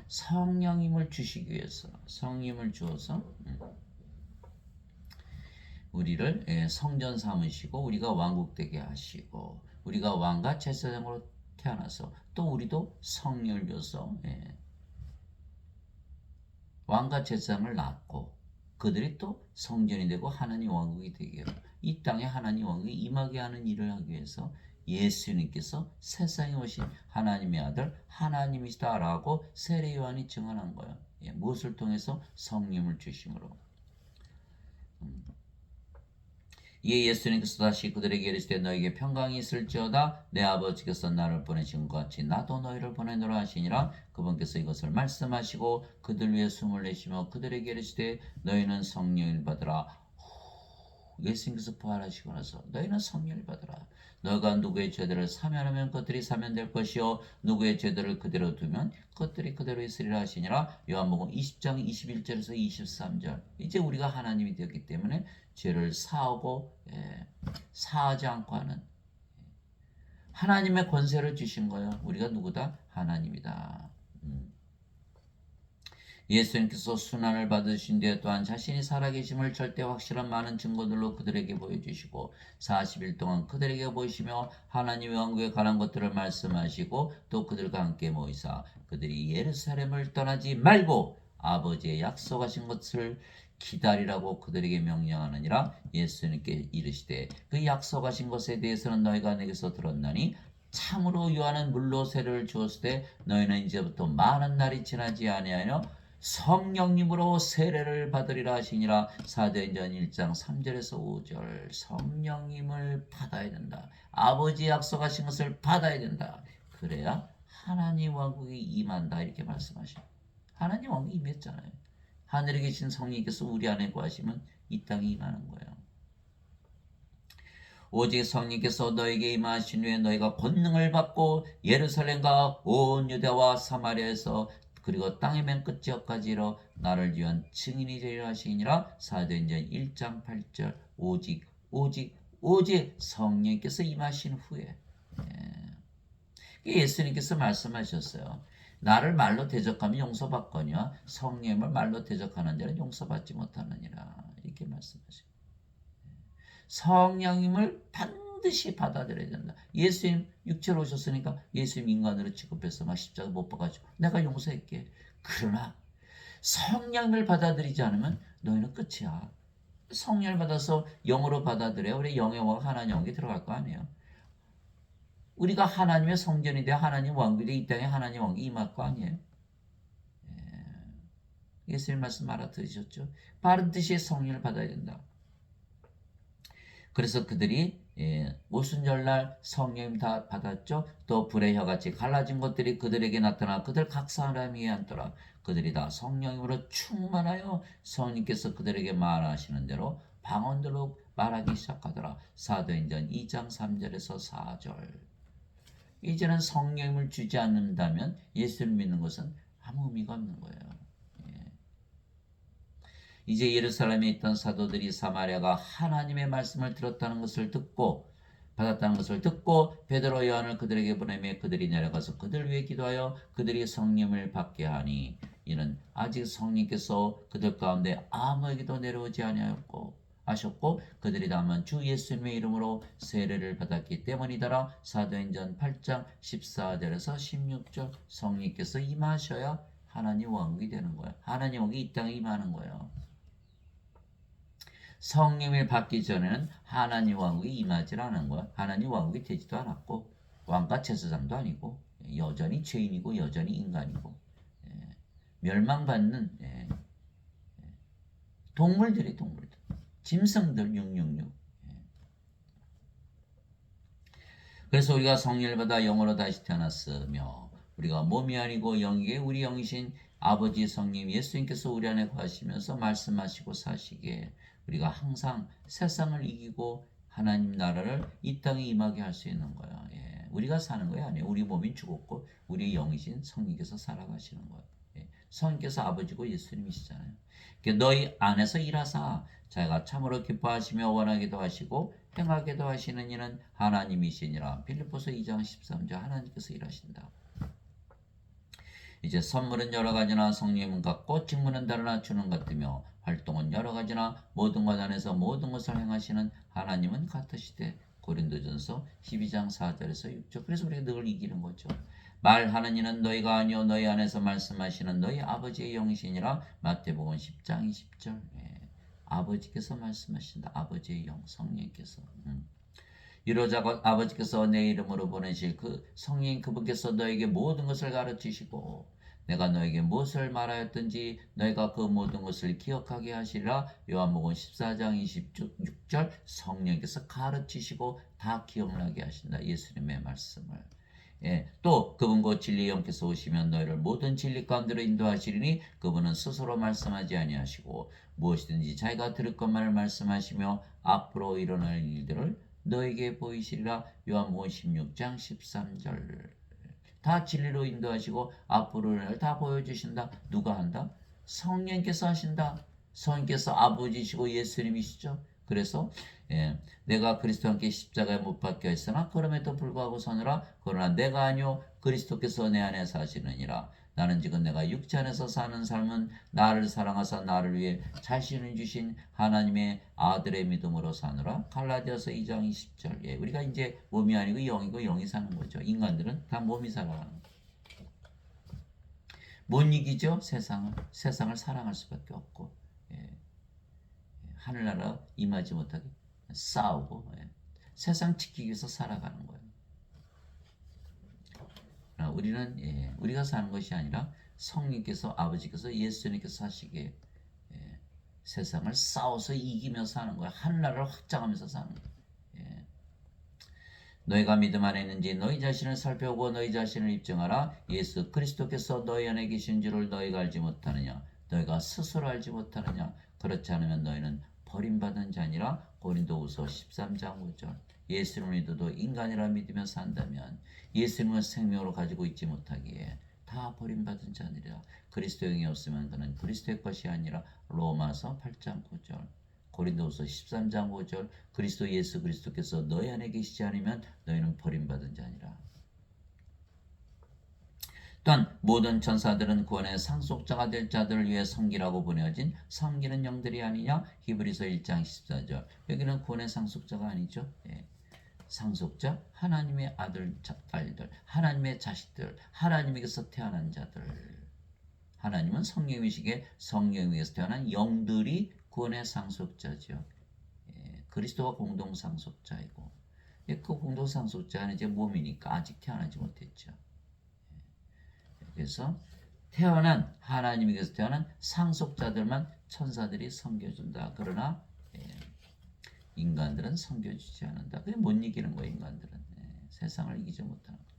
성령님을 주시기 위해서. 성령님을 주어서 우리를 성전 삼으시고 우리가 왕국되게 하시고 우리가 왕과 제사장으로 태어나서 또 우리도 성령을 줘서 왕과 제사장을 낳고 그들이 또 성전이 되고 하나님 왕국이 되게 하고 이 땅에 하나님 왕국이 임하게 하는 일을 하기 위해서 예수님께서 세상에 오신 하나님의 아들 하나님이시다라고 세례 요한이 증언한 거예요. 무엇을 통해서? 성령을 주심으로. 이에 예수님께서 다시 그들에게 이르시되 너에게 평강이 있을지어다 내 아버지께서 나를 보내신 것 같이 나도 너희를 보내노라 하시니라. 그분께서 이것을 말씀하시고 그들 위해 숨을 내쉬며 그들에게 이르시되 너희는 성령을 받으라. 예수님께서 부활하시고 나서 너희는 성령을 받으라. 너가 누구의 죄들을 사면하면 그것들이 사면될 것이요 누구의 죄들을 그대로 두면 그것들이 그대로 있으리라 하시니라. 요한복음 20장 21절에서 23절. 이제 우리가 하나님이 되었기 때문에 죄를 사하고 사하지 않고 하는 하나님의 권세를 주신 거예요. 우리가 누구다? 하나님이다. 예수님께서 순환을 받으신 뒤에 또한 자신이 살아계심을 절대 확실한 많은 증거들로 그들에게 보여주시고 40일 동안 그들에게 보이시며 하나님의 왕국에 관한 것들을 말씀하시고 또 그들과 함께 모이사 그들이 예루살렘을 떠나지 말고 아버지의 약속하신 것을 기다리라고 그들에게 명령하느니라. 예수님께 이르시되 그 약속하신 것에 대해서는 너희가 내게서 들었나니 참으로 요한은 물로 세례를 주었을 때 너희는 이제부터 많은 날이 지나지 아니하여 성령님으로 세례를 받으리라 하시니라. 사도행전 1장 3절에서 5절. 성령님을 받아야 된다. 아버지 약속하신 것을 받아야 된다. 그래야 하나님 왕국이 임한다 이렇게 말씀하셔요. 하나님 왕국이 임했잖아요. 하늘에 계신 성령님께서 우리 안에 거하시면 이 땅에 임하는 거예요. 오직 성령께서 너에게 임하신 후에 너희가 권능을 받고 예루살렘과 온 유대와 사마리아에서 그리고 땅의 맨 끝지역까지로 나를 위한 증인이 되리라 하시니라. 사도행전 1장 8절. 오직 성령께서 임하신 후에 예수님께서 말씀하셨어요. 나를 말로 대적하면 용서받거니와 성령을 말로 대적하는 자는 용서받지 못하느니라 이렇게 말씀하셔요. 성령님을 반드시 받아들여야 된다. 예수님 육체로 오셨으니까 예수님 인간으로 취급해서 막 십자가 못 박아가지고 내가 용서할게. 그러나 성령을 받아들이지 않으면 너희는 끝이야. 성령을 받아서 영으로 받아들여야 우리 영의 왕 하나님 왕국에 들어갈 거 아니에요. 우리가 하나님의 성전이 되어 하나님 왕국이 되어 이 땅에 하나님 왕국이 임할 거 아니에요. 예수님 말씀 알아들으셨죠? 반드시 성령을 받아야 된다. 그래서 그들이 오순절날 성령 다 받았죠. 또 불의 혀같이 갈라진 것들이 그들에게 나타나 그들 각 사람에게 앉더라. 그들이 다 성령으로 충만하여 성령께서 그들에게 말하시는 대로 방언들로 말하기 시작하더라. 사도행전 2장 3절에서 4절. 이제는 성령을 주지 않는다면 예수를 믿는 것은 아무 의미가 없는 거예요. 이제 예루살렘에 있던 사도들이 사마리아가 하나님의 말씀을 들었다는 것을 듣고 받았다는 것을 듣고 베드로 요한을 그들에게 보내며 그들이 내려가서 그들 위해 기도하여 그들이 성령을 받게 하니 이는 아직 성령께서 그들 가운데 아무에게도 내려오지 아니하였고 하셨고 그들이 다만 주 예수님의 이름으로 세례를 받았기 때문이더라. 사도행전 8장 14절에서 16절. 성령께서 임하셔야 하나님 왕국이 되는 거예요. 하나님 왕국이 이 땅에 임하는 거예요. 성령을 받기 전에는 하나님 왕국이 임하지 않은 거야. 하나님 왕국이 되지도 않았고 왕과 제사장도 아니고 여전히 죄인이고 여전히 인간이고 멸망받는 동물들 짐승들 666. 그래서 우리가 성령을 받아 영으로 다시 태어났으며 우리가 몸이 아니고 영이게 우리 영이신 아버지 성령 예수님께서 우리 안에 거하시면서 말씀하시고 사시기에 우리가 항상 세상을 이기고 하나님 나라를 이 땅에 임하게 할 수 있는 거야. 우리가 사는 거야 아니에요. 우리 몸이 죽었고 우리 영이신 성령께서 살아가시는 거야. 성령께서 아버지고 예수님이시잖아요. 너희 안에서 일하사 자기가 참으로 기뻐하시며 원하기도 하시고 행하기도 하시는 이는 하나님이시니라. 빌립보서 2장 13절. 하나님께서 일하신다. 이제 선물은 여러 가지나 성령은 같고 직무는 다르나 주는 같으며 활동은 여러 가지나 모든 것 안에서 모든 것을 행하시는 하나님은 같으시되. 고린도전서 12장 4절에서 6절. 그래서 우리가 늘 이기는 거죠. 말하는 이는 너희가 아니요 너희 안에서 말씀하시는 너희 아버지의 영이시니라. 마태복음 10장 20절. 아버지께서 말씀하신다. 아버지의 영 성령께서. 이로자 아버지께서 내 이름으로 보내실 그 성령 그분께서 너에게 모든 것을 가르치시고 내가 너에게 무엇을 말하였든지 너희가 그 모든 것을 기억하게 하시리라. 요한복음 14장 26절. 성령께서 가르치시고 다 기억나게 하신다. 예수님의 말씀을. 예, 또 그분 곧 진리 영께서 오시면 너희를 모든 진리 가운데로 인도하시리니 그분은 스스로 말씀하지 아니하시고 무엇이든지 자기가 들을 것만을 말씀하시며 앞으로 일어날 일들을 너에게 보이시리라. 요한복음 16장 13절. 다 진리로 인도하시고 앞으로 일어날 다 보여주신다. 누가 한다? 성령께서 하신다. 성령께서 아버지시고 예수님이시죠. 그래서 내가 그리스도와 함께 십자가에 못 박혀 있으나 그럼에도 불구하고 서느라 그러나 내가 아니요 그리스도께서 내 안에 사시느니라. 나는 지금 내가 육체 안에서 사는 삶은 나를 사랑하사 나를 위해 자신을 주신 하나님의 아들의 믿음으로 사느라. 갈라디아서 2장 20절. 예, 우리가 이제 몸이 아니고 영이고 영이 사는 거죠. 인간들은 다 몸이 살아가는 거죠. 못 이기죠. 세상을 사랑할 수밖에 없고 하늘나라 임하지 못하게 싸우고 세상 지키기 위해서 살아가는 거예요. 우리는 우리가 사는 것이 아니라 성령께서 아버지께서 예수님께서 사시기에 세상을 싸워서 이기며 사는 거예요. 하늘나라를 확장하면서 사는 거예요. 너희가 믿음 안에 있는지 너희 자신을 살펴보고 너희 자신을 입증하라. 예수 그리스도께서 너희 안에 계신 줄을 너희가 알지 못하느냐? 너희가 스스로 알지 못하느냐? 그렇지 않으면 너희는 버림받은 자니라. 고린도후서 13장 5절. 예수님을 믿어도 인간이라 믿으며 산다면 예수님을 생명으로 가지고 있지 못하기에 다 버림받은 자니라. 그리스도의 영이 없으면 그는 그리스도의 것이 아니라. 로마서 8장 9절. 고린도후서 13장 5절. 그리스도 예수 그리스도께서 너희 안에 계시지 않으면 너희는 버림받은 자니라. 또한 모든 천사들은 구원의 상속자가 될 자들을 위해 섬기라고 보내어진 섬기는 영들이 아니냐. 히브리서 1장 14절. 여기는 구원의 상속자가 아니죠. 상속자, 하나님의 아들, 딸들, 하나님의 자식들, 하나님에게서 태어난 자들. 하나님은 성령이시기에 성령에게서 태어난 영들이 구원의 상속자죠. 그리스도와 공동 상속자이고, 그 공동 상속자는 이제 몸이니까 아직 태어나지 못했죠. 그래서 태어난 하나님에게서 태어난 상속자들만 천사들이 섬겨준다. 그러나 인간들은 섬겨주지 않는다. 그게 못 이기는 거예요. 인간들은 세상을 이기지 못하는 거예요.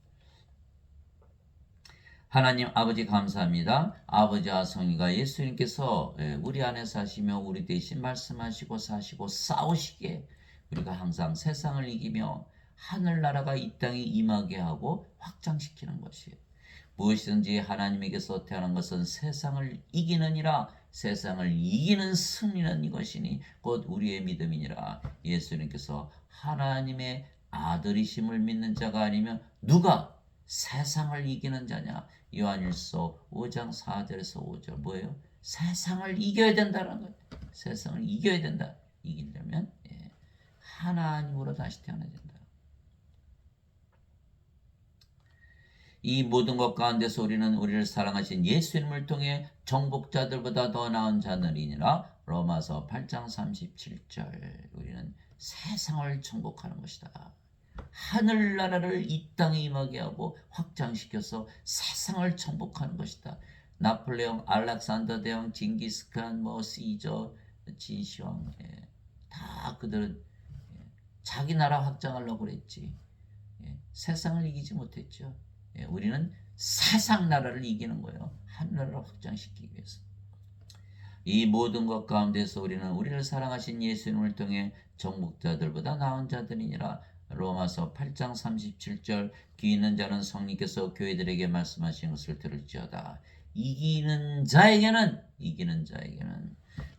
하나님 아버지 감사합니다. 아버지와 성령과 예수님께서 우리 안에 사시며 우리 대신 말씀하시고 사시고 싸우시기에 우리가 항상 세상을 이기며 하늘나라가 이 땅에 임하게 하고 확장시키는 것이에요. 무엇이든지 하나님에게서 태어난 것은 세상을 이기느니라. 세상을 이기는 승리는 이것이니 곧 우리의 믿음이니라. 예수님께서 하나님의 아들이심을 믿는 자가 아니면 누가 세상을 이기는 자냐. 요한일서 5장 4절에서 5절 뭐예요? 세상을 이겨야 된다는 거예요. 세상을 이겨야 된다. 이기려면 하나님으로 다시 태어나야 된다. 이 모든 것 가운데서 우리는 우리를 사랑하신 예수님을 통해 정복자들보다 더 나은 자들이니라. 로마서 8장 37절. 우리는 세상을 정복하는 것이다. 하늘나라를 이 땅에 임하게 하고 확장시켜서 세상을 정복하는 것이다. 나폴레옹, 알렉산더 대왕, 징기스칸, 시저, 진시황 다 그들은 자기 나라 확장하려고 그랬지. 세상을 이기지 못했죠. 우리는 세상 나라를 이기는 거예요. 하늘나라를 확장시키기 위해서. 이 모든 것 가운데서 우리는 우리를 사랑하신 예수님을 통해 정복자들보다 나은 자들이니라. 로마서 8장 37절. 귀 있는 자는 성령께서 교회들에게 말씀하신 것을 들을지어다. 이기는 자에게는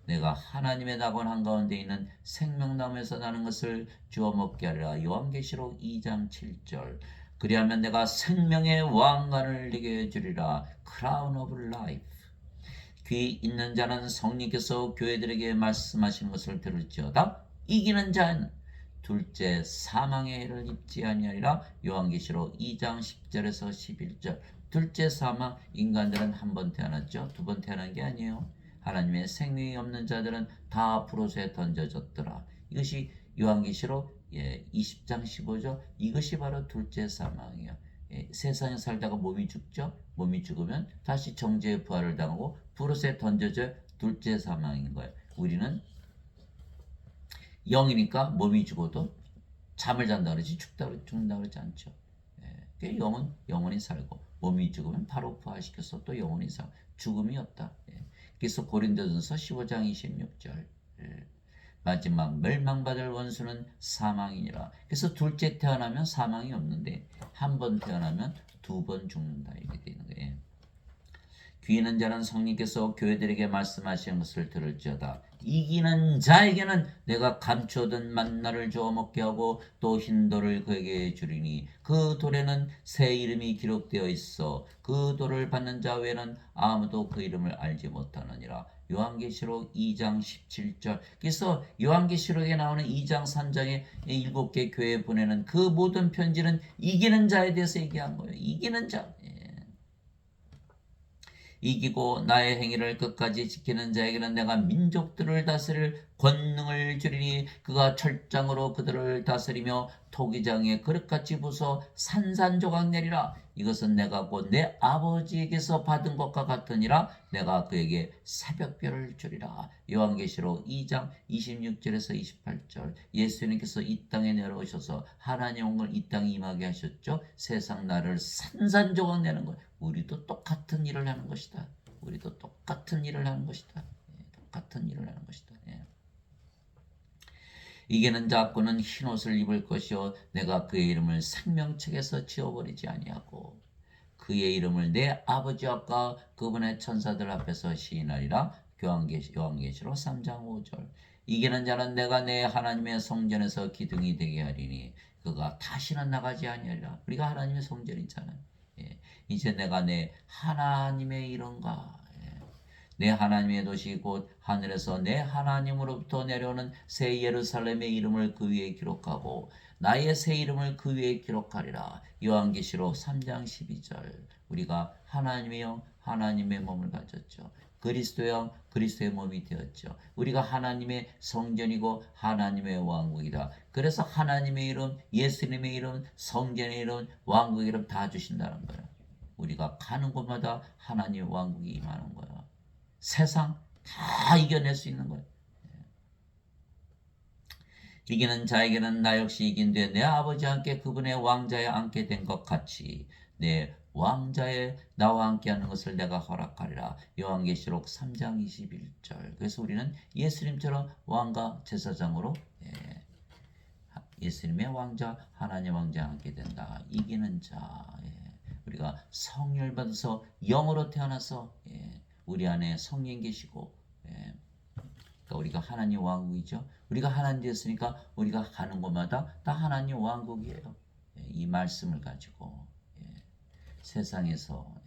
내가 하나님의 낙원 한가운데 있는 생명나무에서 나는 것을 주워 먹게 하리라. 요한계시록 2장 7절. 그리하면 내가 생명의 왕관을 내게 주리라. 크라운 오브 라이프. 귀 있는 자는 성령께서 교회들에게 말씀하신 것을 들을지어다. 이기는 자는 둘째 사망의 해를 입지 아니하리라. 요한계시록 2장 10절에서 11절. 둘째 사망, 인간들은 한 번 태어났죠. 두 번 태어난 게 아니에요. 하나님의 생명이 없는 자들은 다 불옷에 던져졌더라. 이것이 요한계시록 20장 15절. 이것이 바로 둘째 사망이에요. 세상에 살다가 몸이 죽죠. 몸이 죽으면 다시 정죄의 부활을 당하고 불옷에 던져져 둘째 사망인 거예요. 우리는 영이니까 몸이 죽어도 잠을 잔다 그러지 죽는다 그러지 않죠. 그 영은 영원히 살고 몸이 죽으면 바로 부활시켜서 또 영원히 살고 죽음이 없다. 그래서 고린도전서 15장 26절 마지막 멸망받을 원수는 사망이니라. 그래서 둘째 태어나면 사망이 없는데 한 번 태어나면 두 번 죽는다 이렇게 되는 거예요. 귀 있는 자는 성령께서 교회들에게 말씀하시는 것을 들을지어다. 이기는 자에게는 내가 감추어둔 만나를 주어 먹게 하고 또 흰 돌을 그에게 주리니 그 돌에는 새 이름이 기록되어 있어 그 돌을 받는 자 외에는 아무도 그 이름을 알지 못하느니라. 요한계시록 2장 17절. 그래서 요한계시록에 나오는 2장 3장에 7개 교회에 보내는 그 모든 편지는 이기는 자에 대해서 얘기한 거예요. 이기는 자. 이기고 나의 행위를 끝까지 지키는 자에게는 내가 민족들을 다스릴 권능을 주리니 그가 철장으로 그들을 다스리며 토기장에 그릇같이 부숴 산산조각 내리라. 이것은 내가 곧 내 아버지에게서 받은 것과 같으니라. 내가 그에게 새벽별을 주리라. 요한계시록 2장 26절에서 28절. 예수님께서 이 땅에 내려오셔서 하나님 영을 이 땅에 임하게 하셨죠. 세상 나를 산산조각 내는 거예요. 우리도 똑같은 일을 하는 것이다. 우리도 똑같은 일을 하는 것이다. 똑같은 일을 하는 것이다. 이기는 자꾸는 흰옷을 입을 것이요 내가 그의 이름을 생명책에서 지워버리지 아니하고 그의 이름을 내 아버지 앞과 그분의 천사들 앞에서 시인하리라. 요한계시록 3장 5절. 이기는 자는 내가 내 하나님의 성전에서 기둥이 되게 하리니 그가 다시는 나가지 아니하리라. 우리가 하나님의 성전이잖아요. 이제 내가 내 하나님의 이름과 내 하나님의 도시 곧 하늘에서 내 하나님으로부터 내려오는 새 예루살렘의 이름을 그 위에 기록하고 나의 새 이름을 그 위에 기록하리라. 요한계시록 3장 12절. 우리가 하나님의 영 하나님의 몸을 가졌죠. 그리스도의 영 그리스도의 몸이 되었죠. 우리가 하나님의 성전이고 하나님의 왕국이다. 그래서 하나님의 이름 예수님의 이름 성전의 이름 왕국의 이름 다 주신다는 거예요. 우리가 가는 곳마다 하나님의 왕국이 임하는 거예요. 세상 다 이겨낼 수 있는 거예요. 이기는 자에게는 나 역시 이긴 뒤에 내 아버지와 함께 그분의 왕자에 앉게 된 것 같이 내 왕자에 나와 함께 하는 것을 내가 허락하리라. 요한계시록 3장 21절. 그래서 우리는 예수님처럼 왕과 제사장으로 예수님의 왕자 하나님의 왕자에 앉게 된다. 이기는 자. 우리가 성령을 받아서 영으로 태어나서 우리 안에 성령 계시고 그러니까 우리가 하나님 왕국이죠. 우리가 하나님 되었으니까 우리가 가는 곳마다 다 하나님 왕국이에요. 이 말씀을 가지고 세상에서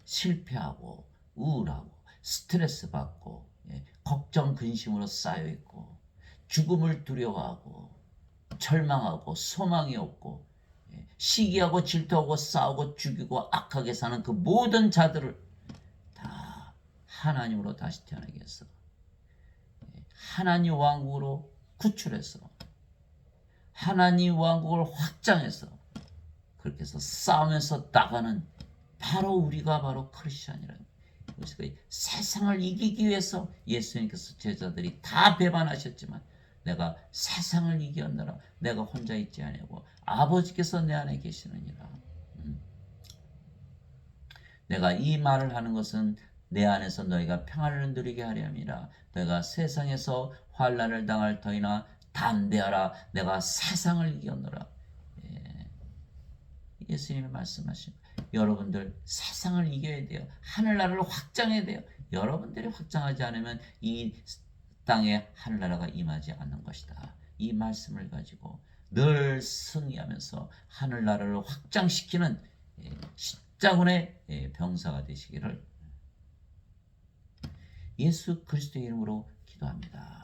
실패하고 우울하고 스트레스 받고 걱정 근심으로 쌓여 있고 죽음을 두려워하고 절망하고 소망이 없고 시기하고 질투하고 싸우고 죽이고 악하게 사는 그 모든 자들을 다 하나님으로 다시 태어나게 해서 하나님 왕국으로 구출해서 하나님 왕국을 확장해서 그렇게 해서 싸우면서 나가는 바로 우리가 바로 크리스천이라는 그래서 세상을 이기기 위해서 예수님께서 제자들이 다 배반하셨지만 내가 세상을 이겼노라. 내가 혼자 있지 아니하고 아버지께서 내 안에 계시느니라. 내가 이 말을 하는 것은 내 안에서 너희가 평안을 누리게 하려 함이라. 너희가 세상에서 환난을 당할 터이나 담대하라. 내가 세상을 이겼노라. 예수님이 말씀하신 여러분들 세상을 이겨야 돼요. 하늘나라를 확장해야 돼요. 여러분들이 확장하지 않으면 이 땅에 하늘나라가 임하지 않는 것이다. 이 말씀을 가지고 늘 승리하면서 하늘나라를 확장시키는 십자군의 병사가 되시기를 예수 그리스도의 이름으로 기도합니다.